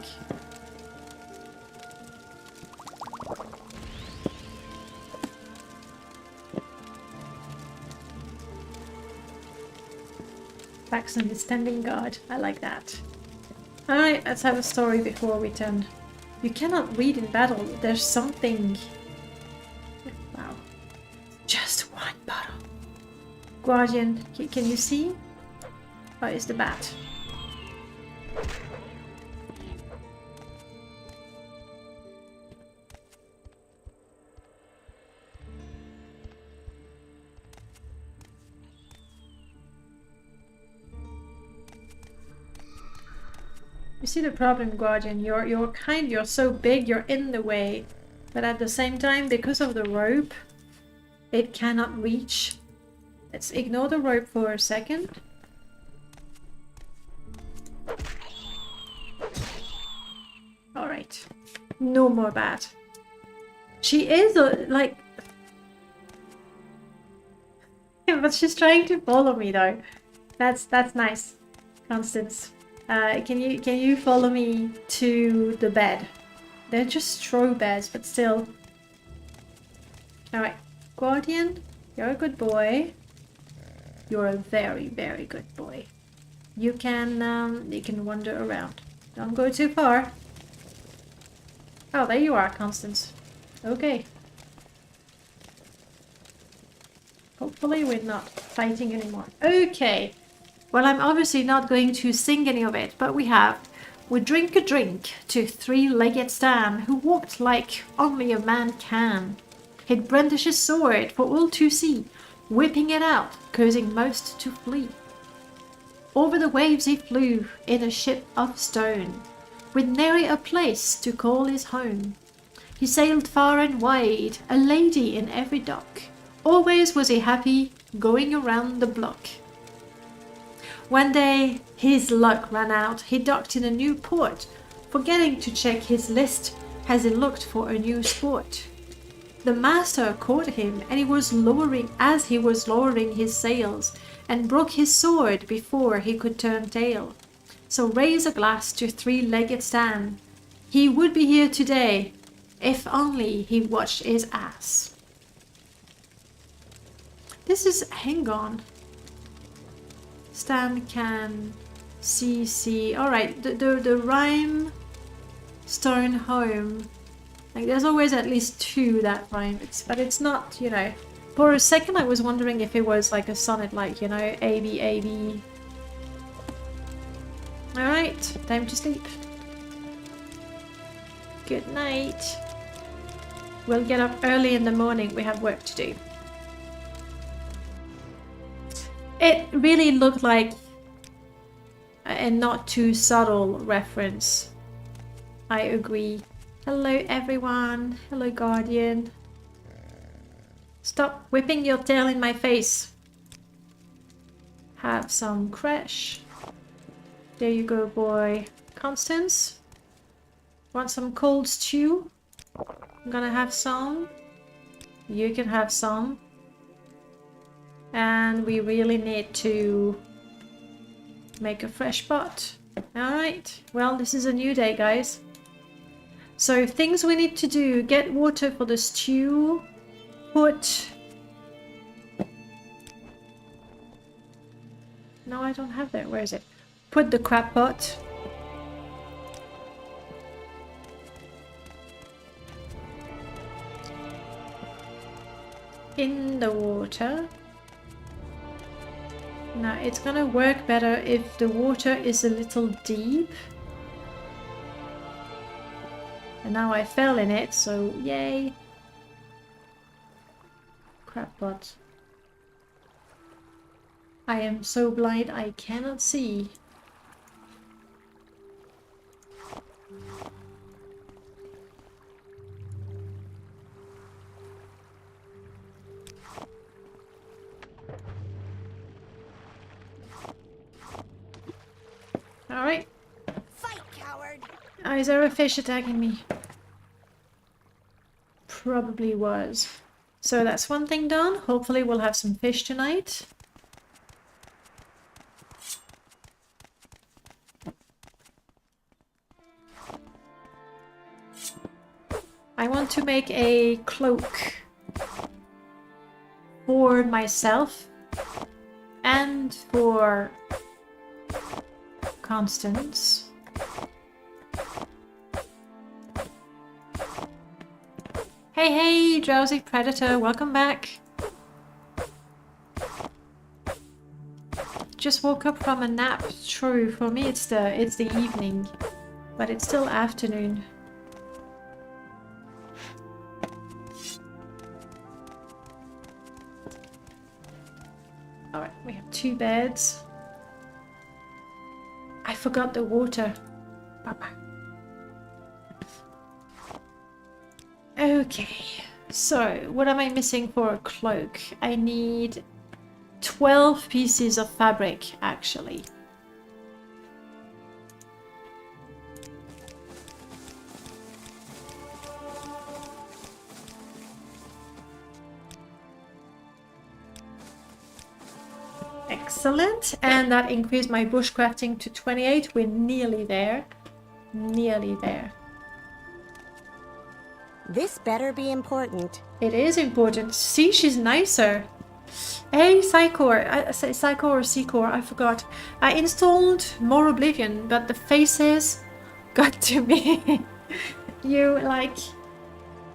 Paxton is standing guard. I like that. Alright, let's have a story before we turn. You cannot read in battle. There's something... Wow. Just one bottle. Guardian, can you see? Oh, it's the bat. You see the problem, Guardian. You're so big, you're in the way. But at the same time, because of the rope, it cannot reach. Let's ignore the rope for a second. Alright. No more bat. She is, like... but she's trying to follow me, though. That's nice. Constance. Can you follow me to the bed? They're just straw beds, but still. Alright. Guardian, you're a good boy. You're a very, very good boy. You can wander around. Don't go too far. Oh, there you are, Constance. Okay. Hopefully we're not fighting anymore. Okay. Well, I'm obviously not going to sing any of it, but we drink a drink to three-legged Stan, who walked like only a man can. He'd brandish his sword for all to see, whipping it out, causing most to flee. Over the waves he flew in a ship of stone, with nary a place to call his home. He sailed far and wide, a lady in every dock. Always was he happy, going around the block. One day his luck ran out. He docked in a new port, forgetting to check his list as he looked for a new sport. The master caught him, and he was lowering his sails, and broke his sword before he could turn tail. So raise a glass to three-legged Stan. He would be here today, if only he watched his ass. This is, hang on. Stan can see. Alright, the rhyme stone home. Like, there's always at least two that rhyme, but it's not, you know. For a second I was wondering if it was like a sonnet, like, you know, A, B, A, B. Alright, time to sleep. Good night. We'll get up early in the morning, we have work to do. It really looked like a not too subtle reference. I agree. Hello everyone. Hello Guardian. Stop whipping your tail in my face. Have some crash. There you go, boy. Constance? Want some cold stew? I'm gonna have some. You can have some. And we really need to make a fresh pot. Alright, well, this is a new day, guys. So things we need to do: get water for the stew, put... No, I don't have that. Where is it? Put the crab pot. In the water. Now, it's gonna work better if the water is a little deep. And now I fell in it, so yay. Crab pot. I am so blind I cannot see. Alright. Fight, coward! Oh, is there a fish attacking me? Probably was. So that's one thing done. Hopefully we'll have some fish tonight. I want to make a cloak for myself and for Constance. Hey, drowsy predator, welcome back. Just woke up from a nap. True, for me it's the evening, but it's still afternoon. Alright, we have 2 beds. I forgot the water. Papa. Okay, so what am I missing for a cloak? I need 12 pieces of fabric, actually. Excellent, and that increased my bushcrafting to 28. We're nearly there. Nearly there. This better be important. It is important. See, she's nicer. Hey, Psychor. I say Psychor or Secor, I forgot. I installed more Oblivion, but the faces got to me. You, like...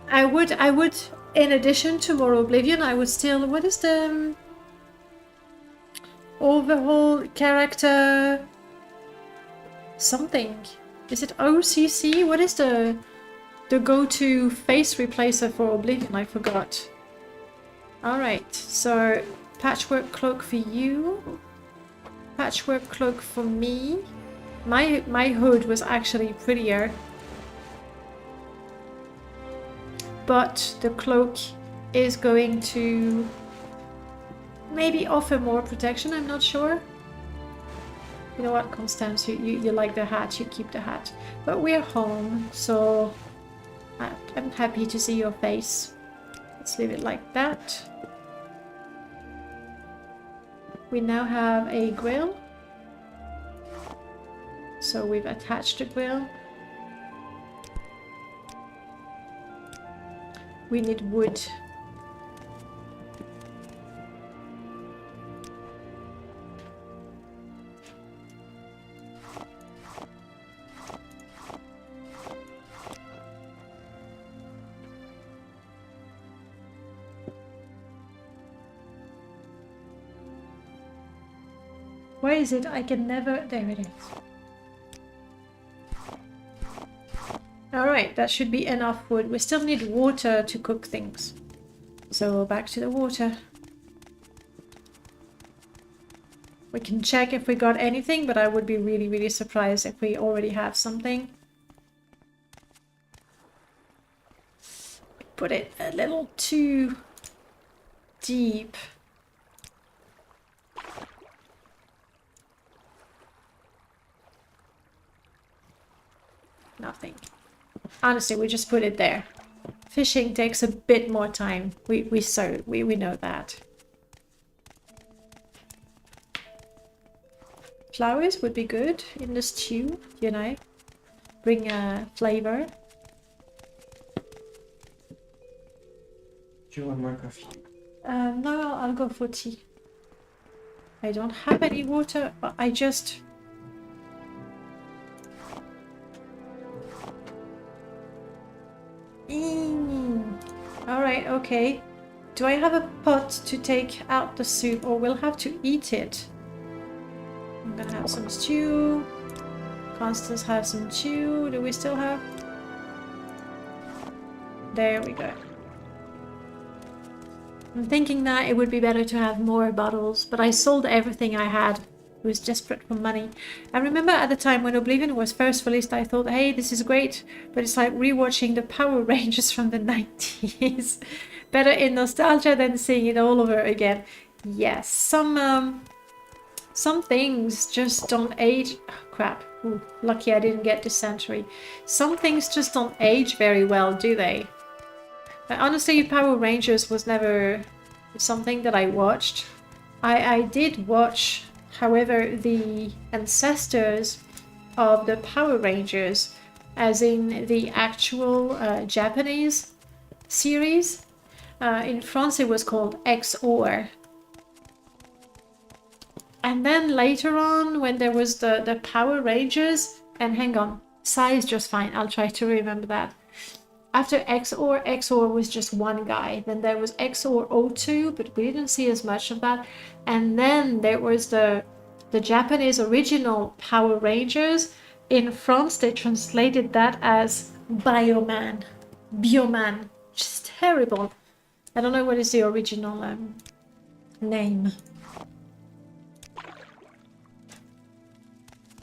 I would, in addition to more Oblivion, I would still... What is the... overhaul character... something. Is it OCC? What is the... the go-to face replacer for Oblivion. I forgot. Alright, so patchwork cloak for you. Patchwork cloak for me. My hood was actually prettier. But the cloak is going to maybe offer more protection, I'm not sure. You know what, Constance, you like the hat, you keep the hat. But we're home, so I'm happy to see your face. Let's leave it like that. We now have a grill. So we've attached the grill. We need wood. Where is it? I can never... There it is. Alright, that should be enough wood. We still need water to cook things. So back to the water. We can check if we got anything, but I would be really, really surprised if we already have something. Put it a little too deep. Nothing. Honestly, we just put it there. Fishing takes a bit more time. We know that. Flowers would be good in the stew, you know. Bring a flavor. Do you want more coffee? No, I'll go for tea. I don't have any water, but I just... Alright, okay. Do I have a pot to take out the soup, or we'll have to eat it? I'm gonna have some stew. Constance has some stew. Do we still have? There we go. I'm thinking that it would be better to have more bottles, but I sold everything I had. I was desperate for money. I remember at the time when Oblivion was first released, I thought, hey, this is great, but it's like rewatching the Power Rangers from the 90s. Better in nostalgia than seeing it all over again. Yes, some things just don't age. Oh, crap. Ooh, lucky I didn't get dysentery. Some things just don't age very well, do they? Honestly, Power Rangers was never something that I watched. I did watch, however, the ancestors of the Power Rangers, as in the actual Japanese series. In France it was called XOR. And then later on, when there was the Power Rangers, and hang on, Sai is just fine, I'll try to remember that. After XOR was just one guy. Then there was XOR O2, but we didn't see as much of that. And then there was the Japanese original Power Rangers. In France, they translated that as Bioman. Bioman. Just terrible. I don't know what is the original name.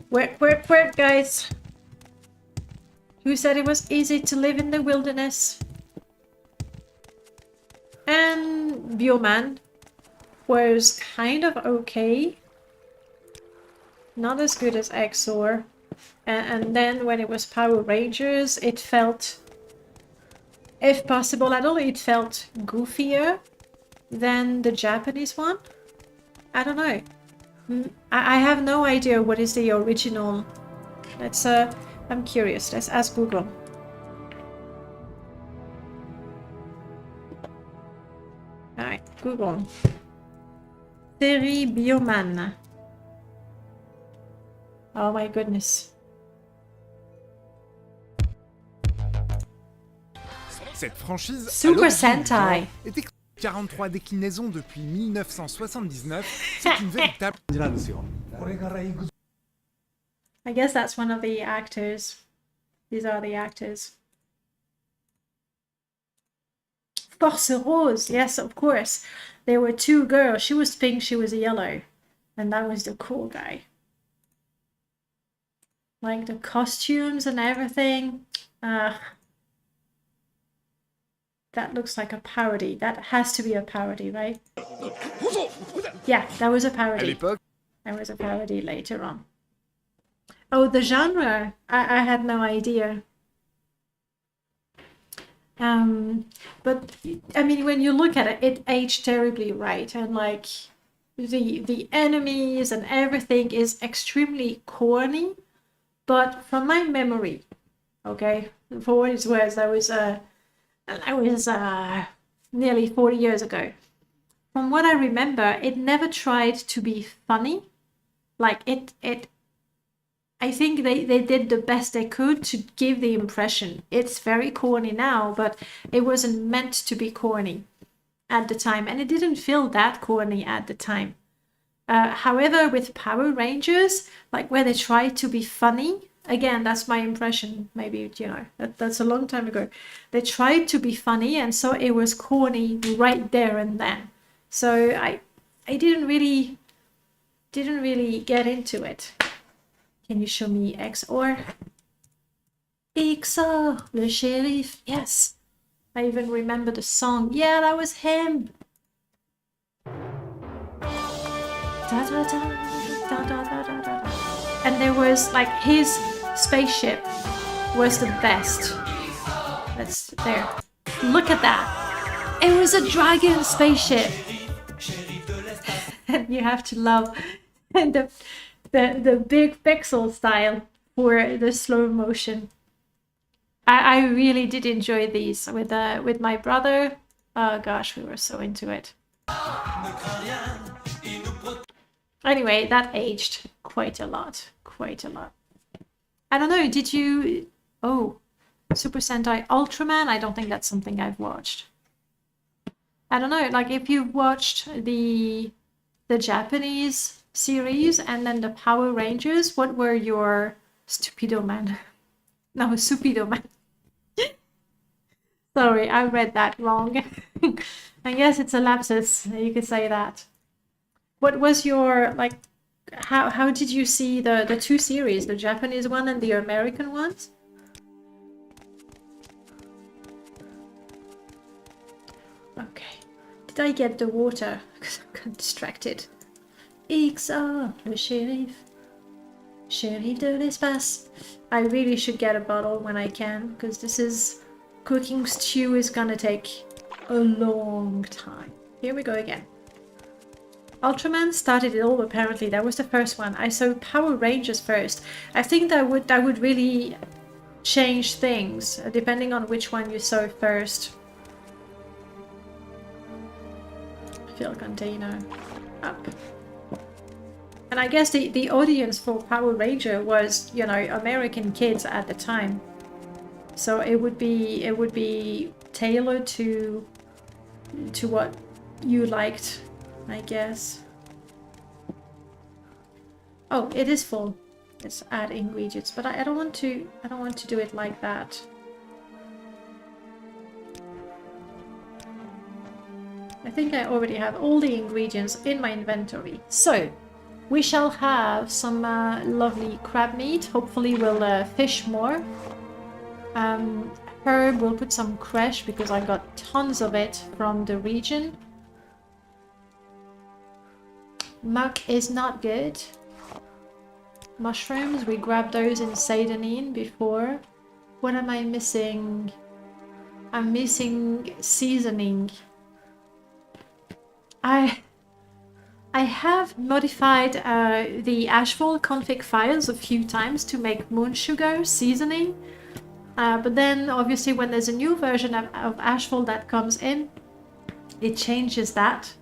Work, guys. Who said it was easy to live in the wilderness? And Bioman was kind of okay. Not as good as XOR. And then when it was Power Rangers, it felt, if possible at all, it felt goofier than the Japanese one. I don't know. I have no idea what is the original. Let's I'm curious. Let's ask Google. Alright, Google. Série Bioman. Oh my goodness. Cette franchise Super Sentai était 43 déclinaisons depuis 1979. C'est une véritable... I guess that's one of the actors. These are the actors. Force Rose, yes, of course. There were two girls. She was pink, she was yellow. And that was the cool guy. Like the costumes and everything. That looks like a parody. That has to be a parody, right? Yeah, that was a parody. That was a parody later on. Oh, the genre. I had no idea. But I mean, when you look at it, it aged terribly, right? And like the enemies and everything is extremely corny. But from my memory, okay, for what it's worth, that was nearly 40 years ago. From what I remember, it never tried to be funny. Like I think they did the best they could to give the impression. It's very corny now, but it wasn't meant to be corny at the time. And it didn't feel that corny at the time. However, with Power Rangers, like where they tried to be funny, again, that's my impression. Maybe, you know, that's a long time ago. They tried to be funny, and so it was corny right there and then. So I didn't really get into it. Can you show me XOR? XOR, le shérif. Yes. I even remember the song. Yeah, that was him. Da, da, da, da, da, da, da, da. And there was like his spaceship was the best. That's there. Look at that. It was a dragon spaceship. And you have to love the big pixel style for the slow motion. I really did enjoy these with my brother. Oh gosh, we were so into it. Anyway, that aged quite a lot. Quite a lot. I don't know, did you... Oh, Super Sentai Ultraman? I don't think that's something I've watched. I don't know, like if you've watched the Japanese series and then the Power Rangers, what were your... Stupido Man. No, Supido Man. Sorry, I read that wrong. I guess it's a lapsus, you could say that. What was your, like, how did you see the two series, the Japanese one and the American ones? Okay. Did I get the water? Because I got distracted. XOR, le shérif. Shérif de l'espace. I really should get a bottle when I can, because this is... Cooking stew is gonna take a long time. Here we go again. Ultraman started it all, apparently. That was the first one. I saw Power Rangers first. I think that would really change things, depending on which one you saw first. Fill container. Up. And I guess the audience for Power Ranger was, you know, American kids at the time. So it would be tailored to what you liked, I guess. Oh, it is full. Let's add ingredients, but I don't want to do it like that. I think I already have all the ingredients in my inventory. So we shall have some lovely crab meat. Hopefully we'll fish more. Herb, we'll put some creche because I got tons of it from the region. Muck is not good. Mushrooms, we grabbed those in Seidanin before. What am I missing? I'm missing seasoning. I have modified the Ashfall config files a few times to make moon sugar seasoning. But then obviously when there's a new version of Ashfall that comes in, it changes that.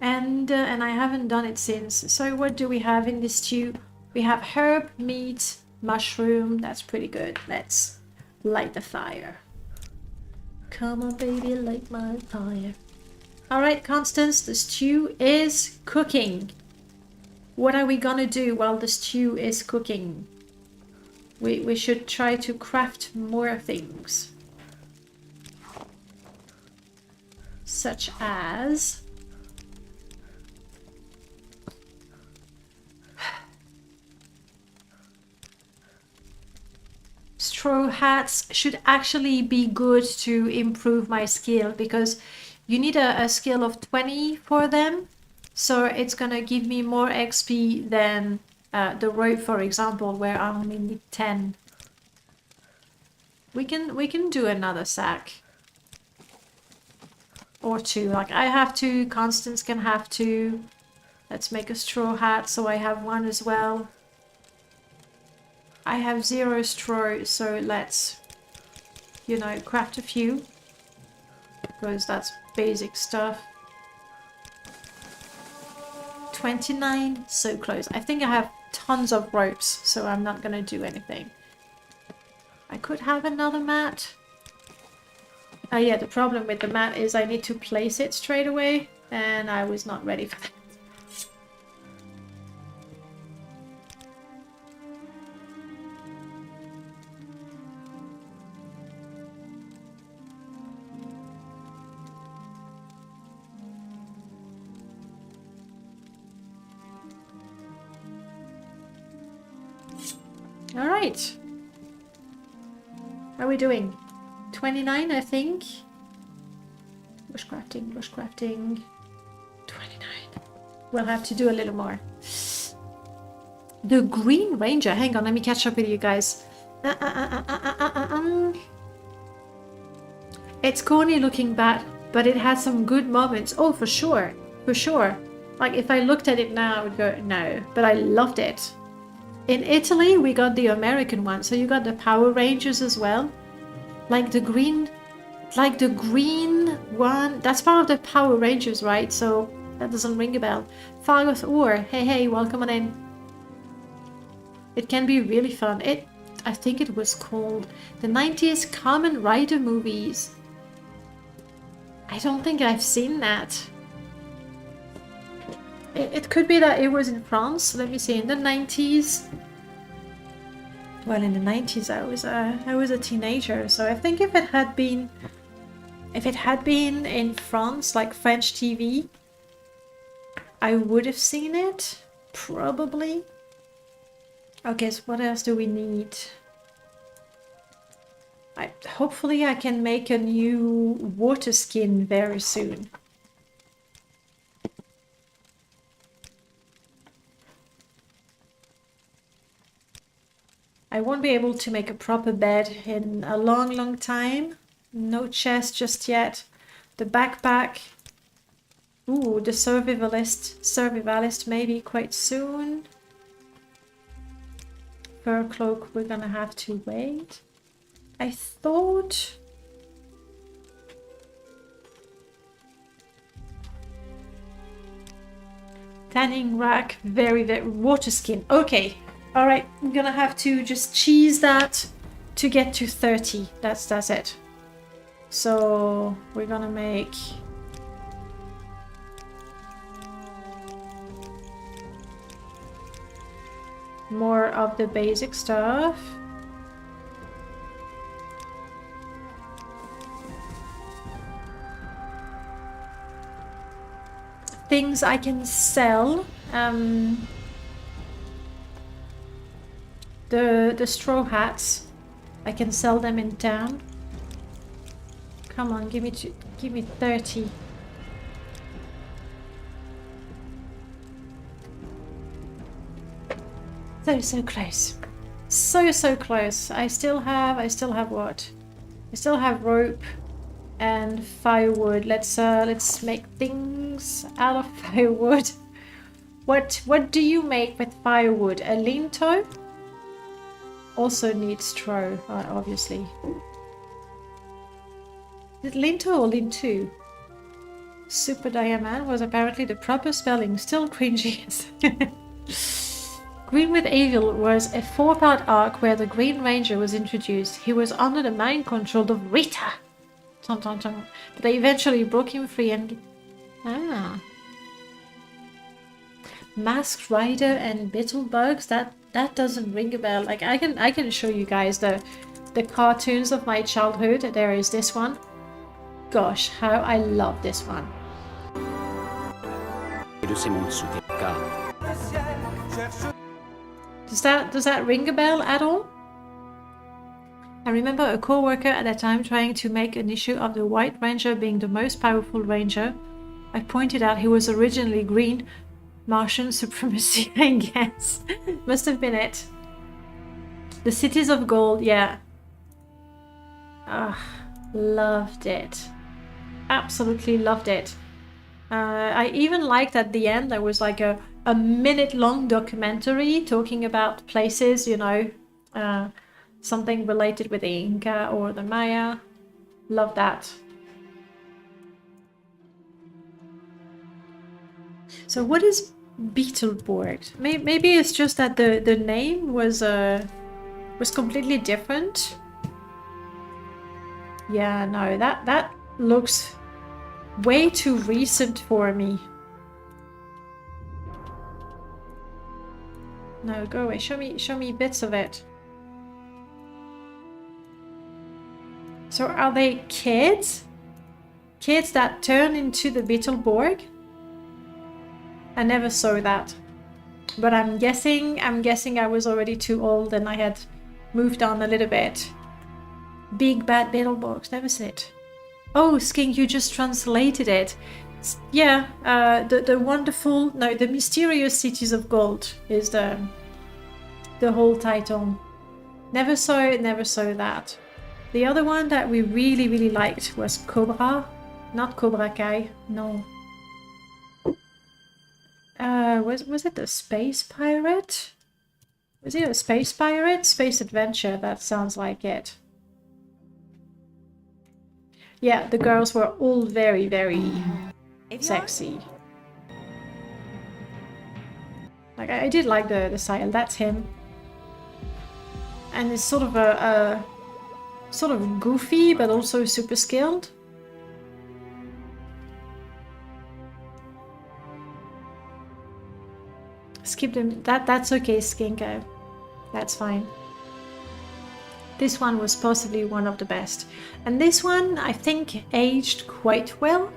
And I haven't done it since. So what do we have in this stew? We have herb, meat, mushroom. That's pretty good. Let's light the fire. Come on, baby, light my fire. Alright, Constance, the stew is cooking. What are we gonna do while the stew is cooking? We should try to craft more things. such as straw hats should actually be good to improve my skill, because you need a skill of 20 for them, so it's gonna give me more XP than the rope, for example, where I only need 10. We can do another sack or two. Like I have two, Constance can have two. Let's make a straw hat so I have one as well. I have 0 straw, so let's, you know, craft a few, because that's basic stuff. 29, so close. I think I have tons of ropes, so I'm not gonna do anything. I could have another mat. Yeah, the problem with the mat is I need to place it straight away, and I was not ready for that. All right. How are we doing? 29, I think. Bushcrafting, bushcrafting. 29. We'll have to do a little more. The Green Ranger. Hang on, let me catch up with you guys. It's corny looking back, but it had some good moments. Oh, for sure. For sure. Like, if I looked at it now, I would go, no. But I loved it. In Italy, we got the American one, so you got the Power Rangers as well. Like the green one, that's part of the Power Rangers, right? So that doesn't ring a bell. Fargoth Ore, hey, welcome on in. It can be really fun. I think it was called the 90s Kamen Rider movies. I don't think I've seen that. It could be that it was in France. Let me see. In the 90s. Well, in the 90s, I was a teenager. So I think if it had been in France, like French TV, I would have seen it, probably. Okay, so what else do we need? Hopefully, I can make a new water skin very soon. I won't be able to make a proper bed in a long time. No chest just yet. The backpack. Ooh, the survivalist maybe quite soon. Fur cloak, we're gonna have to wait. I thought... Tanning rack, very water skin. Okay. Alright, I'm gonna have to just cheese that to get to 30. That's it. So we're gonna make more of the basic stuff. Things I can sell. The straw hats, I can sell them in town. Come on, give me 30. So close. So close. I still have what? I still have rope and firewood. Let's make things out of firewood. What do you make with firewood? A linto? Also needs straw, obviously. Is it linto or lintu? Super Diamond was apparently the proper spelling. Still cringy. Green with Evil was a 4-part arc where the Green Ranger was introduced. He was under the mind control of Rita. But they eventually broke him free and... Masked Rider and Beetlebugs, that doesn't ring a bell. Like I can show you guys the cartoons of my childhood. There is this one. gosh, how I love this one. Does that ring a bell at all? I remember a co-worker at that time trying to make an issue of the White Ranger being the most powerful ranger. I pointed out he was originally green. Martian supremacy, I guess. Must have been it. The Cities of Gold, yeah. Ah, loved it. Absolutely loved it. I even liked at the end there was like a minute-long documentary talking about places, you know, something related with the Inca or the Maya. Love that. So what is Beetleborg? Maybe it's just that the name was completely different. Yeah, no, that looks way too recent for me. No, go away. Show me bits of it. So are they kids? Kids that turn into the Beetleborg? I never saw that. But I'm guessing I was already too old and I had moved on a little bit. Big bad Beetleborgs, never seen it. Oh, Skink, you just translated it. Yeah, the wonderful, no, the mysterious cities of gold is the whole title. Never saw it, never saw that. The other one that we really liked was Cobra, not Cobra Kai, no. Was it the Space Pirate? Was it a Space Pirate? Space Adventure, that sounds like it. Yeah, the girls were all very sexy. Like, I did like the style, that's him. And it's sort of a sort of goofy, but also super skilled. Skip them. That's okay, Skinko. That's fine. This one was possibly one of the best. And this one, I think, aged quite well.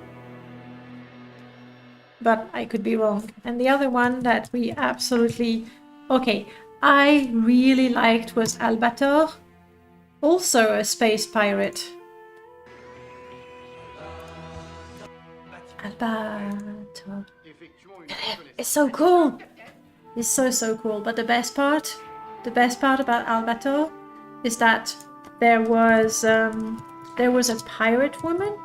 But I could be wrong. And the other one that we absolutely... Okay, I really liked was Albator. Also a space pirate. Albator. It's so cool! It's so cool. But the best part about Albator is that there was a pirate woman,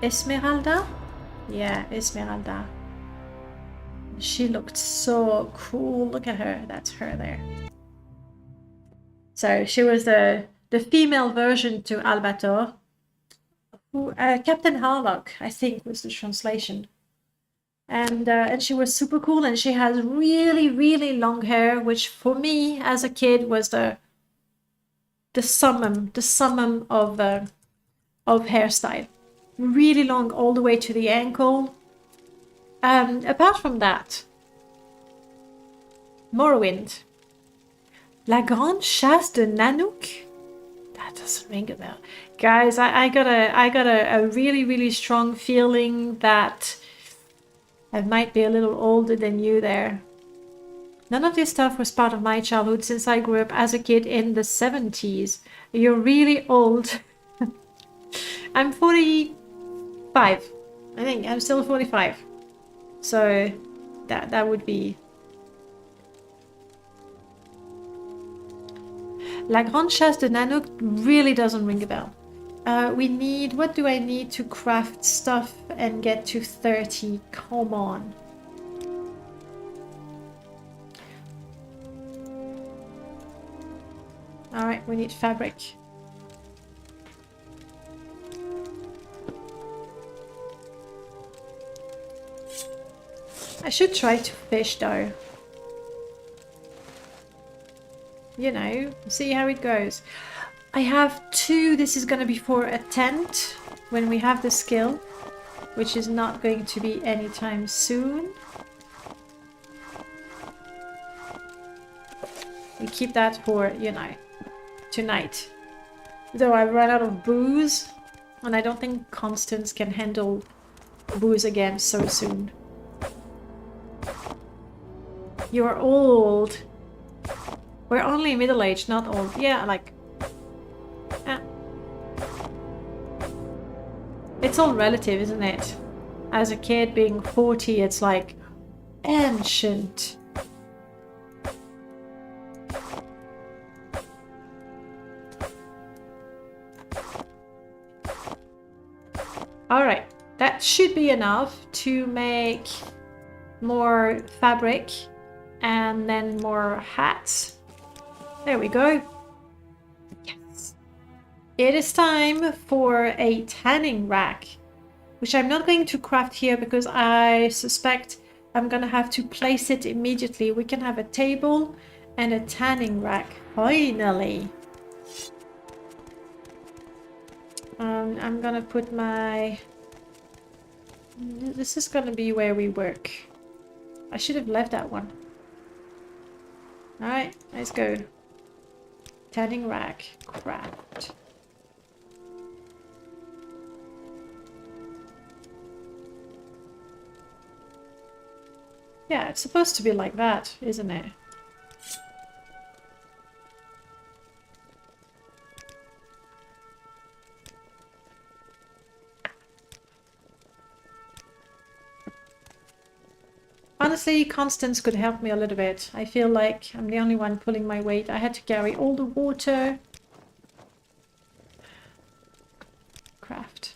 Esmeralda. Yeah, Esmeralda. She looked so cool. Look at her. That's her there. So she was the female version to Albator. Who, Captain Harlock, I think, was the translation. And she was super cool, and she has really long hair, which for me as a kid was the summum of hairstyle. Really long all the way to the ankle. Apart from that, Morrowind. La Grande Chasse de Nanook? That doesn't ring a bell. Guys, I got a really strong feeling that I might be a little older than you there. None of this stuff was part of my childhood since I grew up as a kid in the 70s. You're really old. I'm 45. I think I'm still 45. So that would be... La Grande Chasse de Nanook really doesn't ring a bell. We need... What do I need to craft stuff and get to 30? Come on. Alright, we need fabric. I should try to fish though. You know, see how it goes. I have 2. This is going to be for a tent when we have the skill, which is not going to be anytime soon. We keep that for, you know, tonight. Though I've run out of booze, And I don't think Constance can handle booze again so soon. You're old. We're only middle-aged, not old. Yeah, like... It's all relative, isn't it? As a kid being 40, it's like... ancient. Alright, that should be enough to make more fabric and then more hats. There we go. Yes. It is time for a tanning rack, which I'm not going to craft here because I suspect I'm gonna have to place it immediately. We can have a table and a tanning rack, finally. I'm gonna put my... This is gonna be where we work. I should have left that one. Alright, let's go. Tanning rack, craft. Yeah, it's supposed to be like that, isn't it? Honestly, Constance could help me a little bit. I feel like I'm the only one pulling my weight. I had to carry all the water. Craft.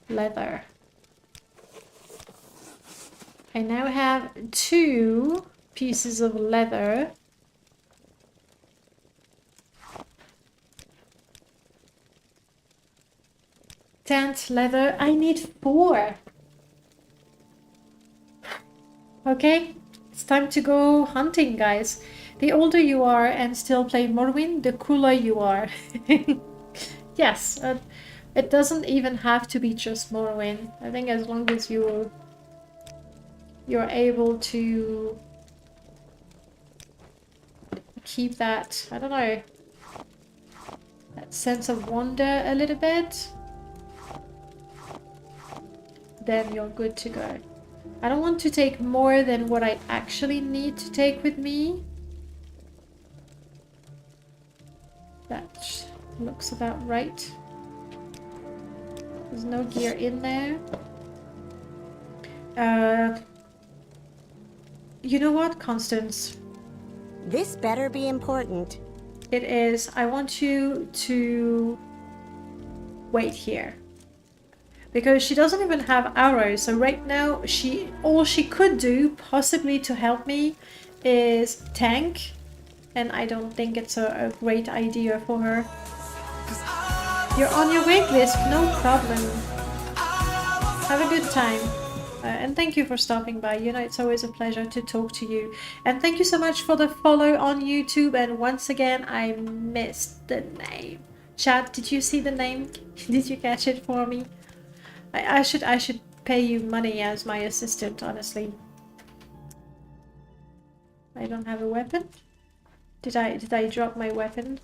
Leather. I now have 2 pieces of leather. Tent leather. I need 4. Okay, it's time to go hunting, guys. The older you are and still play Morrowind, the cooler you are. Yes, it doesn't even have to be just Morrowind. I think as long as you're able to keep that, I don't know, that sense of wonder a little bit, then you're good to go. I don't want to take more than what I actually need to take with me. That looks about right. There's no gear in there. You know what, Constance? This better be important. It is. I want you to wait here. Because she doesn't even have arrows, so right now all she could do possibly to help me is tank, and I don't think it's a great idea for her. You're on your wait list, no problem. Have a good time. And thank you for stopping by. You know, it's always a pleasure to talk to you. And thank you so much for the follow on YouTube. And once again, I missed the name. Chat, did you see the name? Did you catch it for me? I should pay you money as my assistant, honestly. I don't have a weapon. Did I drop my weapon?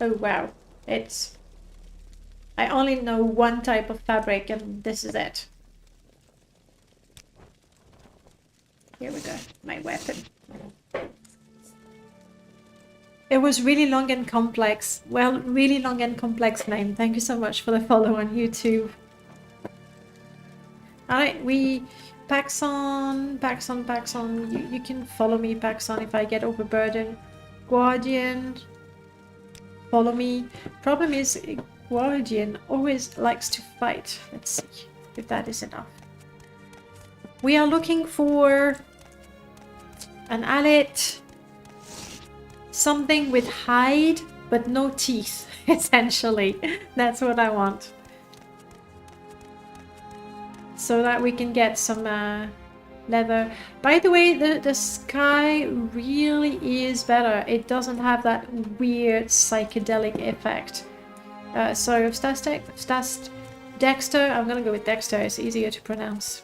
Oh wow. I only know one type of fabric and this is it. Here we go. My weapon. It was really long and complex. Well, really long and complex name. Thank you so much for the follow on YouTube. Alright, Paxson. You can follow me, Paxson, if I get overburdened. Guardian, follow me. Problem is, Guardian always likes to fight. Let's see if that is enough. We are looking for an allet. Something with hide, but no teeth, essentially. That's what I want. So that we can get some leather. By the way, the sky really is better. It doesn't have that weird psychedelic effect. So Dexter, I'm gonna go with Dexter, it's easier to pronounce.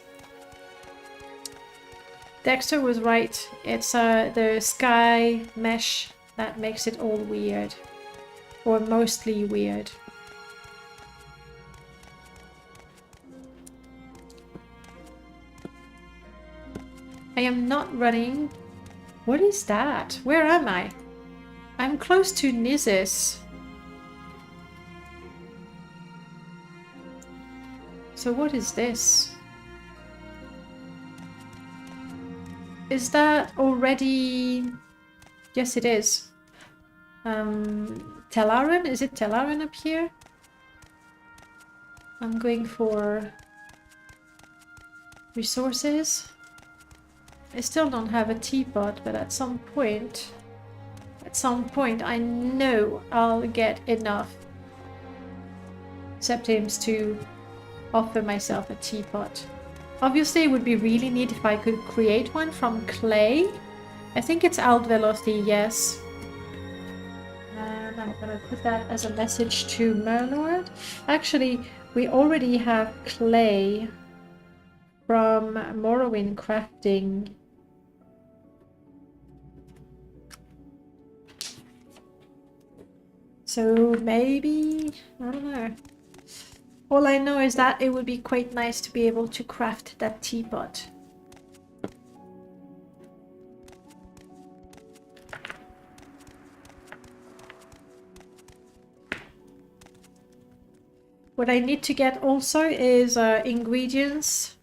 Dexter was right. It's the sky mesh that makes it all weird. Or mostly weird. I am not running. What is that? Where am I? I'm close to Nizis. So what is this? Is that already... Yes, it is. Telaren? Is it Telaren up here? I'm going for resources. I still don't have a teapot, but at some point I know I'll get enough septims to offer myself a teapot. Obviously, it would be really neat if I could create one from clay. I think it's Aldvelothi, yes. And I'm gonna put that as a message to Merlord. Actually, we already have clay from Morrowind crafting. So maybe, I don't know. All I know is that it would be quite nice to be able to craft that teapot. What I need to get also is ingredients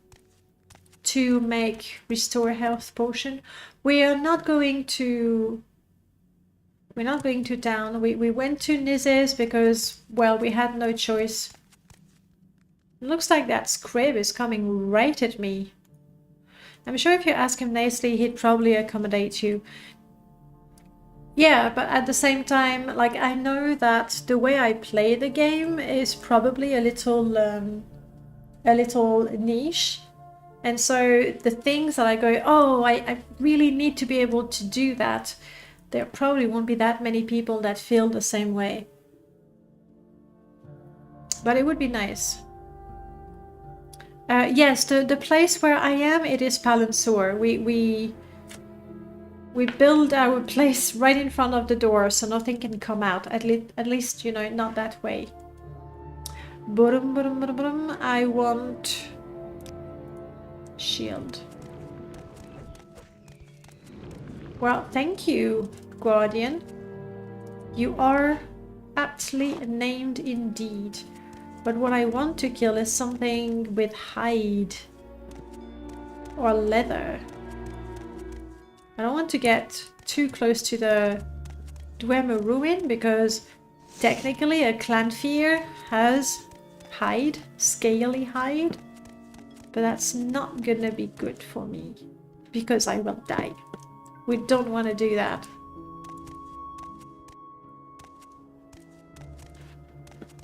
to make restore health potion. We're not going to town. We went to Nizis because, well, we had no choice. It looks like that Scrib is coming right at me. I'm sure if you ask him nicely, he'd probably accommodate you. Yeah, but at the same time, like, I know that the way I play the game is probably a little niche. And so the things that I go, oh, I really need to be able to do that, there probably won't be that many people that feel the same way. But it would be nice. Yes, the place where I am, it is Palanzor. We build our place right in front of the door, so nothing can come out. At least, you know, not that way. I want shield. Well, thank you, Guardian. You are aptly named indeed. But what I want to kill is something with hide or leather. I don't want to get too close to the Dwemer ruin because technically a Clanfear has hide, scaly hide. But that's not gonna be good for me because I will die. We don't want to do that.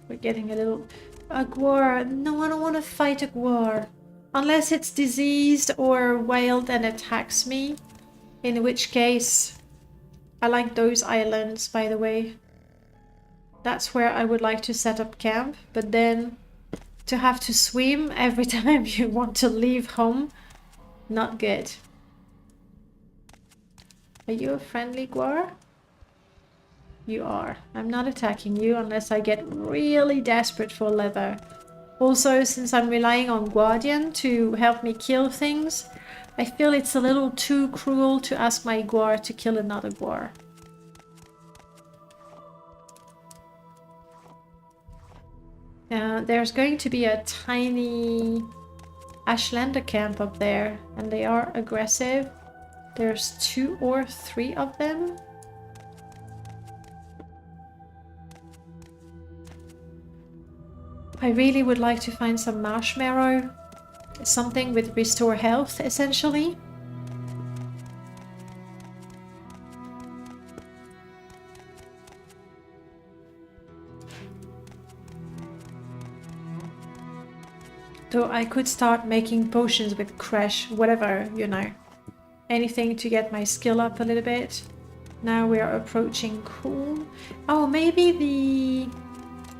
We're getting a little... A Gwar. No, I don't want to fight a Gwar. Unless it's diseased or wild and attacks me. In which case... I like those islands, by the way. That's where I would like to set up camp. But then... to have to swim every time you want to leave home. Not good. Are you a friendly Gwar? You are. I'm not attacking you unless I get really desperate for leather. Also, since I'm relying on Guardian to help me kill things, I feel it's a little too cruel to ask my Gwar to kill another Gwar. There's going to be a tiny Ashlander camp up there, and they are aggressive. There's 2 or 3 of them. I really would like to find some marshmallow. Something with restore health, essentially. Though I could start making potions with Crash, whatever, you know. Anything to get my skill up a little bit. Now we are approaching Kulm. Oh, maybe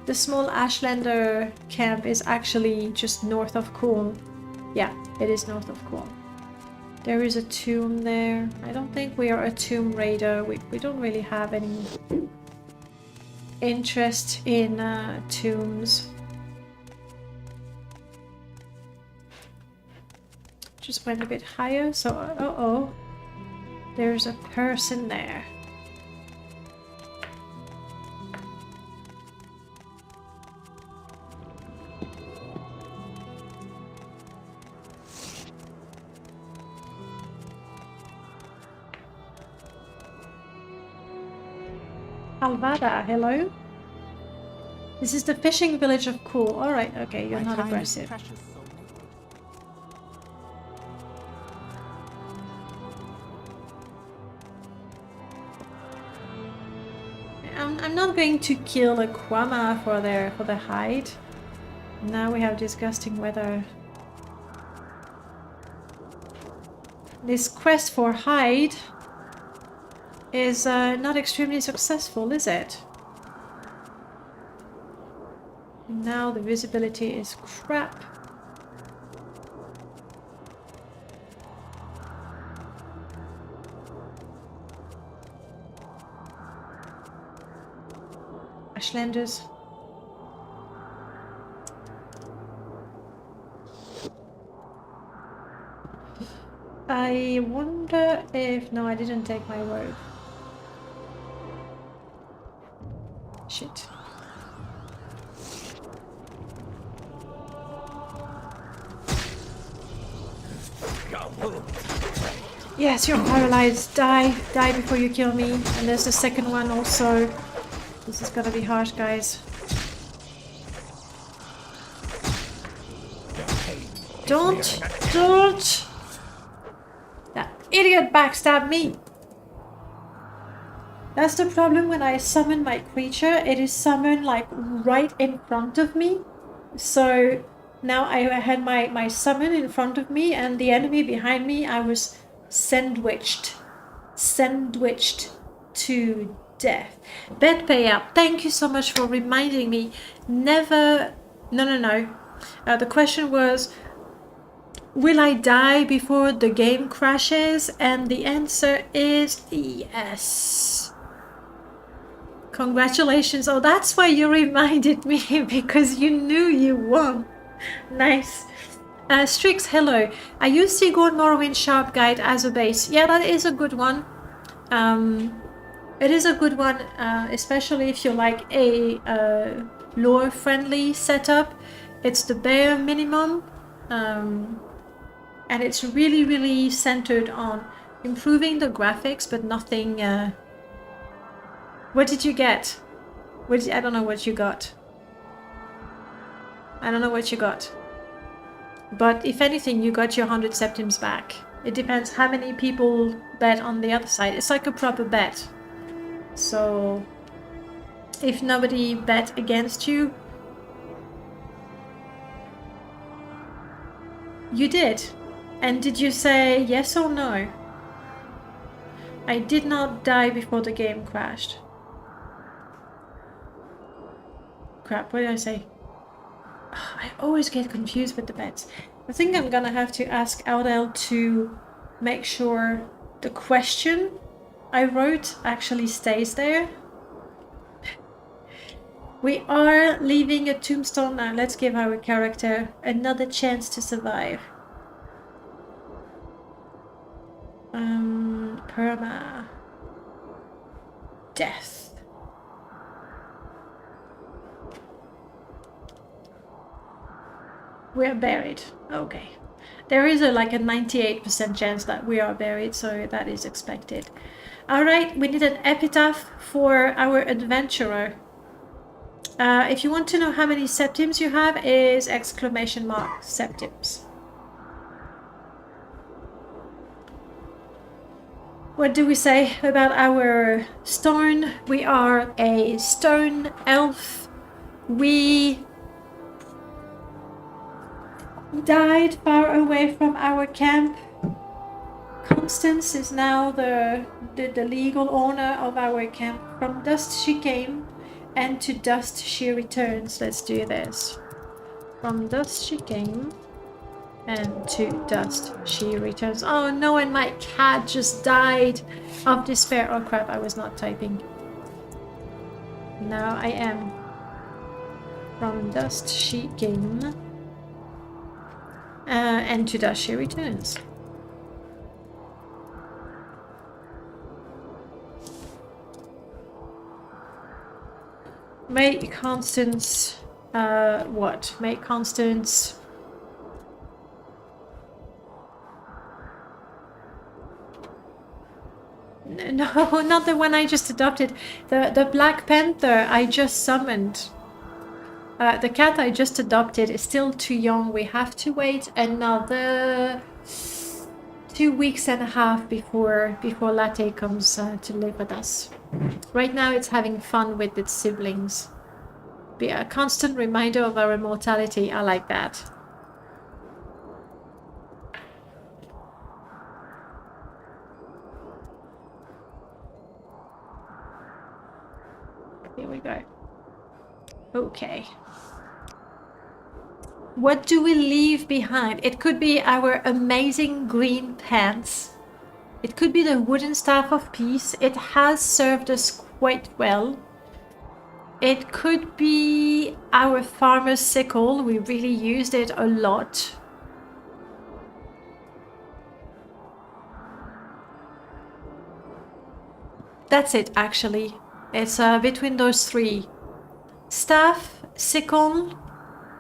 the small Ashlander camp is actually just north of Kulm. Yeah, it is north of Kulm. There is a tomb there. I don't think we are a tomb raider. We don't really have any interest in tombs. just went a bit higher, so uh-oh. There's a person there. Alvada, hello? This is the fishing village of Cool. Alright, okay, you're not aggressive. I'm not going to kill a Kwama for the hide. Now we have disgusting weather. This quest for hide is not extremely successful, is it? Now the visibility is crap. Ashlanders. I wonder if... No, I didn't take my robe. Shit. Yes, you're paralyzed. Die. Die before you kill me. And there's the second one also. This is gonna be harsh, guys. Don't! That idiot backstabbed me! That's the problem when I summon my creature. It is summoned like right in front of me. So now I had my summon in front of me and the enemy behind me. I was sandwiched to death. Bet payout. Thank you so much for reminding me. Never... No. The question was, will I die before the game crashes? And the answer is yes. Congratulations. Oh, that's why you reminded me, because you knew you won. Nice. Strix, hello. I use Sigurd Morrowind Sharp Guide as a base. Yeah, that is a good one. It is a good one, especially if you like a lore-friendly setup. It's the bare minimum, and it's really, really centered on improving the graphics, but nothing... What did you get? I don't know what you got. I don't know what you got. But if anything, you got your 100 septims back. It depends how many people bet on the other side. It's like a proper bet. So if nobody bet against you, you did. And did you say yes or no? I did not die before the game crashed. Crap, what did I say? I always get confused with the bets. I think I'm gonna have to ask Aldel to make sure the question I wrote actually stays there. We are leaving a tombstone now. Let's give our character another chance to survive. Permadeath. We are buried. Okay. There is like a 98% chance that we are buried, so that is expected. Alright, we need an epitaph for our adventurer. If you want to know how many septims you have, is exclamation mark septims. What do we say about our stone? We are a stone elf. We died far away from our camp. Constance is now the legal owner of our camp. From dust she came, and to dust she returns. Let's do this. From dust she came, and to dust she returns. Oh no, and my cat just died of despair. Oh crap, I was not typing. Now I am. From dust she came, And to thus she returns. Make Constance... what? Make Constance... No, not the one I just adopted. The Black Panther I just summoned. The cat I just adopted is still too young. We have to wait another 2 weeks and a half before Latte comes to live with us. Right now it's having fun with its siblings. Be a constant reminder of our immortality. I like that. Here we go. Okay. What do we leave behind? It could be our amazing green pants. It could be the wooden staff of peace. It has served us quite well. It could be our farmer's sickle. We really used it a lot. That's it, actually. It's between those three. Staff, sickle,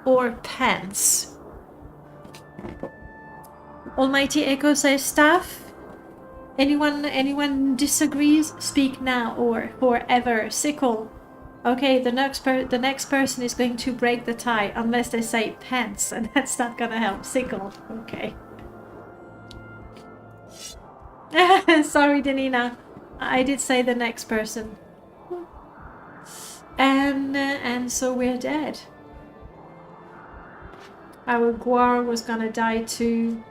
or pants. Almighty Echo says staff. Anyone disagrees? Speak now or forever. Sickle. Okay, the next person is going to break the tie unless they say pants, and that's not gonna help. Sickle. Okay. Sorry, Danina. I did say the next person. And so we're dead. Our Guar was gonna die too.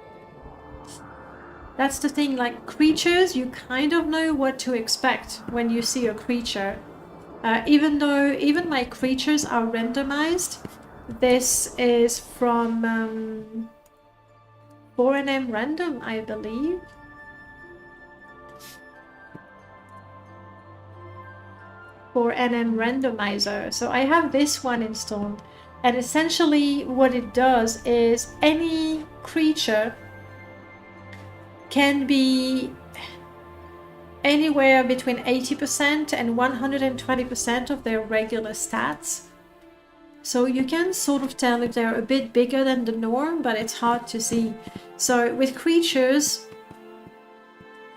That's the thing, like creatures, you kind of know what to expect when you see a creature. Even though even my creatures are randomized, this is from 4NM random, I believe. For NM randomizer. So I have this one installed, and essentially what it does is any creature can be anywhere between 80% and 120% of their regular stats. So you can sort of tell if they're a bit bigger than the norm, but it's hard to see. So with creatures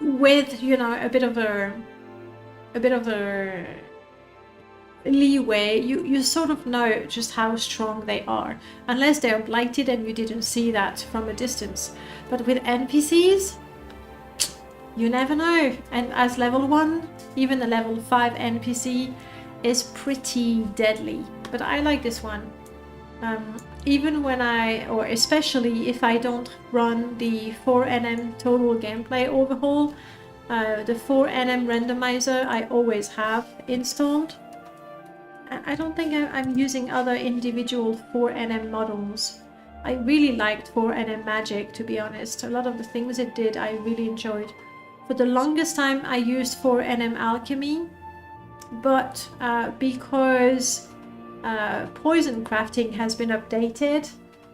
with, you know, a bit of a leeway, you sort of know just how strong they are, unless they're blighted and you didn't see that from a distance. But with NPCs, you never know. And as level 1, even a level 5 NPC is pretty deadly. But I like this one. Even when or especially if I don't run the 4NM total gameplay overhaul, the 4NM randomizer I always have installed. I don't think I'm using other individual 4NM models. I really liked 4NM Magic, to be honest. A lot of the things it did I really enjoyed. For the longest time I used 4NM Alchemy, but because poison crafting has been updated,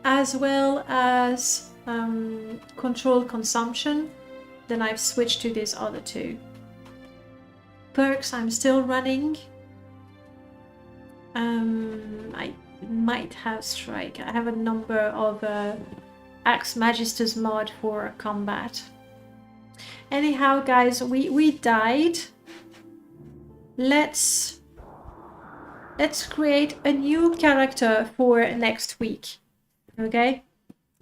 as well as controlled consumption, then I've switched to these other two. Perks I'm still running. I might have Strike. I have a number of Axe Magister's mod for combat. Anyhow, guys, we died. Let's create a new character for next week. Okay?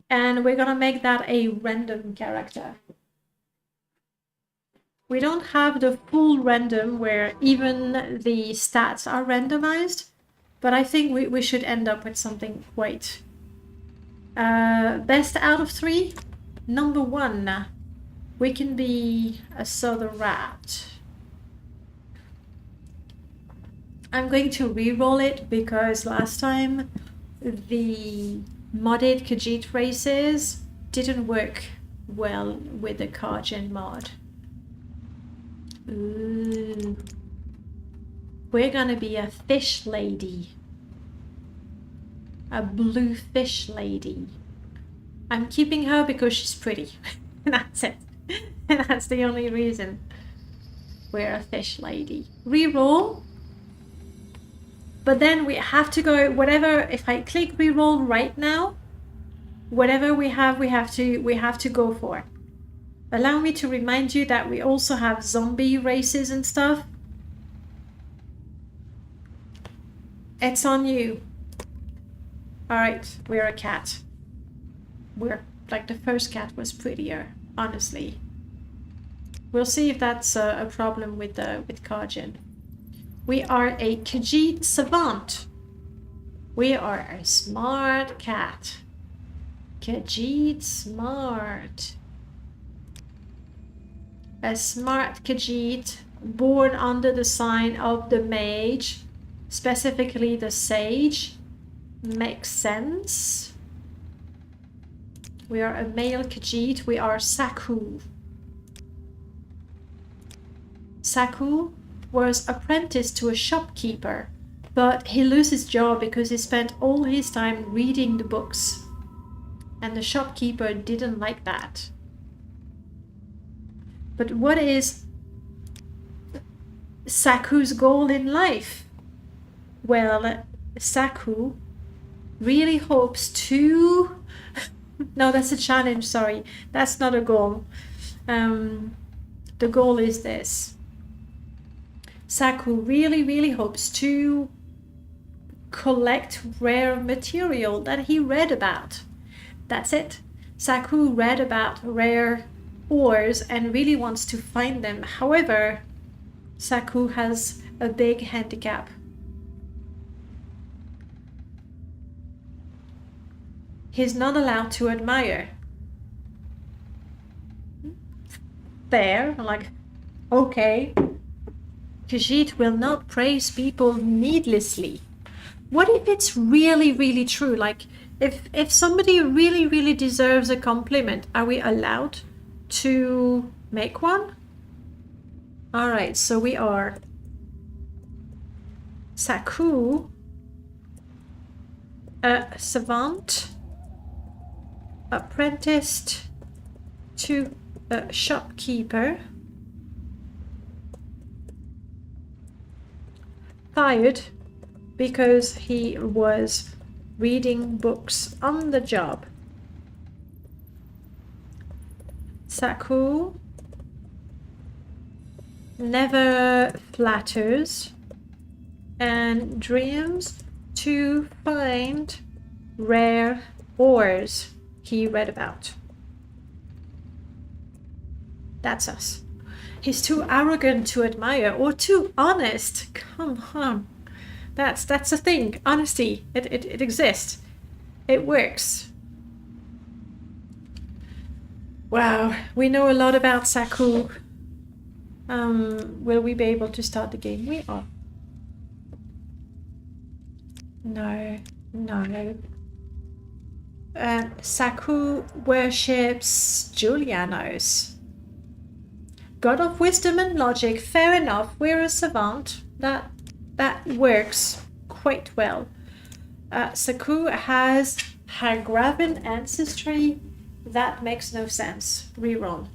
And we're gonna make that a random character. We don't have the full random where even the stats are randomized, but I think we should end up with something quite... best out of 3? Number 1. We can be a southern rat. I'm going to re-roll it because last time the modded Khajiit races didn't work well with the Karjan mod. Ooh. We're gonna be a fish lady. A blue fish lady. I'm keeping her because she's pretty. That's it. That's the only reason. We're a fish lady. Reroll. But then we have to go, whatever, if I click reroll right now, whatever we have to go for. Allow me to remind you that we also have zombie races and stuff. It's on you. Alright, we're a cat. We're, like, the first cat was prettier, honestly. We'll see if that's a problem with Kajin. We are a Khajiit savant. We are a smart cat. Khajiit smart. A smart Khajiit born under the sign of the mage, specifically the sage. Makes sense. We are a male Khajiit. We are Saku. Saku was apprenticed to a shopkeeper, but he lost his job because he spent all his time reading the books. And the shopkeeper didn't like that. But what is Saku's goal in life? Well, Saku really hopes to... No, that's a challenge, sorry. That's not a goal. The goal is this. Saku really hopes to collect rare material that he read about. That's it. Saku read about rare ores and really wants to find them. However, Saku has a big handicap. He's not allowed to admire. There, like, okay. Khajiit will not praise people needlessly. What if it's really true? Like, if somebody really deserves a compliment, are we allowed to make one? Alright, so we are Saku, a savant, apprenticed to a shopkeeper, fired because he was reading books on the job. Saku never flatters and dreams to find rare ores he read about. That's us. He's too arrogant to admire or too honest. Come on. That's a thing. Honesty. It exists. It works. Wow. We know a lot about Saku. Will we be able to start the game? We are. No. Saku worships Julianos. God of wisdom and logic, fair enough. We're a savant. That works quite well. Saku has Hagraven ancestry. That makes no sense. Reroll.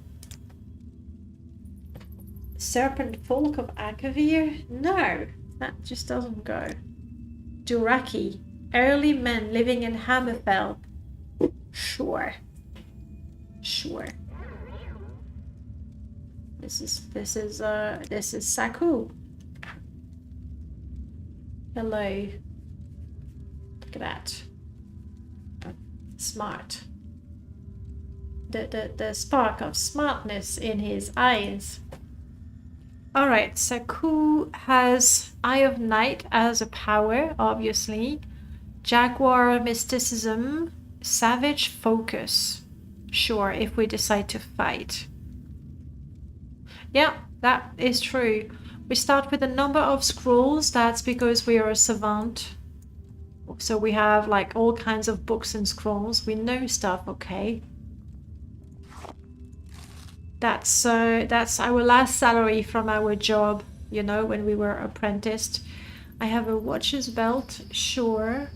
Serpent folk of Akavir? No, that just doesn't go. Duraki, early men living in Hammerfell. Sure. This is Saku. Hello. Look at that. Smart. The spark of smartness in his eyes. Alright, Saku has Eye of Night as a power, obviously. Jaguar mysticism. Savage focus. Sure, if we decide to fight. Yeah, that is true. We start with a number of scrolls. That's because we are a savant. So we have like all kinds of books and scrolls. We know stuff, okay? That's our last salary from our job, you know, when we were apprenticed. I have a watcher's belt, sure.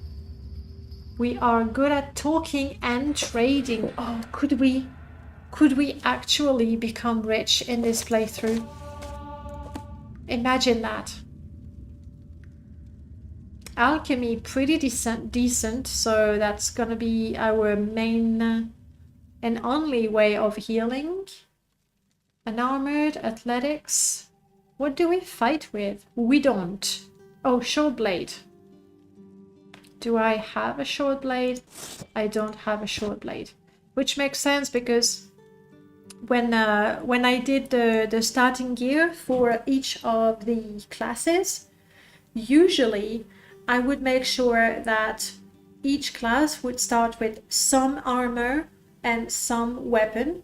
We are good at talking and trading. Oh, could we actually become rich in this playthrough? Imagine that. Alchemy, pretty decent, so that's gonna be our main and only way of healing. Unarmored, athletics. What do we fight with? We don't. Oh, short blade. Do I have a short blade? I don't have a short blade. Which makes sense because when I did the starting gear for each of the classes, usually I would make sure that each class would start with some armor and some weapon.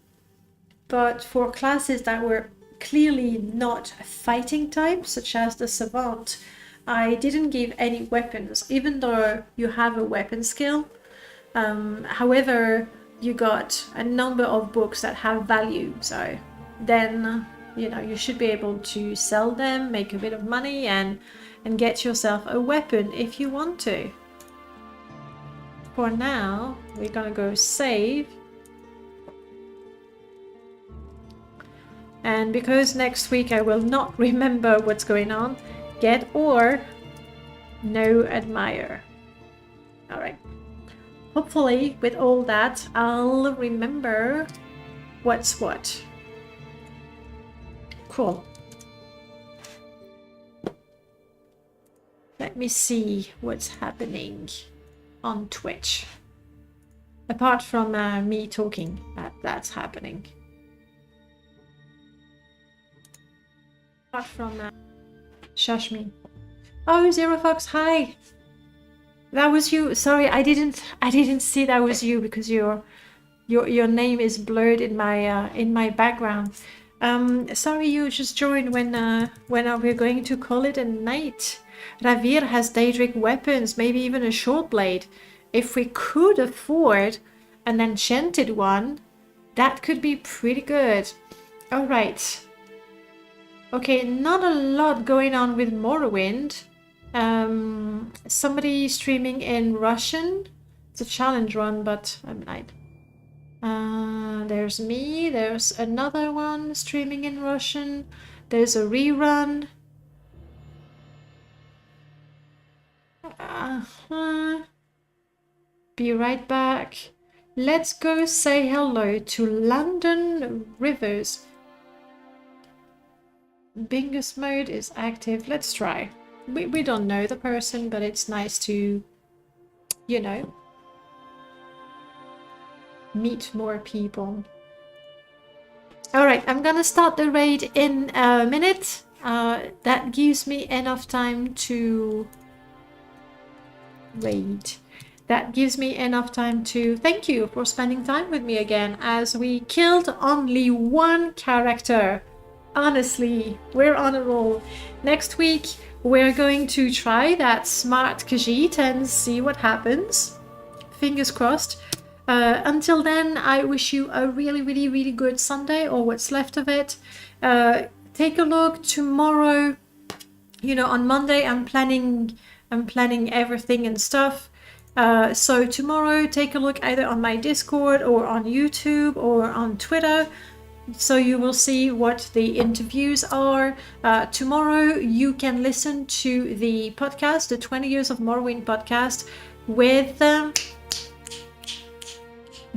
But for classes that were clearly not fighting types, such as the Savant, I didn't give any weapons, even though you have a weapon skill. However, you got a number of books that have value, so then, you know, you should be able to sell them, make a bit of money, and get yourself a weapon if you want to. For now, we're gonna go save. And because next week I will not remember what's going on, get ore, no admire. Alright. Hopefully, with all that, I'll remember what's what. Cool. Let me see what's happening on Twitch. Apart from me talking, that's happening. Apart from shush me. Oh, Zero Fox, hi. That was you. Sorry, I didn't see that was you because your name is blurred in my background. Sorry, you just joined when we're going to call it a night. Ravir has Daedric weapons, maybe even a short blade. If we could afford an enchanted one, that could be pretty good. All right. Okay, not a lot going on with Morrowind. Somebody streaming in Russian. It's a challenge run, but there's me. There's another one streaming in Russian. There's a rerun. Be right back. Let's go say hello to London Rivers. Bingus mode is active. Let's try. We don't know the person, but it's nice to, you know, meet more people. Alright, I'm gonna start the raid in a minute. That gives me enough time to raid. That gives me enough time to thank you for spending time with me again as we killed only one character. Honestly, we're on a roll. Next week, we're going to try that smart Khajiit and see what happens. Fingers crossed. Until then, I wish you a really good Sunday, or what's left of it. Take a look tomorrow. You know, on Monday, I'm planning everything and stuff. So tomorrow, take a look either on my Discord or on YouTube or on Twitter. So you will see what the interviews are. Tomorrow you can listen to the podcast, the 20 Years of Morrowind podcast with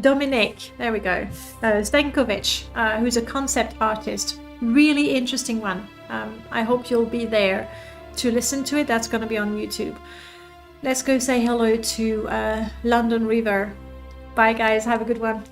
Dominik, there we go, Stankovic, who's a concept artist. Really interesting one. I hope you'll be there to listen to it. That's going to be on YouTube. Let's go say hello to London River. Bye guys, have a good one.